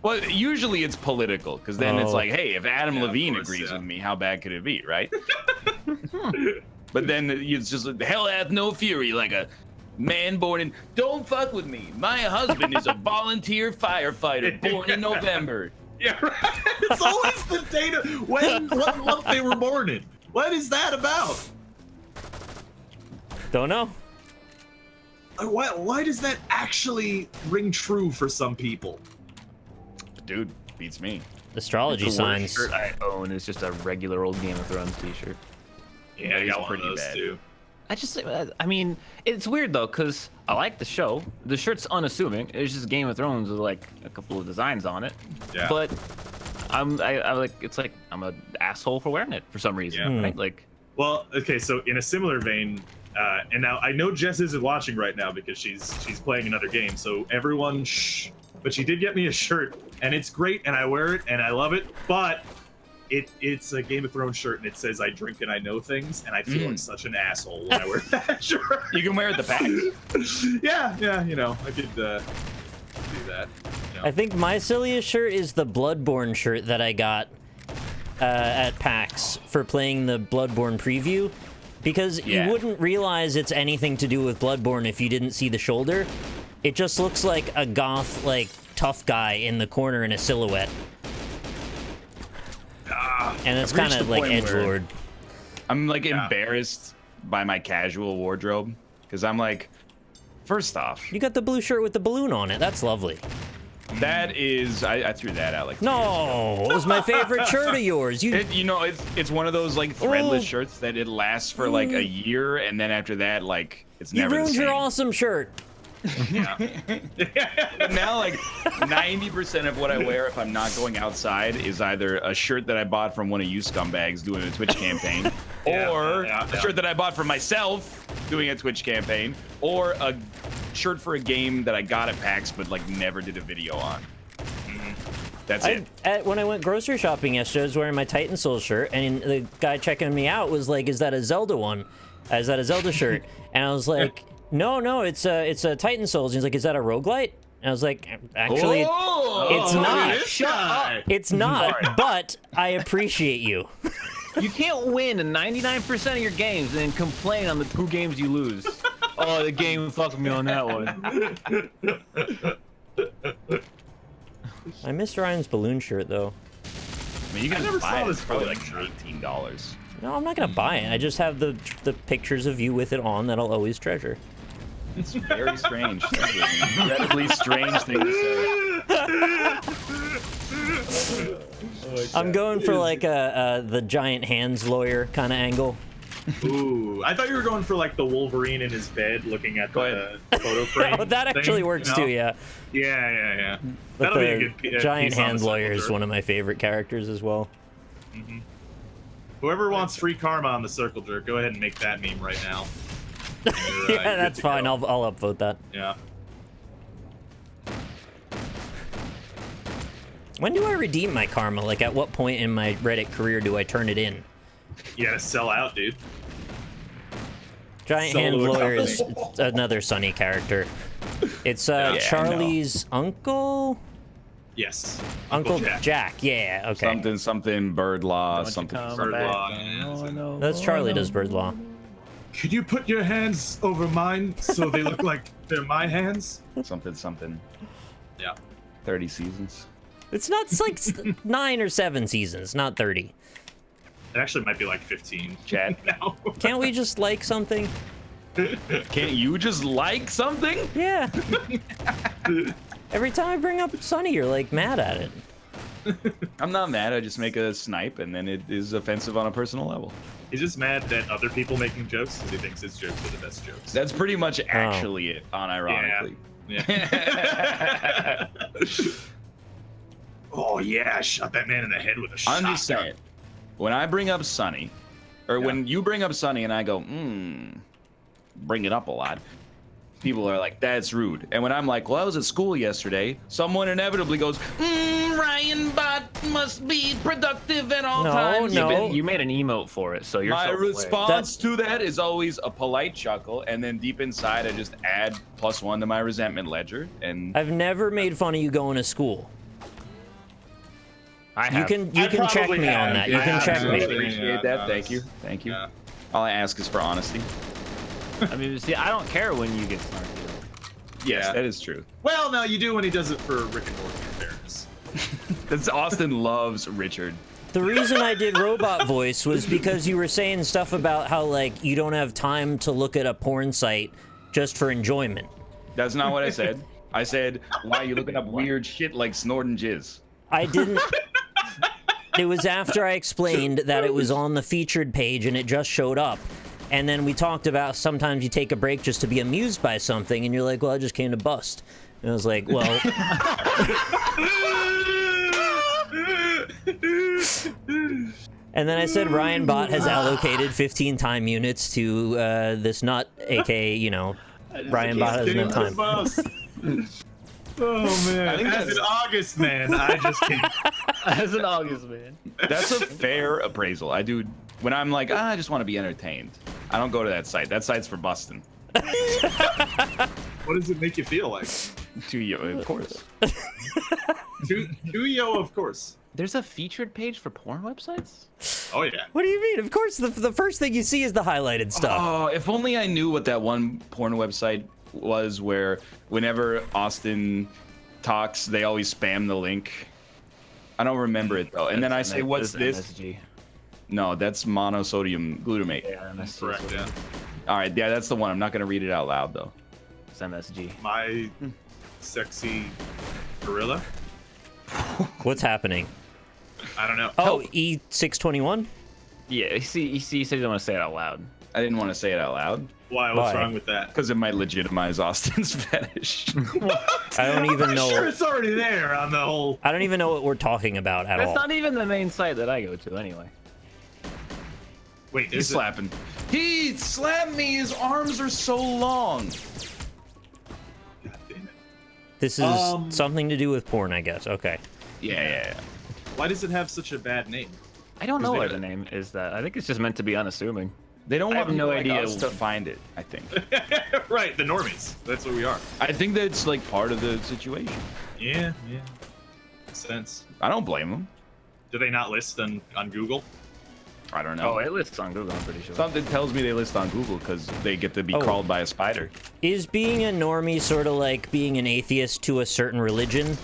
well, usually it's political because then it's Oh. like, hey, if Adam Yeah, of Levine course, agrees yeah. with me, how bad could it be, right? But then it's just like, hell hath no fury, like a man born in. Don't fuck with me. My husband is a volunteer firefighter born in November. Yeah, right. It's always the date of what month they were born in. What is that about? Don't know. Why does that actually ring true for some people? Dude, beats me. Astrology The worst signs. shirt I own is just a regular old Game of Thrones t-shirt. Yeah, I he's got one pretty of those bad. too. I mean, it's weird though, cause I like the show. The shirt's unassuming. It's just Game of Thrones with like a couple of designs on it. Yeah. But I like, it's like I'm an asshole for wearing it for some reason, Yeah. right? Like, Well, okay, so in a similar vein, and now I know Jess isn't watching right now because she's playing another game. So everyone, shh. But she did get me a shirt, and it's great, and I wear it, and I love it. But it's a Game of Thrones shirt, and it says "I drink and I know things," and I feel like such an asshole when I wear that shirt. You can wear it at the PAX. yeah, you know, I could do that. You know. I think my silliest shirt is the Bloodborne shirt that I got at PAX for playing the Bloodborne preview, because Yeah. you wouldn't realize it's anything to do with Bloodborne if you didn't see the shoulder. It just looks like a goth, like, tough guy in the corner in a silhouette. And it's I've reached kind of the like point where- edgelord. I'm like embarrassed by my casual wardrobe because I'm like, first off, You got the blue shirt with the balloon on it. That's lovely. that is I threw that out like 2 years ago. No, it was my favorite shirt of yours. You You know, it's one of those like threadless Oh. shirts that it lasts for like a year, and then after that, like it's you never the ruined same. your awesome shirt. Now, like 90% of what I wear if I'm not going outside is either a shirt that I bought from one of you scumbags doing a Twitch campaign, or yeah. a shirt that I bought for myself doing a Twitch campaign, or a shirt for a game that I got at PAX but like never did a video on. That's it. When I went grocery shopping yesterday, I was wearing my Titan Soul shirt, and the guy checking me out was like, "Is that a Zelda one? Is that a Zelda shirt?" And I was like, "No, it's a Titan Souls." And he's like, "Is that a roguelite?" And I was like, "Actually, it's not. Shut up. It's not. But I appreciate you." you can't win in 99% of your games and then complain on the 2 games you lose. Oh, the game fucked me on that one. I missed Ryan's balloon shirt though. I mean, you can never just saw buy it. this It's probably like shirt. $18. No, I'm not gonna buy it. I just have the pictures of you with it on that I'll always treasure. It's very strange. Incredibly strange thing to say. I'm going for like the giant hands lawyer kind of angle. Ooh, I thought you were going for like the Wolverine in his bed looking at the photo frame. Oh, that actually thing, works you know? too, yeah. Yeah. But That'll be a the good piece giant on the hand lawyer is circle one of my favorite characters as well. jerk. Whoever wants free karma on the circle jerk, go ahead and make that meme right now. And you're, Yeah, good that's to fine. go. I'll upvote that. Yeah. When do I redeem my karma? Like, at what point in my Reddit career do I turn it in? You gotta sell out, dude. Giant Solo hand a lawyer is company. another Sunny character. It's I know. Charlie's uncle. Yes. Uncle Jack. Jack. Yeah. Okay. Something bird law, Don't you something. come Bird back. law. Oh, no. That's Charlie does bird law. Could you put your hands over mine so they look like they're my hands? Something. Yeah. 30 seasons. It's not. It's like 9 or 7 seasons, not 30. It actually might be like 15. Chat. now. Can't we just like something? Can't you just like something? Yeah. Every time I bring up Sunny, you're like mad at it. I'm not mad. I just make a snipe, and then it is offensive on a personal level. He's just mad at other people making jokes because he thinks his jokes are the best jokes. That's pretty much actually it, unironically. Yeah. Oh yeah, I shot that man in the head with a shotgun. I'm just saying, when I bring up Sunny, or when you bring up Sunny and I go, bring it up a lot, people are like, that's rude. And when I'm like, well, I was at school yesterday, someone inevitably goes, Ryan Bot must be productive at all No, times. no. You made an emote for it, so you're My self-aware. response to that is always a polite chuckle, and then deep inside, I just add +1 to my resentment ledger. And I've never made fun of you going to school. I You have. can check probably me on have. that. You I can check absolutely me. appreciate Yeah, that. no, Thank you. that's- Thank you. yeah. All I ask is for honesty. I mean, see, I don't care when you get snarky. Yes, Yeah. that is true. Well, no, you do when he does it for Rick and Morty, in fairness. That's Austin loves Richard. The reason I did robot voice was because you were saying stuff about how, like, you don't have time to look at a porn site just for enjoyment. That's not what I said. I said, why are you looking up weird shit like snorting jizz? I didn't. It was after I explained that it was on the featured page and it just showed up. And then we talked about sometimes you take a break just to be amused by something, and you're like, well, I just came to bust. And I was like, well... And then I said Ryan Bot has allocated 15 time units to this nut, aka, you know, Ryan Bot has enough time. Oh man! As an August man, I just can't. As an August man. That's a fair appraisal. I do when I'm like, I just want to be entertained. I don't go to that site. That site's for busting. What does it make you feel like? To you, of course. to yo, of course. There's a featured page for porn websites? Oh yeah. What do you mean? Of course, the first thing you see is the highlighted stuff. Oh, if only I knew what that one porn website was where whenever Austin talks, they always spam the link. I don't remember it though. And then I say, what's this? MSG. No, that's monosodium glutamate. Yeah, MSG. Correct. Yeah. All right, yeah, that's the one. I'm not going to read it out loud though. It's MSG. My sexy gorilla. What's happening? I don't know. Oh, E621? Yeah, you see, you said you don't want to say it out loud. I didn't want to say it out loud Why? What's Why? wrong with that? because it might legitimize Austin's fetish. I don't even I'm know. sure it's already there on the whole. I don't even know what we're talking about at That's all. not even the main site that I go to anyway. Wait, He's is it? slapping. He slapped me. His arms are so long. God damn it. This is something to do with porn, I guess. Okay. Yeah. Why does it have such a bad name? I don't know they what got- the name is. That I think it's just meant to be unassuming. They don't I want have no people like idea. us to find it, I think. Right, the normies. That's what we are. I think that's like part of the situation. Yeah. Makes sense. I don't blame them. Do they not list on Google? I don't know. Oh, it lists on Google, I'm pretty sure. Something tells me they list on Google because they get to be Oh. crawled by a spider. Is being a normie sort of like being an atheist to a certain religion?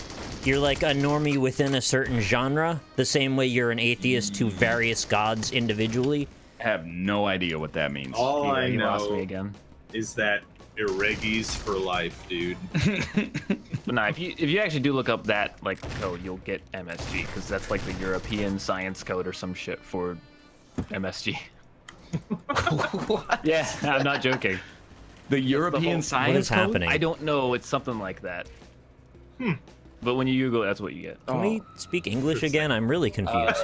You're like a normie within a certain genre, the same way you're an atheist to various gods individually? I have no idea what that means. All I You lost me know again. is that irregis for life, dude. But nah, if you actually do look up that like code, you'll get MSG because that's like the European science code or some shit for MSG. What? Yeah, I'm not joking. The European whole- science What is code? happening? I don't know. It's something like that. But when you Google, that's what you get. Can we speak English again? I'm really confused.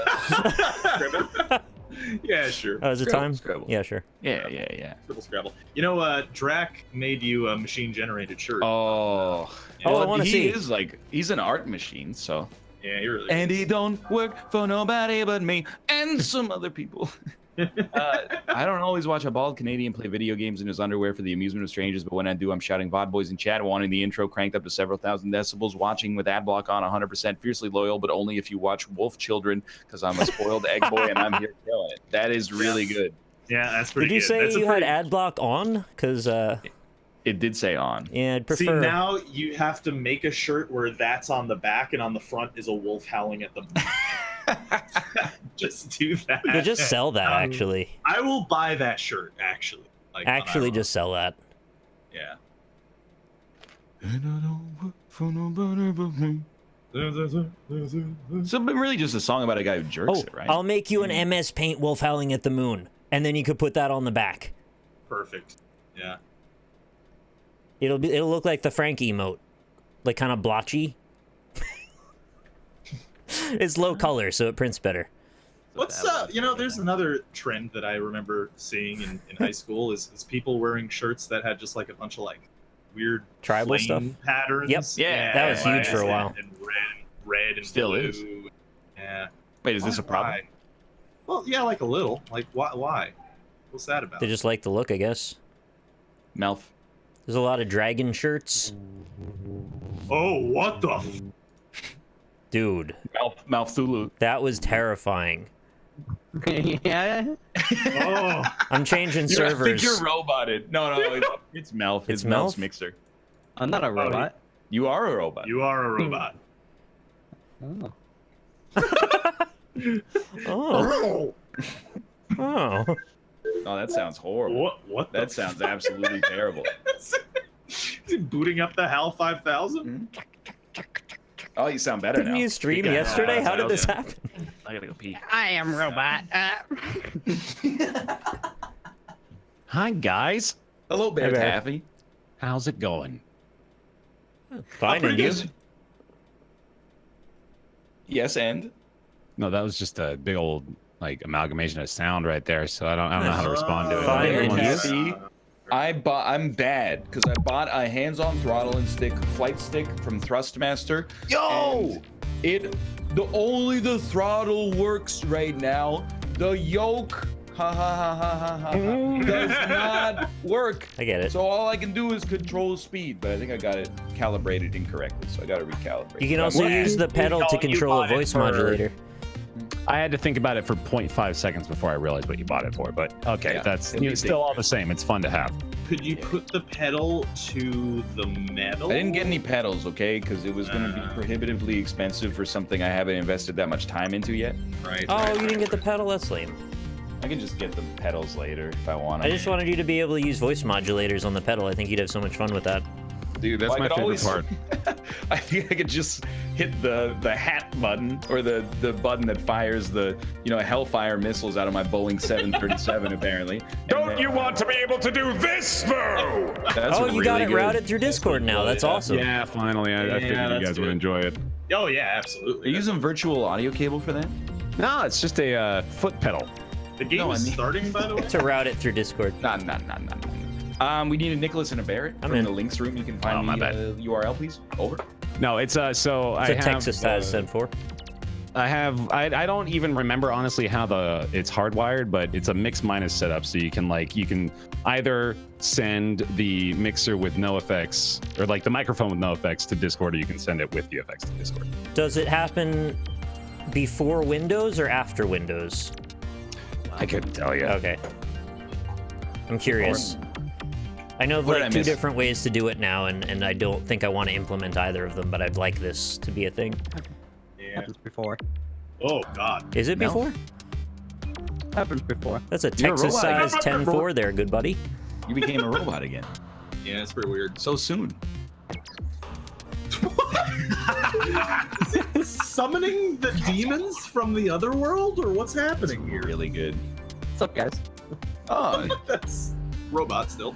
Yeah, sure. Oh, is it Scrabble, time? Scrabble. Yeah, sure. Yeah. Triple Scrabble. You know, Drac made you a machine-generated shirt. Oh. Oh, I Well, wanna he see. is like, he's an art machine, so. Yeah, he really And is. he don't work for nobody but me and some other people. I don't always watch a bald Canadian play video games in his underwear for the amusement of strangers, but when I do, I'm shouting VOD boys in chat, wanting the intro cranked up to several thousand decibels, watching with ad block on 100%, fiercely loyal, but only if you watch Wolf Children, because I'm a spoiled egg boy and I'm here killing it. That is really good. Yeah, that's pretty Did you good. say That's a you had pretty- ad block on? Because, It did say on. yeah, I'd See, prefer... now you have to make a shirt where that's on the back and on the front is a wolf howling at the Just do that. Yeah, just sell that, actually. I will buy that shirt, actually. Like, Actually, unironically. just sell that. Yeah. So really just a song about a guy who jerks Oh, it, right? I'll make you an MS Paint Wolf Howling at the Moon. And then you could put that on the back. Perfect. Yeah. It'll look like the Frank emote. Like, kind of blotchy. It's low color, so it prints better. What's there's another trend that I remember seeing in high school is people wearing shirts that had just like a bunch of like weird Tribal flame stuff? patterns. Yep. Yeah, that was huge for a while. And red and Still blue. is. Yeah. Wait, is this a problem? Why? Well, yeah, like a little. Like why? What's that about? They just like the look, I guess. Melf. There's a lot of dragon shirts. Oh, what the? Dude, Malthulu. that was terrifying. Yeah. Oh, I'm changing I think servers. you're roboted. No, it's Melf. It's Melf's Melf? mixer. I'm not a robot. You are a robot. you are a robot. Oh. Oh. Oh. Oh, that sounds horrible. What? That sounds absolutely terrible. Is he booting up the HAL 5000? Oh, you sound better Didn't now. you stream Yeah, yesterday? How did this yeah. happen? I gotta go pee. I am robot. Hi guys, Hello, BaerTaffy. how's it going? Fine, and you? Yes, and No, that was just a big old like amalgamation of sound right there. So I don't know how to respond to it. Fine, and you? BaerTaffy, I'm bad because I bought a hands-on throttle and stick flight stick from Thrustmaster. Yo! Only the throttle works right now. The yoke, does not work. I get it. So all I can do is control speed, but I think I got it calibrated incorrectly, so I got to recalibrate. You can also use the pedal to control a voice modulator. I had to think about it for 0.5 seconds before I realized what you bought it for. But okay, Yeah, that's it'll be still all the same. It's fun to have. Could you put the pedal to the metal? I didn't get any pedals, okay, because it was going to be prohibitively expensive for something I haven't invested that much time into yet. Right. Oh, you didn't get the pedal? That's lame. I can just get the pedals later if I want. I just wanted you to be able to use voice modulators on the pedal. I think you'd have so much fun with that. Dude, that's Well, I my could favorite always- part. I think I could just hit the hat button or the button that fires the Hellfire missiles out of my Boeing 737 apparently. Don't you want to be able to do this though? That's Oh, you got really it good. routed through Discord now. That's awesome. Yeah, finally. I figured you that's guys would good. enjoy it. Oh yeah, Are absolutely. you using virtual audio cable for that? No, it's just a foot pedal. The game No, is I mean- starting, by the way. To route it through Discord. Nah. We need a Nicholas and a Barrett I'm from in. the links room. You can find my the bad. URL, please. Over. No, it's so I It's a have Texas has said for. I don't even remember honestly how it's hardwired, but it's a mix minus setup, so you can either send the mixer with no effects or like the microphone with no effects to Discord, or you can send it with the effects to Discord. Does it happen before Windows or after Windows? I couldn't tell you. Okay. I'm curious. I know of What did I like two miss? different ways to do it now, and I don't think I want to implement either of them, but I'd like this to be a thing. Yeah. Happens before. Oh god. Is it No. before? Happens before. That's a You're a Texas robot. size 10-4 there, good buddy. You became a robot again. Yeah, it's pretty weird. So soon. Summoning the demons from the other world, or what's happening here? Really good. What's up, guys? Oh, That's robot still.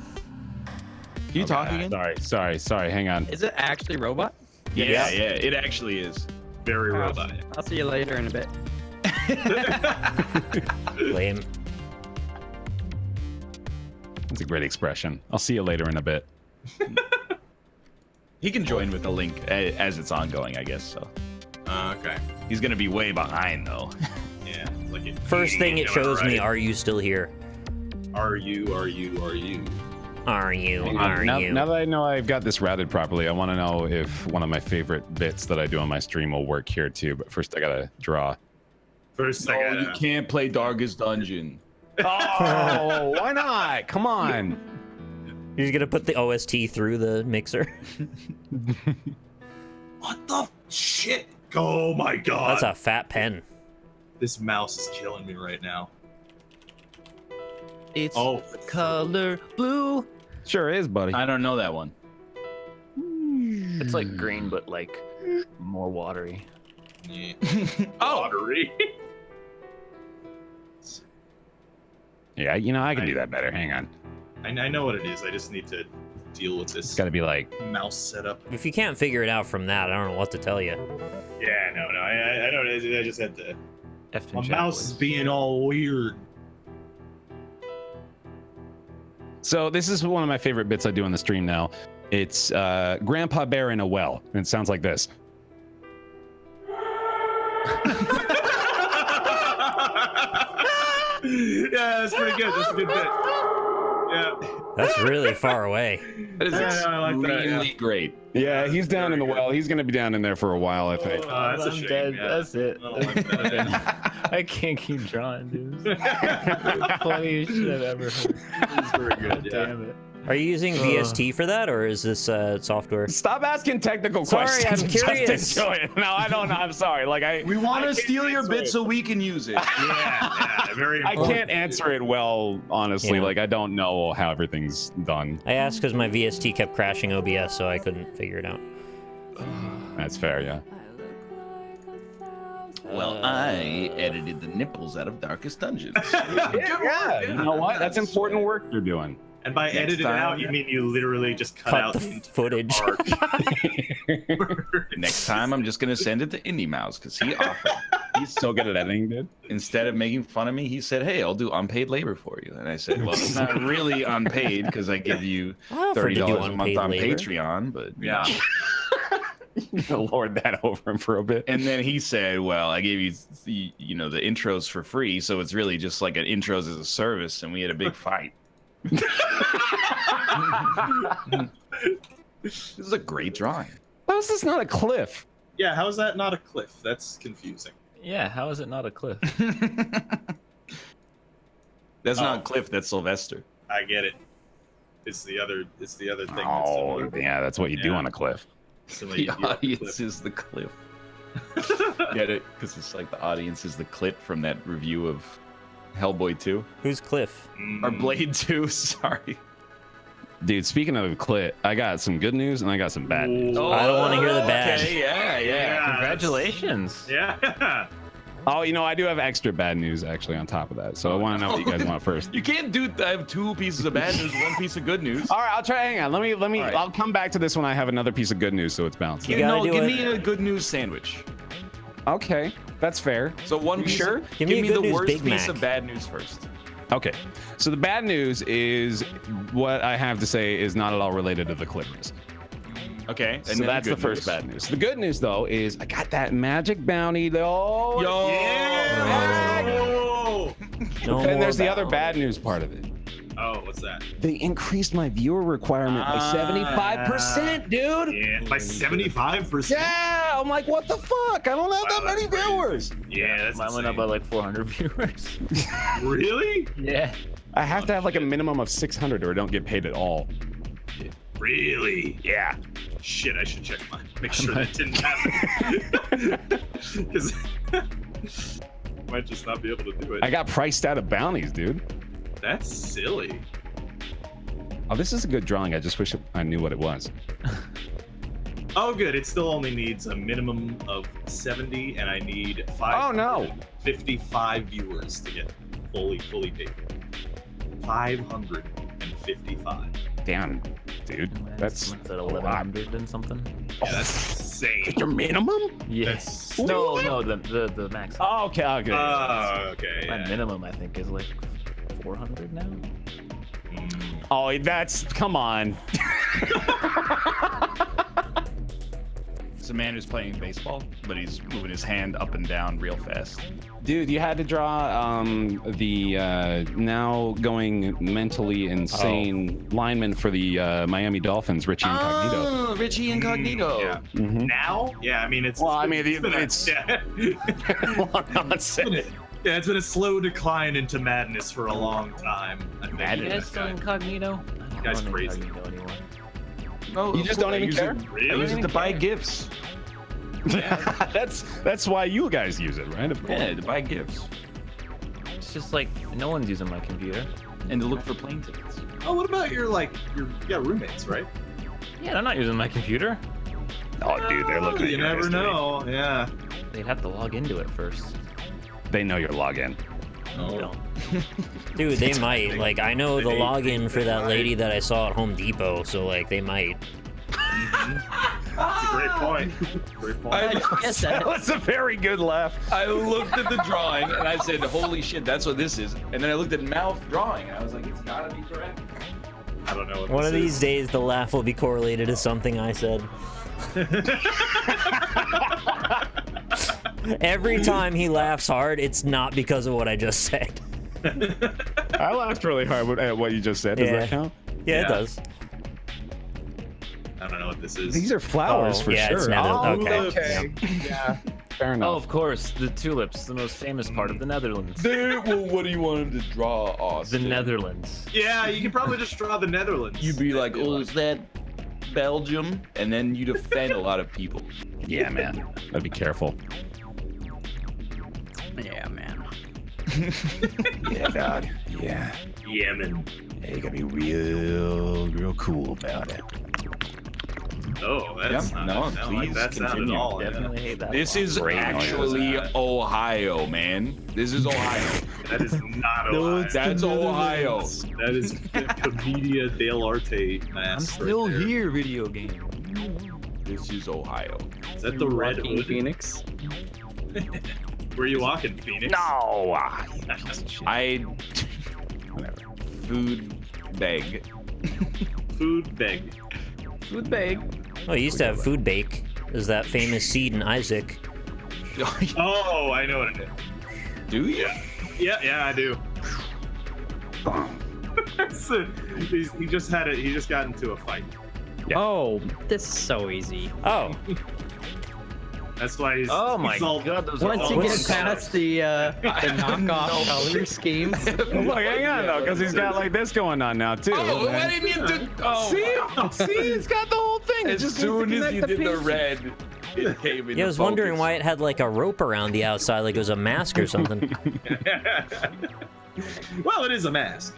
can you talk again? Sorry. Hang on. Is it actually robot? Yeah, it actually is. Very Oh. robot. I'll see you later in a bit. Lame. That's a great expression. I'll see you later in a bit. He can join with the link as it's ongoing, I guess. So Okay. he's gonna be way behind though. Yeah. Like it. First thing it shows me, are you still here? Are you? Are you? Now that I know I've got this routed properly, I want to know if one of my favorite bits that I do on my stream will work here too. But first, I gotta draw. First, I No, gotta. you can't play Darkest Dungeon. Oh, why not? Come on. You're just gonna put the OST through the mixer? What the shit? Oh my god. That's a fat pen. This mouse is killing me right now. It's Oh. color blue. Sure is, buddy. I don't know that one. It's like green, but like more watery. Yeah. Oh, Watery. Yeah, I can do that better. Hang on. I know what it is. I just need to deal with It's this got to be like. mouse setup. If you can't figure it out from that, I don't know what to tell you. Yeah, no. I don't. I just had to. F My and mouse is being all weird. So this is one of my favorite bits I do on the stream now. It's Grandpa Bear in a well, and it sounds like this. Yeah, that's pretty good. That's a good bit. Yeah. That's really far away. that is Yeah, I like that, extremely yeah. great. Yeah, he's down in the Very well. He's gonna be down in there for a while, I think. That's a I'm shame, dead. yeah. That's it. I don't like that. I can't keep drawing, dude. Funniest shit I've ever heard. It's very good. Yeah. Damn it. Are you using VST for that, or is this software? Stop asking technical Sorry, questions. I'm just curious. enjoy it. No, I don't know. I'm sorry. Like We want I to can't steal your answer bit it. so we can use it. Yeah, very I important. can't answer it well, honestly. Yeah. Like I don't know how everything's done. I asked because my VST kept crashing OBS, so I couldn't figure it out. That's fair, yeah. Well, I edited the nipples out of Darkest Dungeons. Yeah, you know what? That's important work you're doing. And by Next edit it time- out, you mean you literally just cut Cut out the the entire footage. part. Next time, I'm just gonna send it to Indie Mouse because he offered. He's so good at editing, dude. Instead of making fun of me, he said, "Hey, I'll do unpaid labor for you." And I said, "Well, it's not really unpaid because I give you I offered to do $30 a month unpaid on labor. Patreon." But Yeah. Lord that over him for a bit. And then he said, "Well, I gave you, the intros for free, so it's really just like an intros as a service." And we had a big fight. This is a great drawing. How is this not a cliff? Yeah, how is that not a cliff? That's confusing. Yeah, how is it not a cliff? That's Oh. not Cliff. That's Sylvester. I get it. It's the other thing. that's Oh, similar. yeah, that's what you do Yeah. on a cliff. Similar The to the audience cliff. is the Cliff. Get it? Because it's like the audience is the clit from that review of Hellboy 2 Who's Cliff? or Blade 2. Sorry. Dude, speaking of clit, I got some good news and I got some bad news. I don't want to hear the bad. Okay, yeah. Yeah. Congratulations. Yeah. Oh, I do have extra bad news actually on top of that. So I want to know what you guys want first. You can't I have two pieces of bad news, one piece of good news. All right, I'll try. Hang on. Let me. right. I'll come back to this when I have another piece of good news, so it's balanced. You gotta do give it. me a good news sandwich. Okay, that's fair. So one You piece. sure? Give Give me me a good the news worst Big piece Mac. of bad news first. Okay, so the bad news is what I have to say is not at all related to the Clippers. Okay. And So then that's the good first news. bad news. The good news though is I got that magic bounty though. Yo. No And more there's the other bound. bad news part of it. Oh, what's that? They increased my viewer requirement by 75%, dude. Yeah, by 75%. Yeah, I'm like, what the fuck? I don't have that Wow, many that's crazy. viewers. Yeah, that's Mine went up by like 400 viewers. Really? Yeah. I have to have like a minimum of 600 or I don't get paid at all. Really? Yeah. Shit, I should check mine. Make sure that didn't happen. Because might just not be able to do it. I got priced out of bounties, dude. That's silly. Oh, this is a good drawing. I just wish I knew what it was. Oh, good. It still only needs a minimum of 70, and I need Oh, no. 55 viewers to get fully paid. 555. Damn, dude. That's at a lot. 1100 and something. Yeah, that's insane. Your minimum? Yeah. That's No, the max. Oh, okay, okay. okay. My Yeah. minimum I think is like 400 now. Oh, come on. It's a man who's playing baseball, but he's moving his hand up and down real fast. Dude, you had to draw the now going mentally insane lineman for the Miami Dolphins, Richie Incognito. Oh, Richie Incognito. Yeah. Mhm. Now? Yeah, I mean, it's. Well, I been- mean, been a- it's- yeah. Yeah, it's been a slow decline into madness for a long time. I think. You guys still incognito? I Guy's don't crazy. Incognito anymore. No, You just don't even care? I use it to buy gifts. That's why you guys use it, right? Of course. Yeah, to buy gifts It's just like no one's using my computer. and to look for plane tickets. Oh, what about you got roommates, right? Yeah, they're not using my computer. Oh, dude, they're looking at You your never history. know. Yeah. They'd have to log into it first. They know your login. They don't. Dude, they might. Like, I know the login for that lady that I saw at Home Depot, so like they might. That's a great point. Great point. That was a very good laugh. I looked at the drawing and I said, "Holy shit, that's what this is." And then I looked at Mouth drawing and I was like, "It's gotta be correct." I don't know what One this of these is. days, the laugh will be correlated to something I said. Every time he laughs hard, it's not because of what I just said. I laughed really hard at what you just said. Does Yeah. that count? Yeah, Yeah. it does. I don't know what this is. These are flowers Oh, for yeah, sure. it's nether- Oh, okay. okay. Yeah. Fair Oh, enough. of course, the tulips, the most famous part of the Netherlands. Well, what do you want him to draw, The Austin? Netherlands. Yeah, you can probably just draw the Netherlands. You'd be like, oh, is that Belgium? And then you'd offend a lot of people. Yeah, man. Gotta be careful. Yeah, man. Yeah, dog. Yeah. Yemen. Yeah, you gotta be real cool about it. Oh, that's Yeah, not, no, I don't like please that sound at continue. all. yeah. Definitely hate that. This one. is Great actually noise. Ohio, man. This is Ohio. That is not Ohio. That's Ohio. That is Comedia dell'arte I'm mask. still right there. here, video game. This is Ohio. Is that the red Rocking hood? Phoenix. Where you walking, Phoenix? No. I food bag. Food beg. Food bag. Oh, you used to have food bake. Is that famous seed in Isaac? Oh, I know what it is. Do you? Yeah, I do. So, he just had it. He just got into a fight. Yeah. Oh, this is so easy. Oh, That's why he's. Oh my he's all, god, those are Once all you what's- get past the knockoff color schemes, Look, hang on though, because he's got like this going on now too. Oh, man. why didn't you do? Oh, See, it's got the whole thing. as soon as you did the red, it came in. yeah. I was wondering why it had like a rope around the outside, like it was a mask or something. well, it is a mask.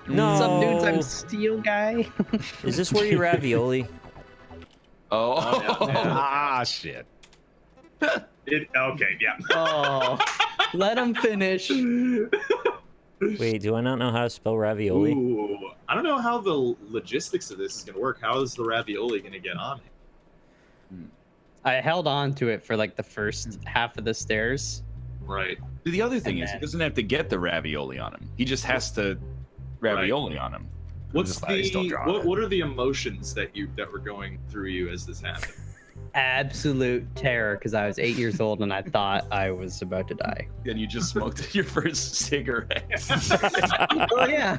No. what's up, dudes? I'm Steel Guy. Is this where you ravioli? Oh, Ah, shit. Okay, yeah. Oh, let him finish. Wait, do I not know how to spell ravioli? Ooh, I don't know how the logistics of this is gonna work. How is the ravioli gonna get on it? I held on to it for like the first half of the stairs. Right. the other thing And is, he then- doesn't have to get the ravioli on him. He just has to ravioli on him. What's just glad he's still the drawing it. what are the emotions that were going through you as this happened? Absolute terror because I was 8 years old and I thought I was about to die. And you just smoked your first cigarette. Oh yeah.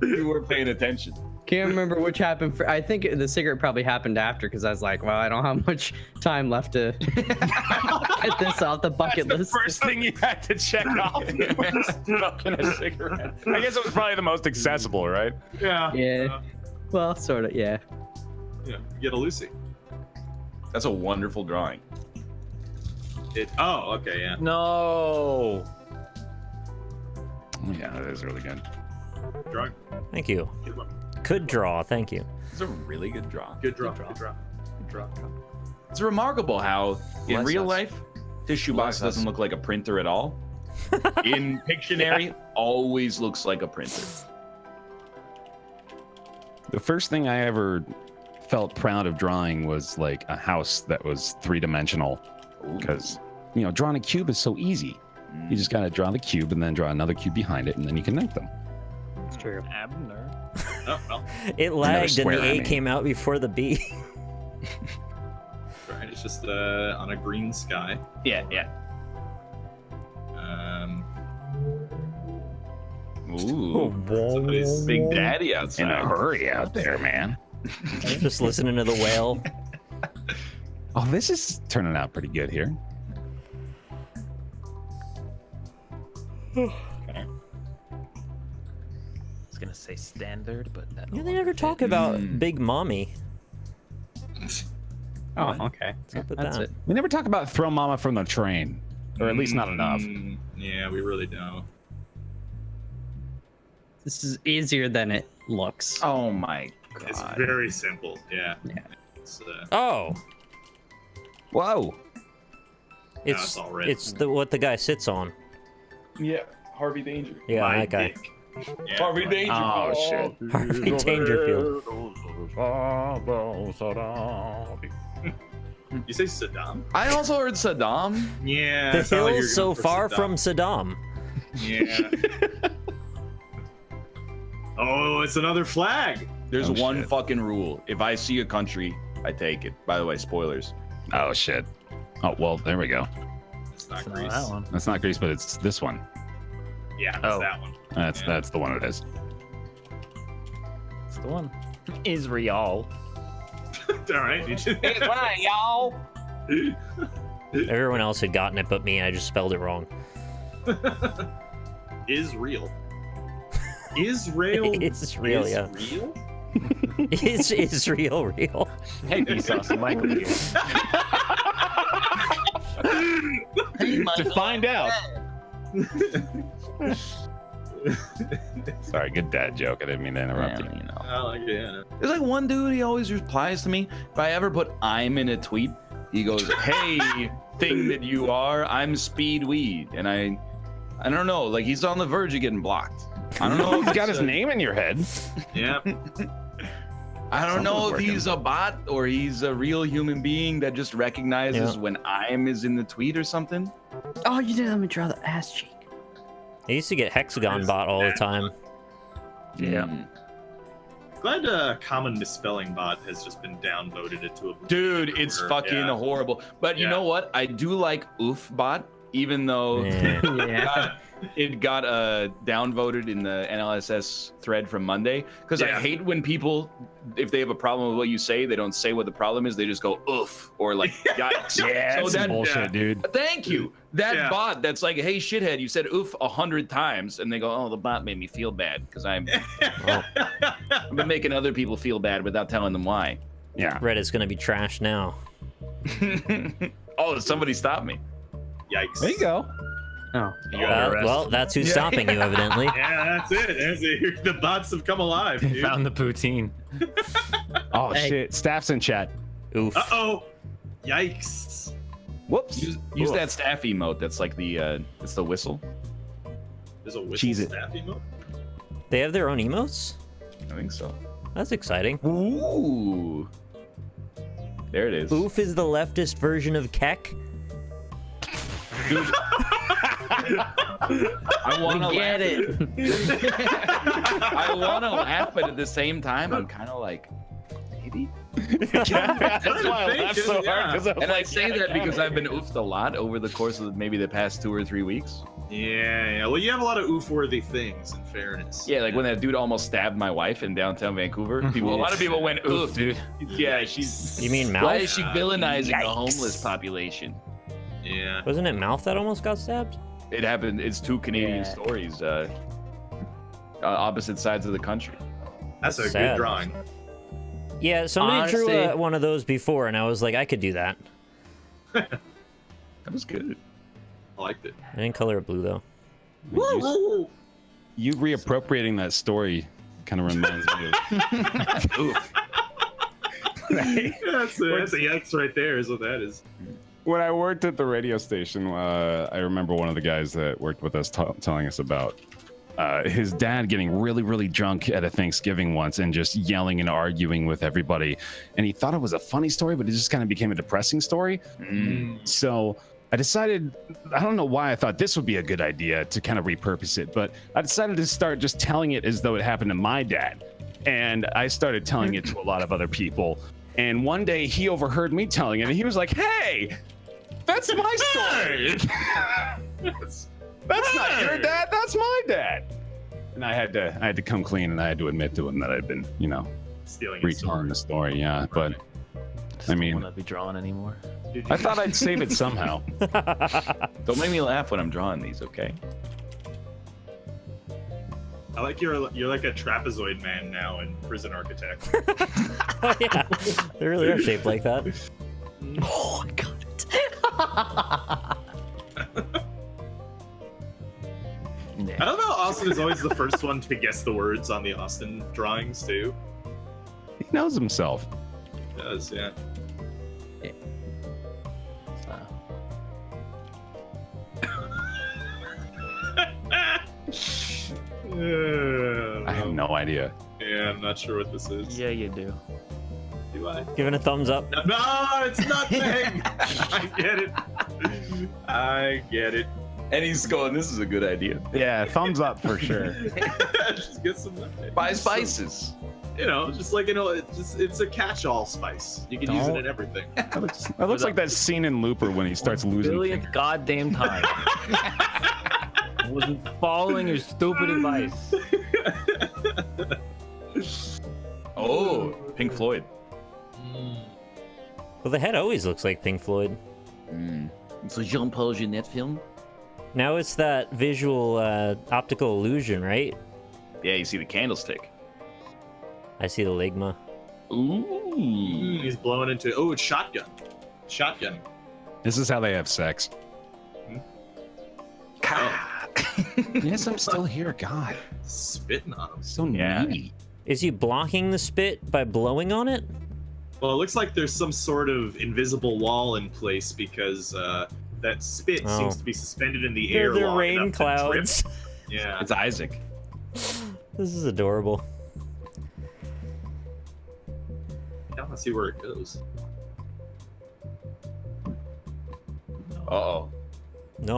You weren't paying attention. Can't remember which happened. I think the cigarette probably happened after because I was like, well, I don't have much time left to get this off the bucket list. First thing you had to check off was smoking a cigarette. I guess it was probably the most accessible, right? Yeah. Yeah. Well, sort of. Yeah. Yeah. Get a Lucy. That's a wonderful drawing. Oh, okay, yeah. No. Yeah, that is really good. Drawing. Thank you. Good one. Could draw. Thank you. It's a really good draw. Good draw. Good draw. Good draw. It's remarkable how in Bless real us. life, tissue box Bless us. doesn't look like a printer at all. In Pictionary, always looks like a printer. The first thing I ever felt proud of drawing was like a house that was three-dimensional, because you know, drawing a cube is so easy. You just gotta draw the cube and then draw another cube behind it, and then you connect them. It's true. Abner. Oh, well. It lagged and swear the at A me. came out before the B. Right. It's just on a green sky. Yeah, yeah. Ooh, Somebody's Big Daddy outside. In a hurry out there, man. Just listening to the whale. Oh, this is turning out pretty good here. I was gonna say standard, but that. Yeah, no they longer never talk fits. about Big Mommy. Oh, okay. up with That's that? it. We never talk about throw mama from the train, or at least not enough. Yeah, we really don't. This is easier than it looks. Oh my It's god. very simple. Yeah. Yeah. It's, Oh, Whoa! it's all red. it's the what the guy sits on. Yeah, Harvey Danger. Yeah, my that guy. dick. Yeah, Harvey right. Danger. Oh shit! Harvey Dangerfield. You say Saddam? I also heard Saddam. Yeah. The it sounded like you were hills so going for far Saddam. from Saddam. Yeah. Oh, it's another flag. There's Oh, one shit. fucking rule. If I see a country, I take it. By the way, spoilers. Oh shit! Oh well, there we go. It's not It's not Greece. that one. That's not Greece, but it's this one. Yeah, it's Oh. that one. That's Yeah. that's the one it is. It's the one. Israel. All right. You just... y'all. Everyone else had gotten it but me. I just spelled it wrong. Is real. Israel It's real, is yeah. real? Is Israel real? Hey, Vsauce, Michael here. To find out. Sorry, good dad joke. I didn't mean to interrupt you. You know. I like it, yeah. There's like one dude, he always replies to me. If I ever put I'm in a tweet, he goes, hey, thing that you are, I'm Speed Weed. And I don't know, like he's on the verge of getting blocked. I don't know if He's got it's his name in your head. Yeah. I don't know if Something's he's a bot or he's a real human being that just recognizes when I'm is in the tweet or something. Oh, you didn't let me draw the ass cheek. I used to get Hexagon bot all the time. Yeah. Glad common misspelling bot has just been downvoted into a Dude, it's fucking horrible. But you know what? I do like oof bot, even though Yeah. it got downvoted in the NLSS thread from Monday. Because I hate when people, if they have a problem with what you say, they don't say what the problem is. They just go oof or like yikes. Yeah, So that's that- bullshit, dude. Thank you. That Yeah. bot that's like, hey shithead, you said oof 100 times, and they go, oh, the bot made me feel bad because I've been making other people feel bad without telling them why. Yeah. Reddit's gonna be trash now. Oh, somebody stopped me. Yikes. There you go. Oh. You got arrested. Well, that's who's stopping you, evidently. Yeah, that's it. That's it. The bots have come alive, dude. Found the poutine. Oh Hey. shit. Staff's in chat. Oof. Uh-oh. Yikes. Whoops. Use that staff emote. That's like the it's the whistle. There's a whistle Cheese it. staff emote? They have their own emotes? I think so. That's exciting. Ooh. There it is. Oof is the leftist version of Keck. I want to Get it. I want to laugh, but at the same time, I'm kind of like, maybe. That's why I laughed so hard. 'Cause I was And I like, say yeah, that because yeah. I've been oofed a lot over the course of maybe the past 2 or 3 weeks. Yeah. Well, you have a lot of oof-worthy things, in fairness. Yeah, like when that dude almost stabbed my wife in downtown Vancouver. A lot of people went oof, dude. Yeah, she's. You mean Why Mouth? is she villainizing the Yikes. homeless population? Yeah. Wasn't it Mouth that almost got stabbed? It happened. It's 2 Canadian Yeah. stories, opposite sides of the country. That's a Sad. good drawing. Yeah, somebody drew Honestly- one of those before, and I was like, I could do that. That was good. I liked it. I didn't color it blue, though. You reappropriating that story kind of reminds me of. Oof. That's a yikes right there is what that is. When I worked at the radio station, I remember one of the guys that worked with us telling us about his dad getting really, really drunk at a Thanksgiving once and just yelling and arguing with everybody. And he thought it was a funny story, but it just kind of became a depressing story. So I decided, I don't know why I thought this would be a good idea to kind of repurpose it, but I decided to start just telling it as though it happened to my dad. And I started telling it to a lot of other people. And one day he overheard me telling it and he was like, hey, that's my story. That's not your dad, that's my dad. And I had to come clean and I had to admit to him that I'd been, Stealing retelling the story, yeah. But Just I mean- don't want to be drawn anymore. I thought I'd save it somehow. Don't make me laugh when I'm drawing these, okay? I like you're like a trapezoid man now in Prison Architect. Oh, yeah. They really are shaped like that. Oh, I got it. I don't know. Austin is always the first one to guess the words on the Austin drawings too. He knows himself. He does, yeah. I have no idea. Yeah, I'm not sure what this is. Yeah, you do. Do I? Giving a thumbs up. No, it's nothing. I get it. I get it. And he's going, this is a good idea. Yeah, thumbs up for sure. Just get some. Buy spices. Just like it's a catch-all spice. You can use it in everything. That looks like that scene in Looper when he starts losing Billionth fingers. goddamn time. I wasn't following your stupid advice. Oh, Pink Floyd. Well, the head always looks like Pink Floyd. It's a Jean-Paul Genet film. Now it's that visual optical illusion, right? Yeah, you see the candlestick. I see the ligma. Ooh. He's blowing into. Oh, it's shotgun. Shotgun. This is how they have sex. Yes, I'm still here. God, Spitting on him. so Yeah. needy. Is he blocking the spit by blowing on it? Well, it looks like there's some sort of invisible wall in place because that spit seems to be suspended in the air. They're long rain enough to trip. clouds. Yeah. It's Isaac. This is adorable. I want to see where it goes. Uh-oh. No.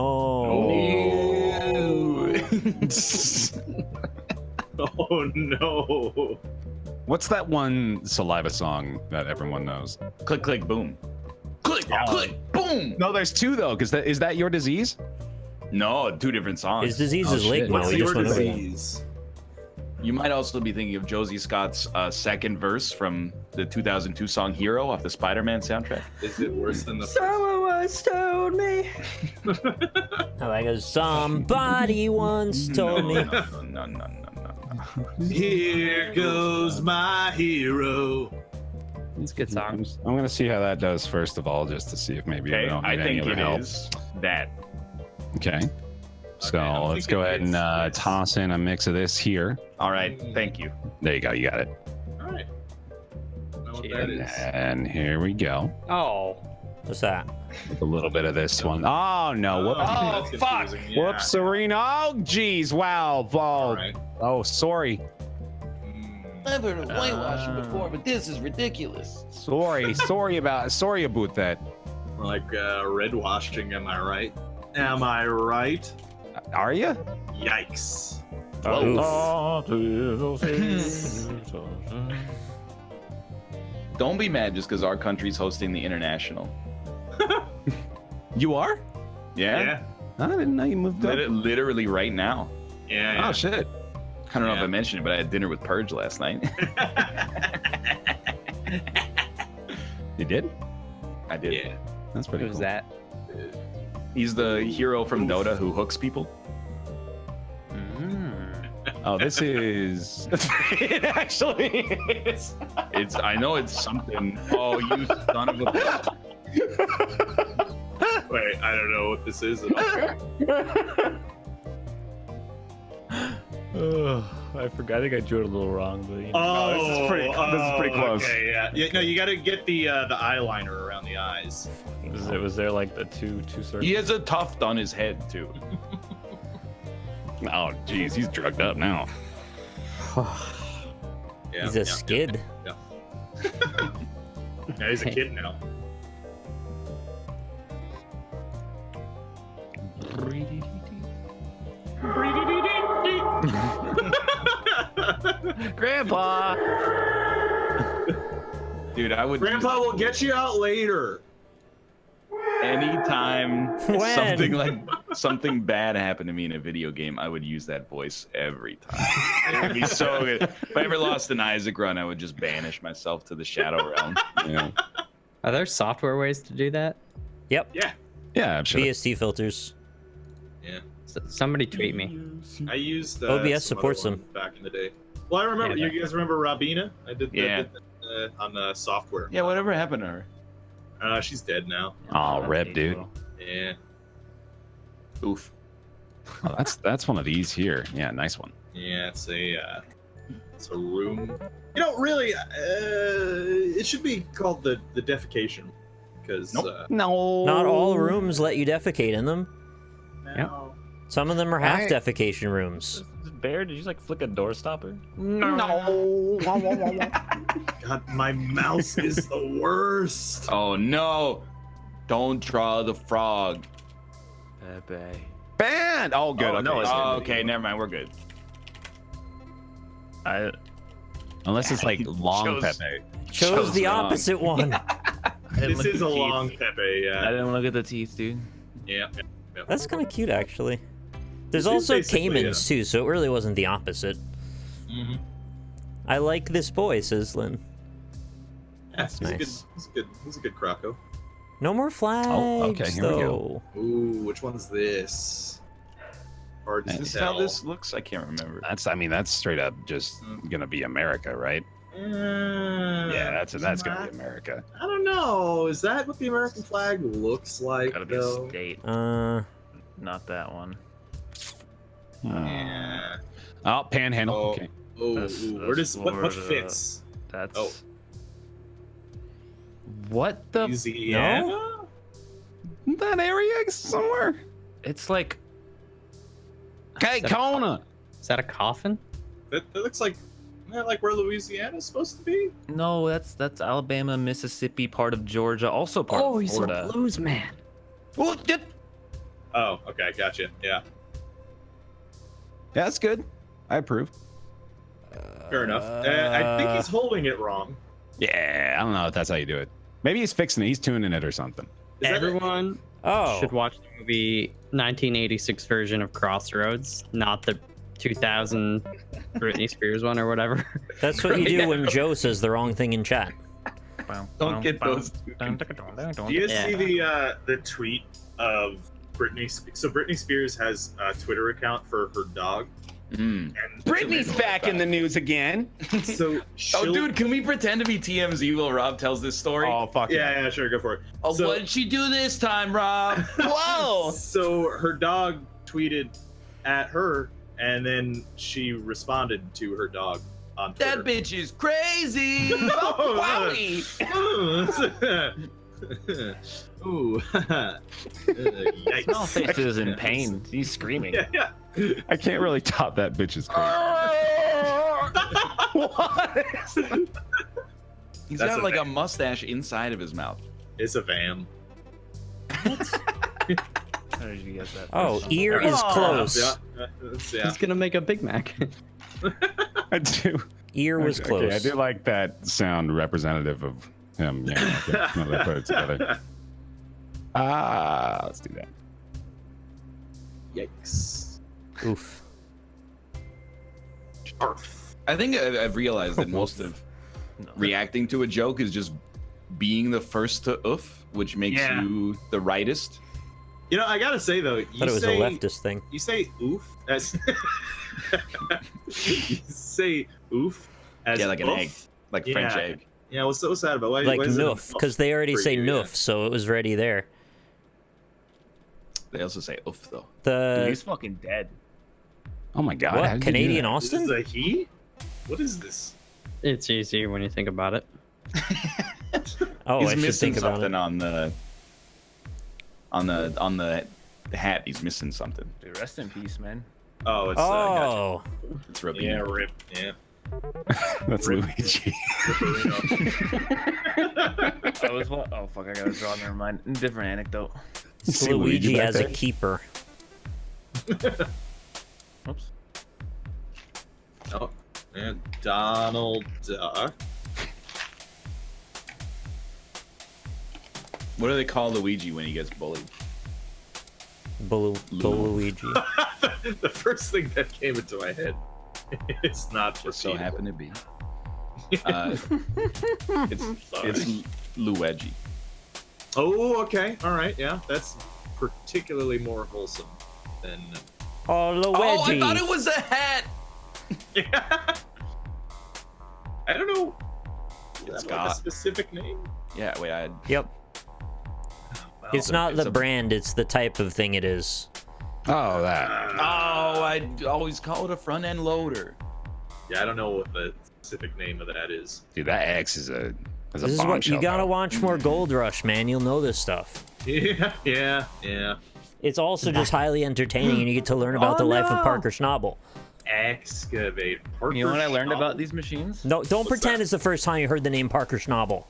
Oh no. What's that one saliva song that everyone knows? Click, click, boom. Click, click, boom. No, there's two though. Because is that your disease? No, two different songs. His disease Oh, is shit. ligma. What's We your just went over that. disease? You might also be thinking of Josie Scott's second verse from the 2002 song Hero off the Spider-Man soundtrack. Is it worse than the first? Someone once told me. I like it. Somebody once told me. No. Here goes my hero. It's a good song. I'm gonna see how that does first of all, just to see if maybe we Okay, don't I need any think other it help. is that. Okay. So I'm let's go ahead thinking and it's- toss in a mix of this here. All right, thank you. There you go. You got it. All right. Know what that is. And here we go. Oh. What's that? With a little bit of this one. Oh no! Whoops! that's fuck! confusing, yeah. Whoops, Serena! Oh, geez! Wow! All Oh, right. oh, sorry. I've heard of whitewashing before, but this is ridiculous. Sorry about that. More like red washing, am I right? Am I right? Are you? Yikes. Don't be mad just because our country's hosting the international. You are? Yeah? I didn't know you moved up. Literally right now. Yeah. Oh shit! I don't know if Yeah. I mentioned it, but I had dinner with Purge last night. You did? I did. Yeah. That's pretty Who was cool. that? He's the hero from Dota who hooks people. Oh, this is. It actually is. I know it's something. Oh, you son of a bitch. Wait, I don't know what this is at all. I forgot. I think I drew it a little wrong, but you know. Oh, this is pretty close. Okay, yeah. No, you got to get the eyeliner around the eyes. Was there like the two circles? He has a tuft on his head too. Oh, geez, he's drugged up now. Yeah, He's a skid. Yeah, he's a kid now. Grandpa. Dude, I would Grandpa will get you out later. anytime When? something bad happened to me in a video game, I would use that voice every time. It would be so good. If I ever lost an Isaac run, I would just banish myself to the Shadow Realm. Yeah. Are there software ways to do that? Yep. Yeah, I'm sure. VST filters. Yeah. Somebody tweet me. I used OBS some supports other them. one back in the day. Well, I remember. Yeah. You guys remember Robina? I did Yeah. that on software. Yeah, whatever happened to her? She's dead now. Oh, rep, dude. Yeah. Oof. Oh, that's one of these here. Yeah, nice one. Yeah, it's a room. You know, really, it should be called the defecation because No. Not all rooms let you defecate in them. Yep. Some of them are half Right. defecation rooms. Bear, did you like flick a door stopper? No. God, my mouse is the worst. Oh no! Don't draw the frog. Pepe. Banned. Oh, good. Oh, okay. no, it's- Oh, okay, never mind. We're good. Unless it's like long Chose- Pepe. Chose the wrong. opposite one. This is a long Pepe. I Yeah. didn't look at the teeth, dude. Yeah. That's kind of cute, actually. There's This is also basically, caimans too, so it really wasn't the opposite. Mm-hmm. I like this boy, says Lynn. Yeah, he's a good. nice. He's a good. He's a good Croco. No more flags. okay, here we go. though. Ooh, which one's this? Hard to Is this tell. how this looks? I can't remember. That's straight up just gonna be America, right? Yeah, that's gonna be America. I don't know. Is that what the American flag looks like? Gotta be a though? state. Not that one. Yeah. Oh, Panhandle. Oh. Okay. Oh, That's- where does what Florida. fits? That's. Oh. What the? Louisiana? That area somewhere. It's like. Okay, Kona. Is that a coffin? That looks like, isn't that like where Louisiana's supposed to be? No, that's Alabama, Mississippi, part of Georgia, also part Oh, of he's Florida. a blues man. Oh, yeah, Okay, gotcha. Yeah, that's good. I approve. fair enough. I think he's holding it wrong. Yeah, I don't know if that's how you do it. Maybe he's fixing it. He's tuning it or something. Is that Everyone Oh, should watch the movie 1986 version of Crossroads, not the 2000 Britney Spears one or whatever. that's what you do when Joe says the wrong thing in chat. Don't get those. Do you see the tweet of Britney? So Britney Spears has a Twitter account for her dog. And Britney's back in the news again. So Oh, she'll- dude, can we pretend to be TMZ while Rob tells this story? Oh, fuck Yeah, sure, go for it. Oh, So- what did she do this time, Rob? Whoa! So her dog tweeted at her, and then she responded to her dog on Twitter. That bitch is crazy. Ooh. Yikes. Small face is in pain. He's screaming. Yeah. I can't really top that bitch's What? He's That's got a like a van. mustache inside of his mouth. It's a van. How did you get that? Oh, ear is close. Yeah. He's gonna make a Big Mac. I do. Ear was Okay, close. I do like that sound representative of him. Yeah, okay. Now that I put it together. Let's do that. Yikes. Oof. Arf. I think I've realized that most of reacting to a joke is just being the first to oof, which makes Yeah. you the rightest. You know, I gotta say though, I thought it was a leftist thing. You say oof as you say oof as Yeah, like an oof. egg, like French Yeah. egg. Yeah, what's so sad about why? Like why is it noof, an because they already for say you? Yeah. noof, so it was already there. They also say oof though. Dude, The he's fucking dead. Oh my god. how what did you do Canadian that? This is Austin? a he? What is this? It's easy when you think about it. Oh, He's I should missing think about something it. on the hat. He's missing something. Dude, rest in peace, man. Oh, it's Oh, It's rubbing. yeah, rip. Yeah. That's Luigi. I was what? Oh fuck! I gotta draw. Never mind. Different anecdote. it's See Luigi back as a there? keeper. Oops. Oh, and Donald Duck. What do they call Luigi when he gets bullied? Luigi. The first thing that came into my head is not Just just so happen to be. It's Luigi. Oh, okay. All right. Yeah, that's particularly more wholesome than. Oh, Luigi. Oh, I thought it was a hat. I don't know. Is It's that like got- a specific name? Yeah, wait, I. Yep. It's not it's the a- brand, it's the type of thing it is. Oh, that. Oh, I always call it a front end loader. Yeah, I don't know what the specific name of that is. Dude, that X is a This is what you gotta watch more Gold Rush, man. You'll know this stuff. Yeah. It's also just highly entertaining, and you get to learn about the life of Parker Schnabel. Excavate. Parker You know what I learned Schnabel. about these machines? No, don't What's pretend that? it's the first time you heard the name Parker Schnabel.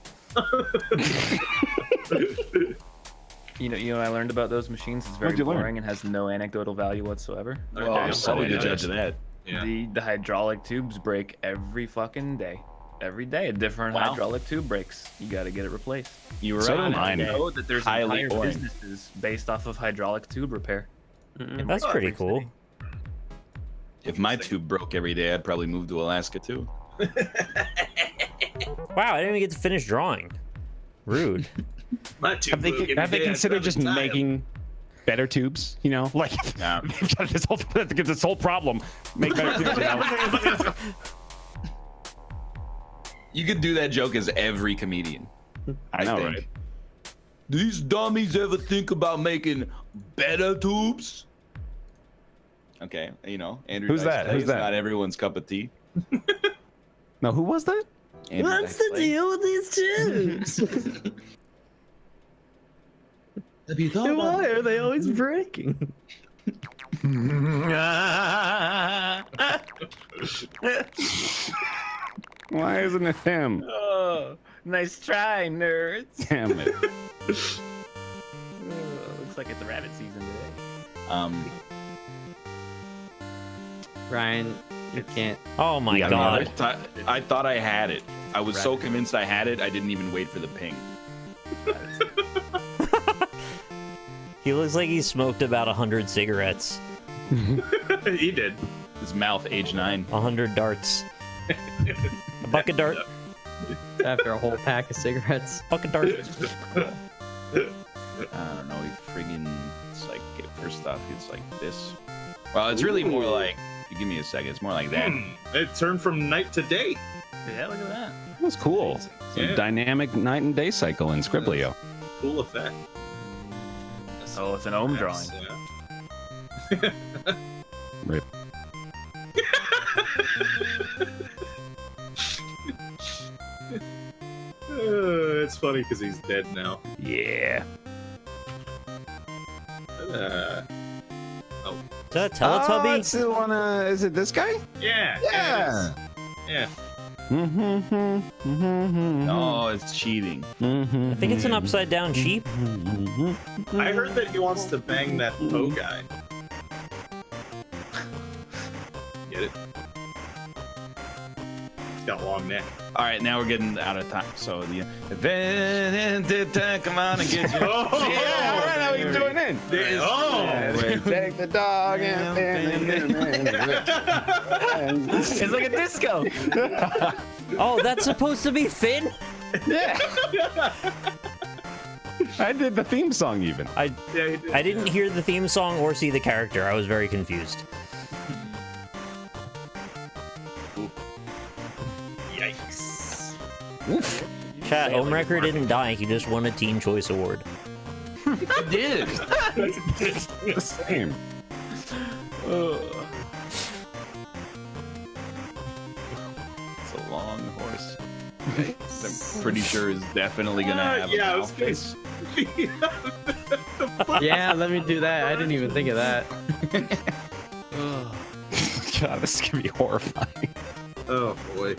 You know what I learned about those machines? It's very What'd you learn? boring and has no anecdotal value whatsoever. Okay, Well, I'm I'm probably the probably judge of that. Yeah. The hydraulic tubes break every fucking day. Every day, a different Wow. hydraulic tube breaks. You got to get it replaced. You were So right. do mine. I know that there's Highly entire boring. businesses based off of hydraulic tube repair. in That's pretty every cool. city. If my tube broke every day, I'd probably move to Alaska too. Wow, I didn't even get to finish drawing. Rude. My tube will give Have me they dance considered every just time. making better tubes? You know, like they've got this whole problem. Make better tubes. You know? You could do that joke as every comedian. I know, think. right? These dummies ever think about making better tubes? Okay, you know, Andrew. Who's Dice that? Clay Who's is that? Not everyone's cup of tea. No, who was that? Andrew What's Dice the Clay. deal with these tubes? Have you thought And about why are they always breaking? Why isn't it him? Oh, nice try, nerds. Damn it. Looks like it's rabbit season today. Ryan, you can't. Oh my Yeah, god. I thought I had it. I was so convinced I had it, I didn't even wait for the ping. He looks like he smoked about 100 cigarettes, He did. His mouth, age 9. 100 darts. A bucket dart. After a whole pack of cigarettes. Bucket dart. I don't know. He friggin'. It's like first off, it's like this. Well, it's really more like. Give me a second. It's more like that. It turned from night to day. Yeah, look at that. That was cool. It's a Yeah. dynamic night and day cycle in Scriblio. Cool effect. Oh, it's an ohm drawing. Rip. It's funny because he's dead now. Yeah. Is that a Teletubby? it's the one, is it this guy? Yeah. Yeah. Yeah. No, it's cheating. I think it's an upside down sheep. I heard that he wants to bang that Poe guy. Get it? He's got a long neck. All right, now we're getting out of time. So the event, come on and get you. Oh, Yeah, all right, now we can join in. Take the dog It's like a disco. Oh, that's supposed to be Finn? Yeah. I did the theme song even. I didn't hear the theme song or see the character. I was very confused. Yikes. Oof. Chat, Homewrecker didn't die. He just won a Teen Choice Award. I did. The same. It's a long horse. I'm pretty sure is definitely gonna have a I mouth was gonna face. Yeah, let me do that. I didn't even think of that. God, this is gonna be horrifying. Oh boy.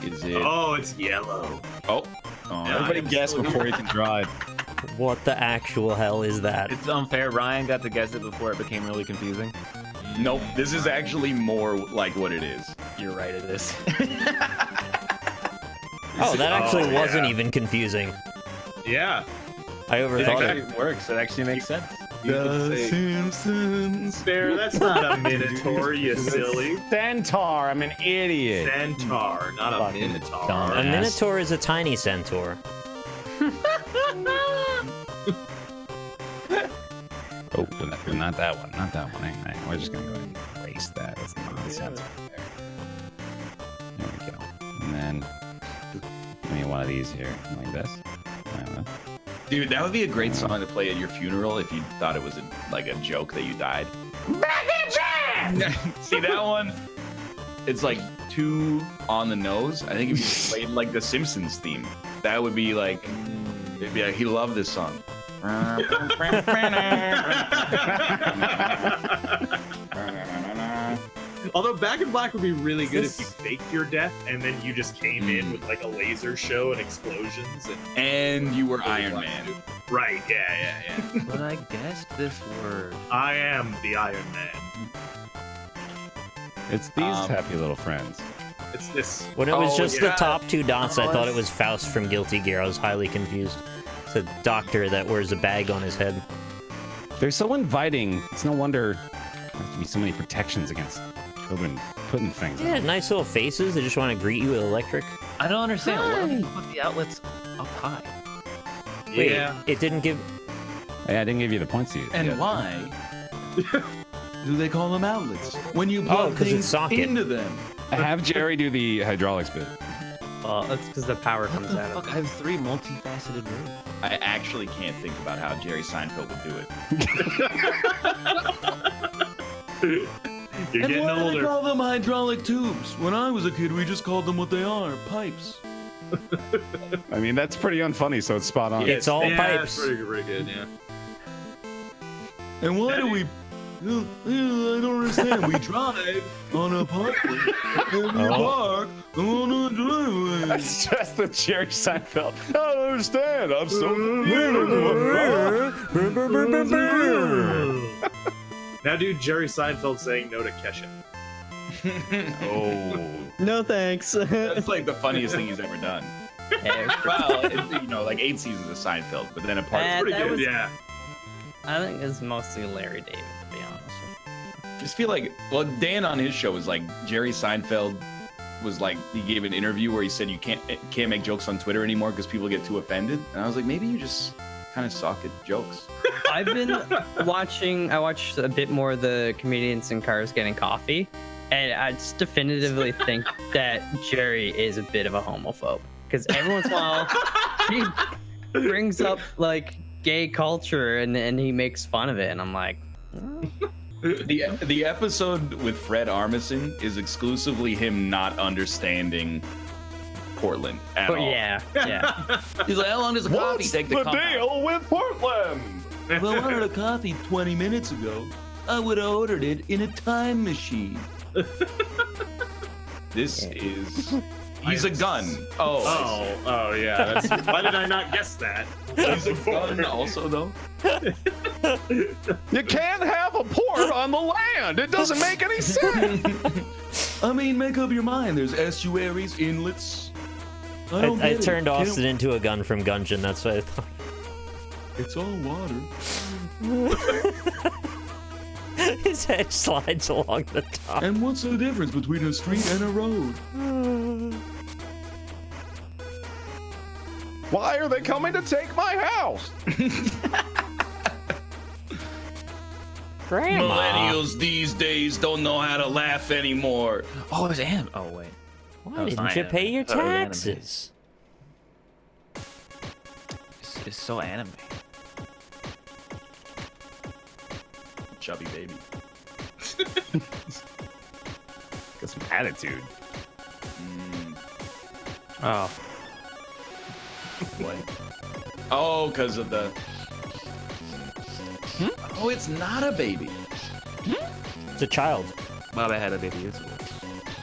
Is it? Oh, it's yellow. Oh. Yeah, Everybody I'm guess so before you can drive. What the actual hell is that? It's unfair. Ryan got to guess it before it became really confusing. Nope. This is actually more like what it is. You're right, it is. Oh, that actually yeah. wasn't even confusing. Yeah. I It overthought it. actually works. It actually makes sense. The Simpsons. Bear, that's not a minotaur, you silly. Centaur, I'm an idiot. Centaur, not a Fucking minotaur. dumb. A Minotaur is a tiny centaur. Oh, not that one. Not that one. Hang on. We're just gonna go ahead and erase that. That's nonsense right there. There we go. And then give me one of these here, like this. Like that. Dude, that would be a great song to play at your funeral if you thought it was like a joke that you died. See that one? It's like too on the nose. I think if you played like the Simpsons theme, that would be like, it'd be like, he loved this song. Although Back in Black would be really good if you faked your death and then you just came in with like a laser show and explosions And you were Iron Man. Right, yeah. But I guessed this word. I am the Iron Man. It's these happy little friends. It's this. When it was Oh, just yeah. the top two dots, I thought it was Faust from Guilty Gear. I was highly confused. It's a doctor that wears a bag on his head. They're so inviting. It's no wonder there have to be so many protections against children putting things Yeah, on. nice little faces. They just want to greet you with electric. I don't understand. Why do they put the outlets up high? Wait, Yeah. it didn't give. Hey, I didn't give you the points yet. And why do they call them outlets? When you Oh, plug 'cause it's things socket. into them. Have Jerry do the hydraulics bit. Well, that's because the power comes out of Fuck, I have 3 multifaceted moves. I actually can't think about how Jerry Seinfeld would do it. You're And getting why do they older. call them hydraulic tubes? When I was a kid, we just called them what they are, pipes. I mean, that's pretty unfunny, so it's spot on. It's all pipes. That's pretty good, yeah. And why do we... I don't understand. We drive on a parkway and we park on a driveway. That's just the Jerry Seinfeld. I don't understand. I'm so. Now do Jerry Seinfeld saying no to Kesha. Oh. No thanks. That's like the funniest thing he's ever done. Well, like 8 seasons of Seinfeld, but then apart. That Pretty good, was- yeah. I think it's mostly Larry David, to be honest. I just feel like, well, Dan on his show was like Jerry Seinfeld was like, he gave an interview where he said you can't make jokes on Twitter anymore because people get too offended. And I was like, maybe you just kind of suck at jokes. I've been watching. I watched a bit more of the comedians in cars getting coffee, and I just definitively think that Jerry is a bit of a homophobe because every once in a while he brings up like gay culture and he makes fun of it, and I'm like. The episode with Fred Armisen is exclusively him not understanding Portland at all. Yeah. He's like, how long does a coffee take to come out? deal with Portland? If I wanted a coffee 20 minutes ago, I would have ordered it in a time machine. This is... He's a gun. Oh, yeah. That's, why did I not guess that? He's a gun also, though. You can't have a port on the land. It doesn't make any sense. I mean, make up your mind. There's estuaries, inlets. I turned Austin into a gun from Gungeon. That's what I thought. It's all water. His head slides along the top. And what's the difference between a street and a road? Why are they coming to take my house? Grandma. Millennials these days don't know how to laugh anymore. Oh, it's anime. Oh, wait. Why No, it's didn't not you anime. pay your I thought it was anime. taxes? It's so anime. Chubby baby. Got some attitude. Oh. What? Oh, because of the... Oh, it's not a baby. It's a child. Bob, I had a baby.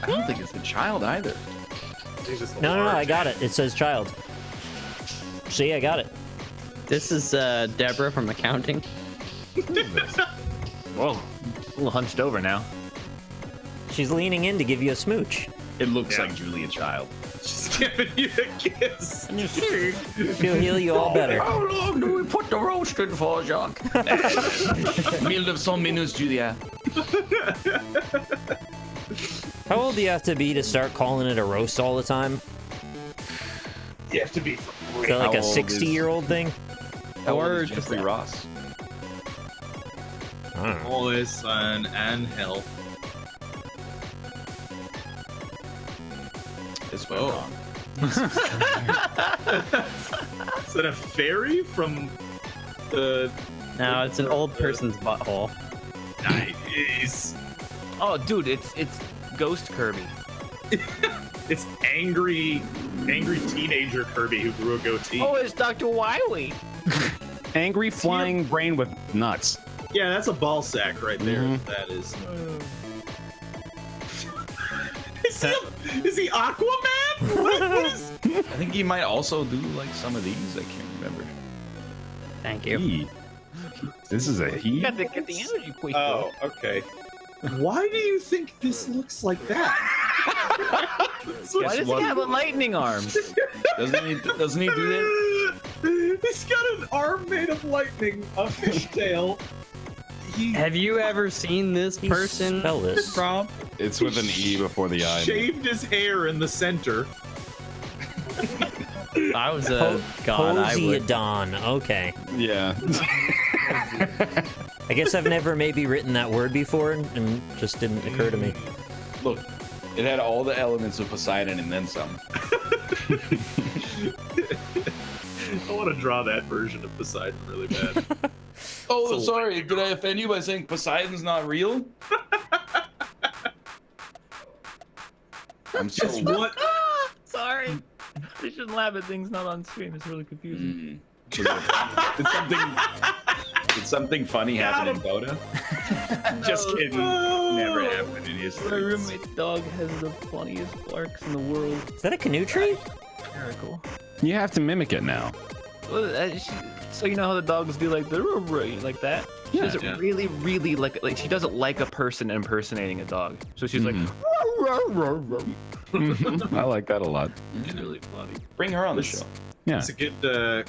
I don't think it's a child either. He's just No, large. I got it. It says child. See, I got it. This is Deborah from accounting. Whoa. A little hunched over now. She's leaning in to give you a smooch. It looks Yeah. like Julia Child. She's giving you a kiss. She'll heal you all better. How long do we put the roast in for, Jacques? Mille of 100 minutes, Julia. How old do you have to be to start calling it a roast all the time? You have to be Is that like How a old 60-year-old thing? How old Or is just Jeffrey Ross? I don't know. Always sun and hell. This went wrong. Is that a fairy from the No, it's an old person's butthole. Nice? Oh, dude, it's Ghost Kirby. It's angry teenager Kirby who grew a goatee. Oh, it's Dr. Wily. Angry flying brain with nuts. Yeah, that's a ball sack right there. That is. Is he Aquaman? What is? I think he might also do like some of these. I can't remember. Thank you. He. This is a he. You got to get the energy quick. Oh, okay. Why do you think this looks like that? Why does he have a lightning arm? Doesn't he do that? He's got an arm made of lightning, a fishtail. Have you ever seen this person? Spell this. Rob? It's with an E before the I. Shaved his hair in the center. If I was a god, I would. Posiodon. Okay. Yeah. I guess I've never maybe written that word before and just didn't occur to me. Look, it had all the elements of Poseidon and then some. I want to draw that version of Poseidon really bad. Oh, sorry. Did I offend you by saying Poseidon's not real? I'm so. Guess what? Sorry. I shouldn't laugh at things not on screen. It's really confusing. Did something funny happen in Dota? Just kidding. Never happened in history. My roommate's dog has the funniest barks in the world. Is that a canoe tree? Very cool. You have to mimic it now. Well, so you know how the dogs do like the like that? She does it really, really like she doesn't like a person impersonating a dog. So she's like, I like that a lot. it's really funny. Bring her on the show. Yeah. It's a good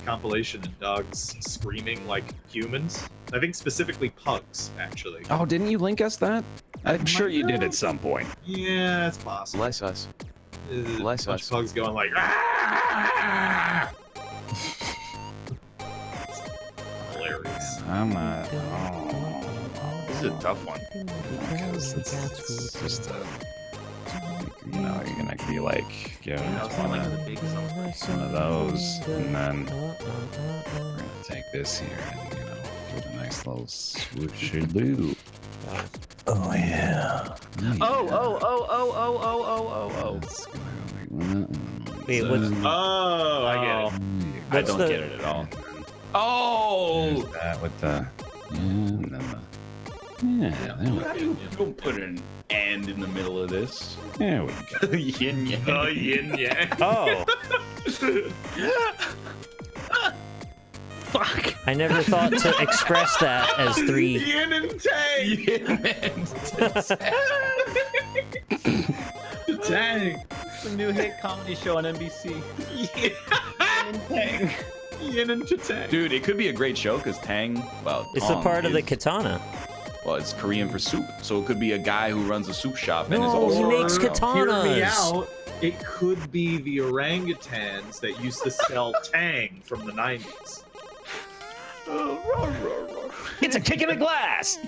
compilation of dogs screaming like humans. I think specifically pugs, actually. Oh, didn't you link us that? I'm sure you did at some point. Yeah, it's possible. Bless us. Bless Bunch us. of pugs going like. "Ah!" Hilarious. I'm not. This is a tough one. Because it's just you know, you're gonna be like, yeah, one of those, and then we're gonna take this here and give a nice little swooshy-loo. Oh yeah. It's gonna go like that. Wait, what's Oh, I get it. I don't get it at all. There's that with the and then the there we go. You don't put an and in the middle of this. There we go. Yin yang. Oh, yin yang. Oh. Fuck. I never thought to express that as three. Yin and tang. Yin and Tang. It's a new hit comedy show on NBC. Yin and tang. Dude, it could be a great show because Tang, well, It's a Tong part of the is- katana. Well, it's Korean for soup, so it could be a guy who runs a soup shop and is No, also. he makes you know, katanas. Hear me out. It could be the orangutans that used to sell Tang from the 90s. It's a kick in the glass.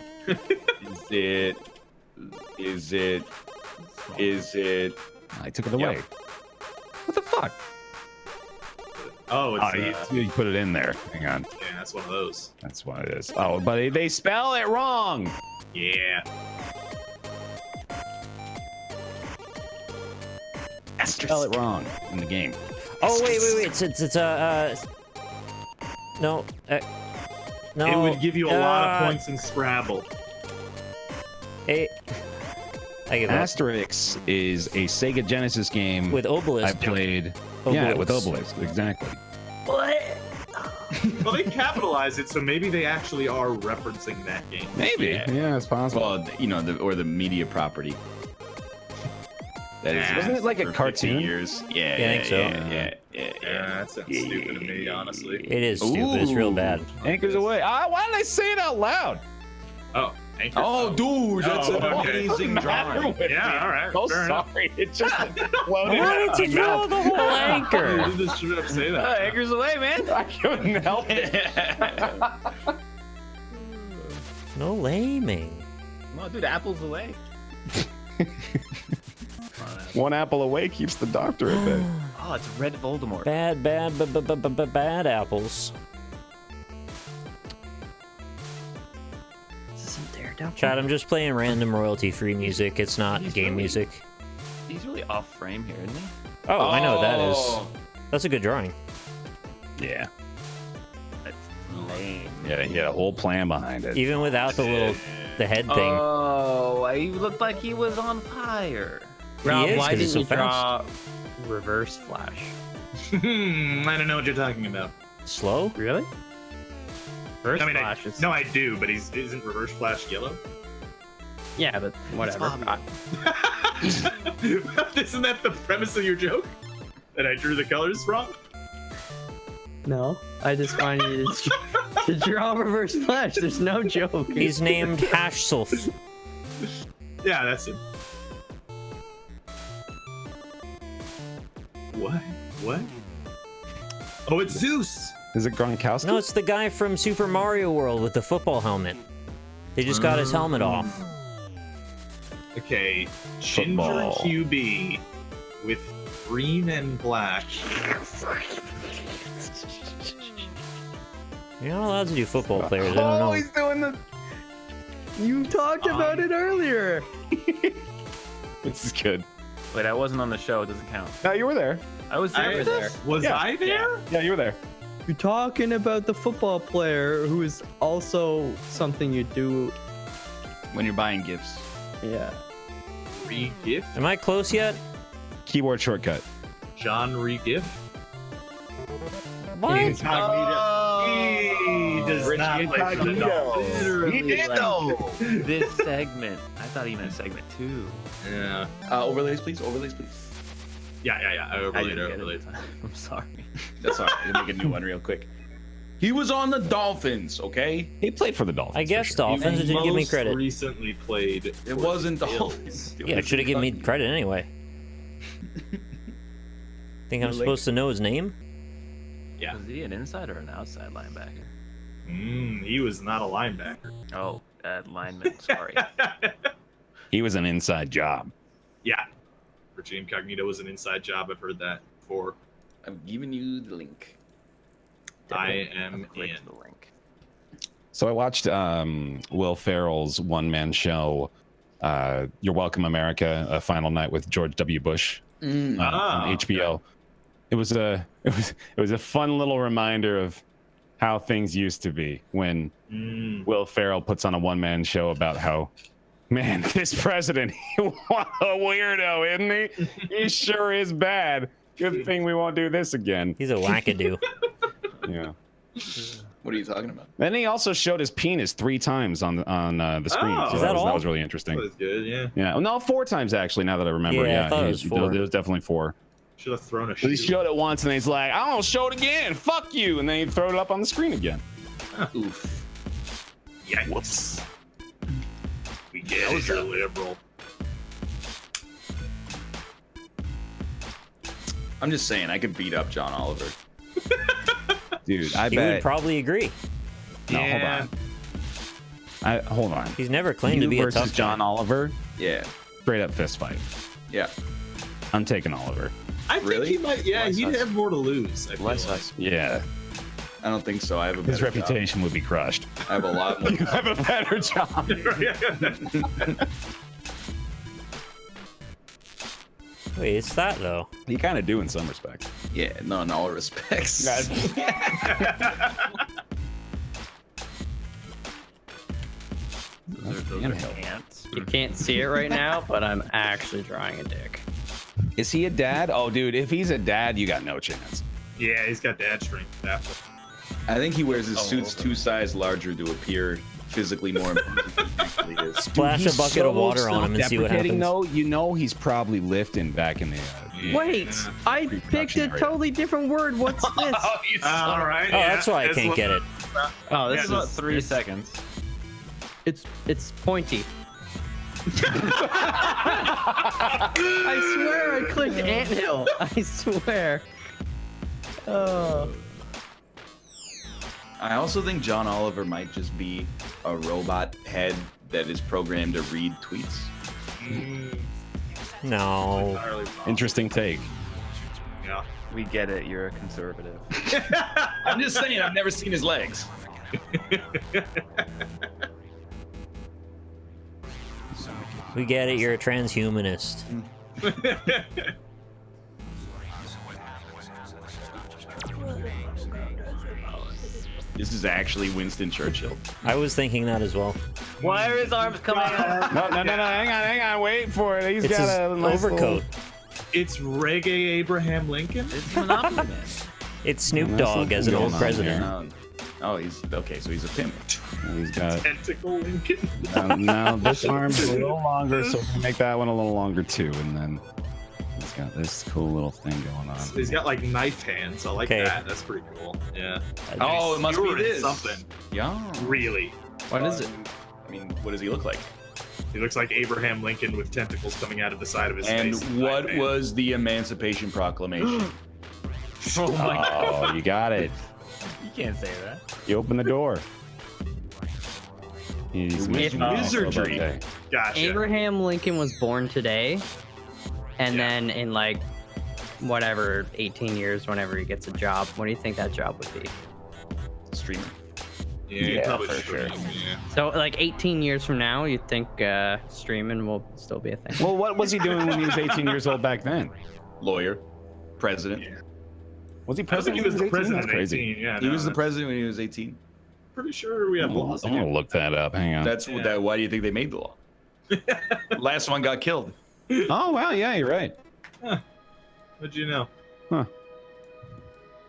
Is it? I took it away. What the fuck? Oh, it's you put it in there. Hang on. yeah, that's one of those. That's what it is. Oh, but they spell it wrong. Yeah. Spell it wrong in the game. Oh wait. It's no. No. It would give you a lot of points in Scrabble. Hey. I give up. Asterix is a Sega Genesis game With Obelisk. I played. Obelix. Yeah, with Obelisk, exactly. Well, they capitalize it, so maybe they actually are referencing that game. Maybe. Yeah, it's possible. Well, you know, the media property. That is. Wasn't it like a for 50 cartoon? Years. Yeah, I think so. Yeah. That sounds stupid to me, honestly. It is stupid. It's real bad. Anchors away. Why did I say it out loud? Oh, Anchor. Oh, dude, that's an okay. amazing drawing. Yeah, all right. So fair enough. sorry. It just exploded I out wanted of to my draw mouth. the whole anchor. You just straight up say that. Anchor's away, man. I couldn't help it. No laming. Come on, dude, apple's away. One apple away keeps the doctor at bay. Oh, it's Red Voldemort. Bad apples. This isn't Daredevil. Chad, I'm just playing random royalty-free music. It's not He's game really- music. He's really off frame here, isn't he? Oh, I know what that is. That's a good drawing. Yeah. That's lame. Yeah, he had a whole plan behind it. Even without the head thing. Oh, he looked like he was on fire. Rob, is, why 'cause he's didn't so you draw Reverse Flash? I don't know what you're talking about. Slow? Really? Reverse I mean, Flash is... no, I do, but isn't Reverse Flash yellow? Yeah, but whatever. Isn't that the premise of your joke? That I drew the colors wrong? No, I just wanted you to draw Reverse Flash. There's no joke. He's named Hashsulf. Yeah, that's it. What? What? Oh, it's Zeus. Is it Gronkowski? No, it's the guy from Super Mario World with the football helmet. They just got his helmet off. Okay, Ginger Football. QB with green and black. You're not allowed to do football players. I don't know. he's doing the. You talked about it earlier. This is good. Wait, I wasn't on the show. It doesn't count. No, you were there. I was there. I was there. Was Yeah. I there? Yeah, you were there. You're talking about the football player who is also something you do. When you're buying gifts. Yeah. Re-gift? Am I close yet? Keyboard shortcut. John Re-gift? What? He does not play for the Dolphins. He did though. This segment. I thought he meant segment 2. Yeah. Overlays, please. Overlays, please. Yeah. I I overlaid didn't get overlaid. it. I'm sorry. That's all right. We'll make a new one real quick. He was on the Dolphins, okay? He played for the Dolphins. I guess for sure. Dolphins didn't give me Most credit. recently played. It wasn't Dolphins. Yeah, it should have given me credit anyway. Think I'm supposed to know his name? Yeah. Was he an inside or an outside linebacker? He was not a linebacker. Oh, lineman. Sorry. He was an inside job. Yeah. Virgin Incognito was an inside job. I've heard that before. I'm giving you the link. I am I've clicked in. the link. So I watched Will Ferrell's one-man show, "You're Welcome, America," a final night with George W. Bush on HBO. It was a fun little reminder of how things used to be when Will Ferrell puts on a one-man show about how, man, this president, what a weirdo, isn't he? He sure is bad. Good thing we won't do this again. He's a wackadoo. Yeah. What are you talking about? Then he also showed his penis 3 times on the screen. Oh. So Is that all? that was really interesting. That was good, yeah. Yeah. No, 4 times actually. Now that I remember. Yeah, I thought it was 4. It was definitely 4. Should have thrown a He shoe. showed it once and he's like, "I don't show it again. Fuck you!" And then he'd throw it up on the screen again. Oof. Yeah. Whoops. We get it, you're liberal. I'm just saying, I could beat up John Oliver. Dude, I He bet. would probably agree. No, Yeah. hold on. He's never claimed to You be a versus tough John guy. Oliver, Yeah. straight up fist fight. Yeah. I'm taking Oliver. I think Really? he might. Yeah, Less he'd us. have more to lose. I feel Less like. us. Yeah, I don't think so. I have a his better job. reputation would be crushed. I have a lot more. You have a better job. Wait, it's that though. You kind of do in some respects. Yeah, no, in all respects. Those are ants. You can't see it right now, but I'm actually drawing a dick. Is he a dad? Oh, dude, if he's a dad, you got no chance. Yeah, he's got dad strength. Apple. I think he wears his suits 2 sizes larger to appear physically more imposing than he actually is. Splash a bucket of water on him and see what happens. Though, you know he's probably lifting back in the. Wait, I picked a area. totally different word. What's this? All right. Oh, that's why I can't get it. Oh, this It's about is 3 seconds. it's pointy. I swear I clicked anthill. I swear. Oh. I also think John Oliver might just be a robot head that is programmed to read tweets. No. Entirely wrong. Interesting take. Yeah. We get it. You're a conservative. I'm just saying, I've never seen his legs. We get it. You're a transhumanist. This is actually Winston Churchill. I was thinking that as well. Why are his arms coming out? No, hang on, wait for it. He's It's his got a nice overcoat. It's Reggae Abraham Lincoln. It's Monopoly Man. It's Snoop that's Dogg as an something old going on president. Oh, he's okay. So he's a pimp. He's got. Tentacle Lincoln. Now this arm's a little longer, so we can make that one a little longer too, and then he's got this cool little thing going on. He's got like knife hands. I like Okay. that. That's pretty cool. Yeah. Oh, it must be Skewered this. something. Yeah. Really. What is it? I mean, what does he look like? He looks like Abraham Lincoln with tentacles coming out of the side of his And face. what Knife hand. was the Emancipation Proclamation? Oh my god. Oh, you got it. You can't say that. You open the door. He's Wizardry. Okay. Gotcha. Abraham Lincoln was born today, and then in like whatever 18 years, whenever he gets a job, what do you think that job would be? Streamer. Yeah, probably for sure. sure. Yeah. So like 18 years from now, you think streaming will still be a thing? Well, what was he doing when he was 18 years old back then? Lawyer. President. Was he I don't think president? he was the 18? president That's at crazy. 18. Yeah, He no, was the that's president when he was 18. Pretty sure we have laws. I'm gonna look that up. Hang on. That's that. Why do you think they made the law? Last one got killed. Oh wow, yeah, you're right. What'd you know? Huh.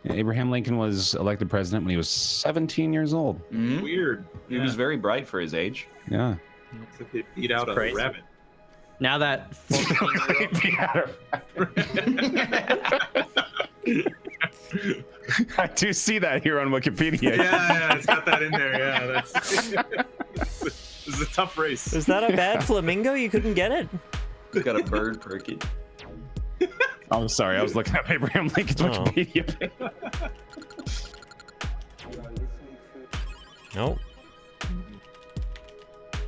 Yeah, Abraham Lincoln was elected president when he was 17 years old. Mhm. Weird. He was very bright for his age. Yeah. Looks like they beat out a crazy. rabbit. Now that 14-year-old I do see that here on Wikipedia. Yeah, it's got that in there. Yeah, that's. This is a tough race. Is that a bad flamingo? You couldn't get it? Got a bird perky. I'm sorry, I was looking at Abraham Lincoln's Oh. Wikipedia page. Nope.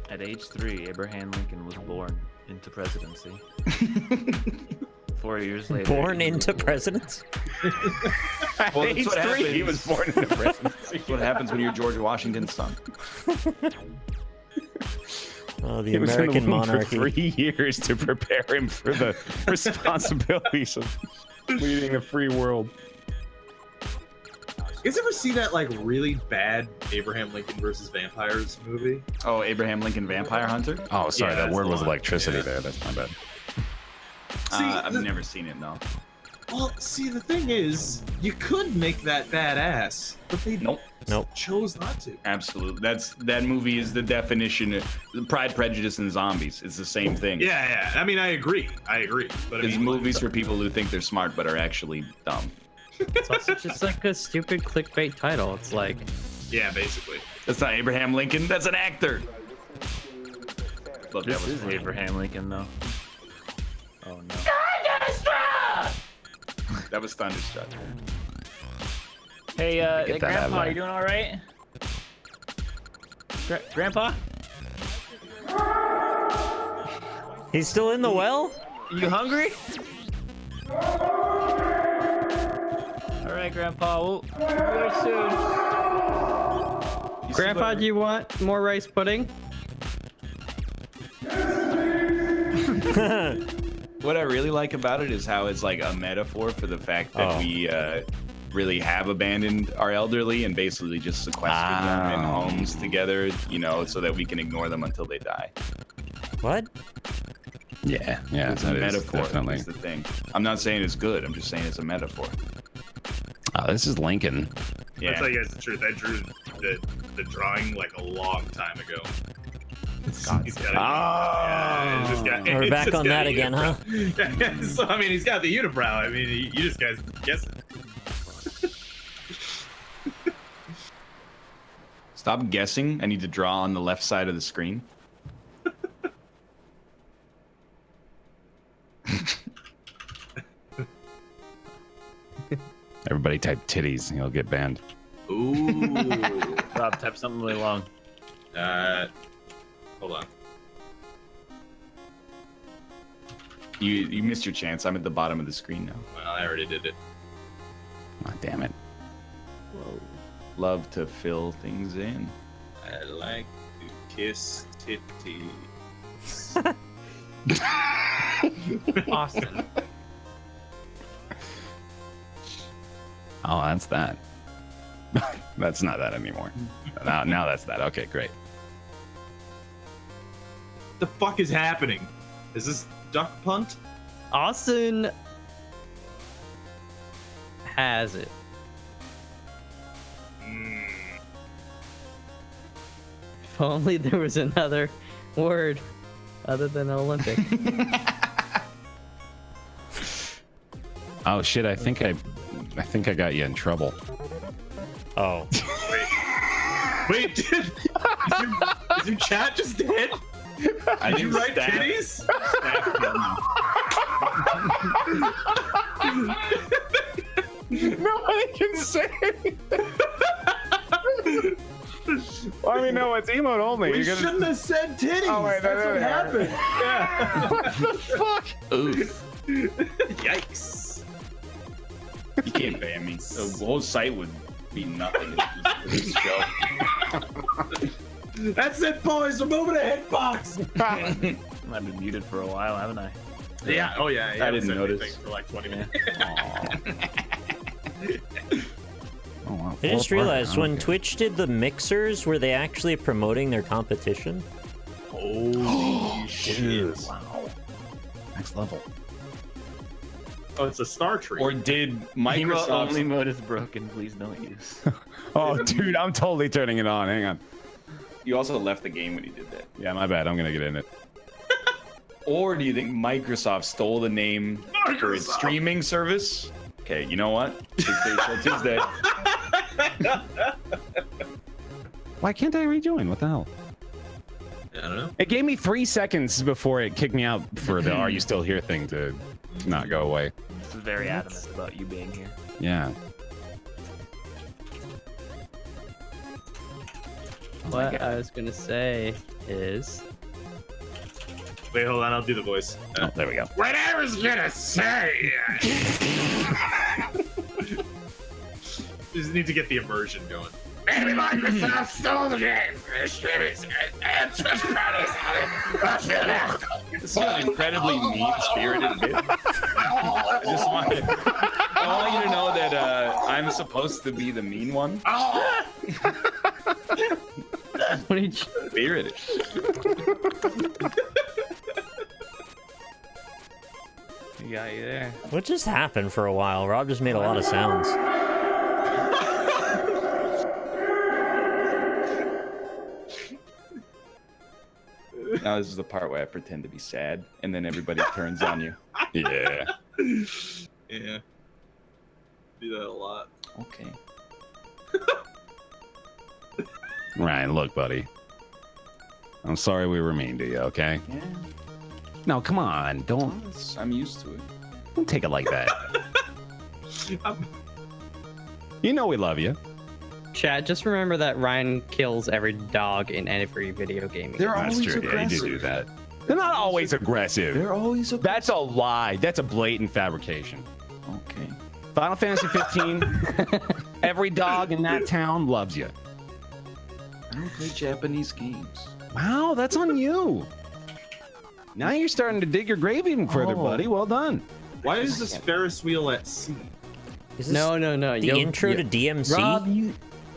At age 3, Abraham Lincoln was born into presidency. 4 years later. Born into presidency? Well, Age that's what 3, he happens. was born into presidency. That's what happens when you're George Washington's son. Oh, the He was in the American womb monarchy. for 3 years to prepare him for the responsibilities of leading a free world. You guys ever see that like really bad Abraham Lincoln versus vampires movie? Oh, Abraham Lincoln Vampire Hunter? Oh, sorry, Yeah, that that's word the was one. electricity Yeah. there. That's my bad. I've never seen it, no. Well, see, the thing is, you could make that badass, but they Nope. chose not to. Absolutely. That movie is the definition of Pride, Prejudice, and Zombies. It's the same thing. Yeah. I mean, I agree. But I It's mean, movies for people who think they're smart but are actually dumb. It's also just like a stupid clickbait title. It's like, yeah, basically. That's not Abraham Lincoln. That's an actor. Look, This that was is funny. Abraham Lincoln, though. Oh no. That was Thunderstruck. Hey, Get hey, that out of Grandpa, there. you doing all right? Grandpa, He's still in the well? you hungry? All right, Grandpa. We'll be there soon. Grandpa, do you want more rice pudding? What I really like about it is how it's like a metaphor for the fact that we really have abandoned our elderly and basically just sequestered them in homes together, you know, so that we can ignore them until they die. What? Yeah, It's a that is metaphor. definitely. Is the thing. I'm not saying it's good. I'm just saying it's a metaphor. Oh, this is Lincoln. I'll Yeah. tell you guys the truth. I drew the drawing like a long time ago. He's got it. Yeah, it's just got- We're it's back just on got that a again, huh? unibrow. Yeah, so I mean, he's got the unibrow. I mean, you just guys guess it. Stop guessing. I need to draw on the left side of the screen. Everybody type titties and he'll get banned. Ooh. Rob, type something really long. Hold on. You missed your chance. I'm at the bottom of the screen now. Well, I already did it. Oh, damn it. Love to fill things in. I like to kiss titties. Austin. Oh, that's that. That's not that anymore. Now that's that. Okay, great. The fuck is happening? Is this duck punt? Austin has it. If only there was another word other than Olympic. Oh shit! I think I got you in trouble. Oh. Wait, dude, is your chat just dead? Did you write titties? No, can say. I mean, no, it's emote only. We shouldn't have said titties. Oh, wait, That's no, what no. happened. Yeah. What the fuck? Oof. Yikes. You can't ban me. The whole site would be nothing if this show. That's it, boys. We're moving to hitbox. I've been muted for a while, haven't I? Yeah. Oh yeah. I didn't said notice. anything for like 20 minutes. Oh, wow. I just realized when Okay. Twitch did the mixers, were they actually promoting their competition? Holy shit. Wow. Next level. Oh, it's a star tree. Or did Microsoft Microsoft? only mode is broken. Please don't use. Oh, dude, I'm totally turning it on. Hang on. You also left the game when you did that. Yeah, my bad. I'm gonna get in it. Or do you think Microsoft stole the name for its streaming service? Okay, you know what? Tuesday. Why can't I rejoin? What the hell? I don't know. It gave me 3 seconds before it kicked me out for the "Are you still here" thing to not go away. This is very adamant about you being here. Yeah. What I was gonna say is, Wait, hold on. I'll do the voice. Oh, there we go. What I was gonna say. Just need to get the immersion going. Maybe Microsoft stole the game. This is an incredibly mean-spirited bit. I want you to know that I'm supposed to be the mean one. what did you, Spirited. You got you there. What just happened for a while? Rob just made a lot of sounds. Now this is the part where I pretend to be sad, and then everybody turns on you. Yeah. Yeah. Do that a lot. Okay. Ryan, look, buddy. I'm sorry we were mean to you, okay? Yeah. No, come on. Don't I'm used to it. take it like that. You know we love you. Chad? Just remember that Ryan kills every dog in every video game. They're That's always true. Yeah, you aggressive. do do that. They're not always aggressive. They're always aggressive. That's a lie. That's a blatant fabrication. Okay. Final Fantasy 15. Every dog in that town loves you. I don't play Japanese games. Wow, that's on you. Now you're starting to dig your grave even further, buddy. Well done. Why is this Ferris wheel at sea? Is this No. the intro to DMC? Rob,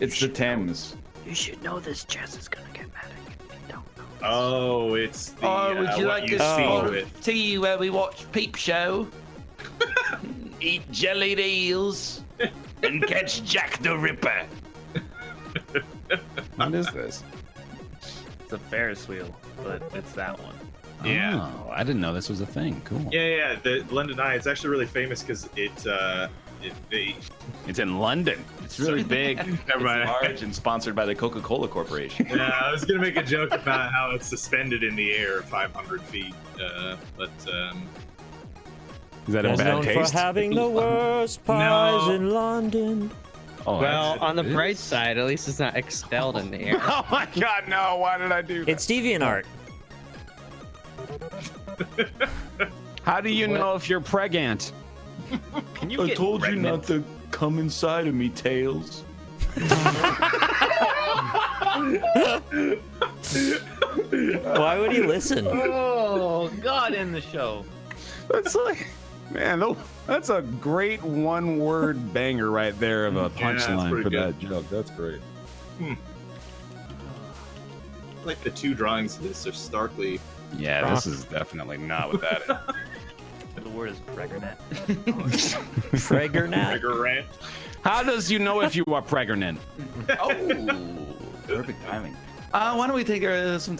It's the Thames. you should know this. Jess is gonna get mad at you if you don't know. Oh, it's the. Oh, would you what like you a see spot with. tea where we watch Peep Show, eat jellied eels, and catch Jack the Ripper? What is this? It's a Ferris wheel, but it's that one. Yeah. Oh, I didn't know this was a thing. Cool. Yeah. The London Eye. It's actually really famous because they. It's in London. It's really big. Never mind. It's large and sponsored by the Coca-Cola Corporation. Yeah, I was gonna make a joke about how it's suspended in the air 500 feet, but Is that a Best bad known taste? for having the worst pies in London. Oh, Well, on the it bright is. side, at least it's not expelled in the air. Oh my God, no! Why did I do that? It's DeviantArt. How do you know if you're pregnant? Can you I get told you pregnant? not to come inside of me, Tails. Why would he listen? Oh, God, in the show. That's like, man, that's a great one-word banger right there of a Yeah, that's punchline pretty for good. that joke. That's great. like the two drawings of this are starkly. Yeah, this is definitely not what that is. The word is pregnant. Pregnant. Bigger rant. How does you know if you are pregnant? Oh, perfect timing. Why don't we take some time?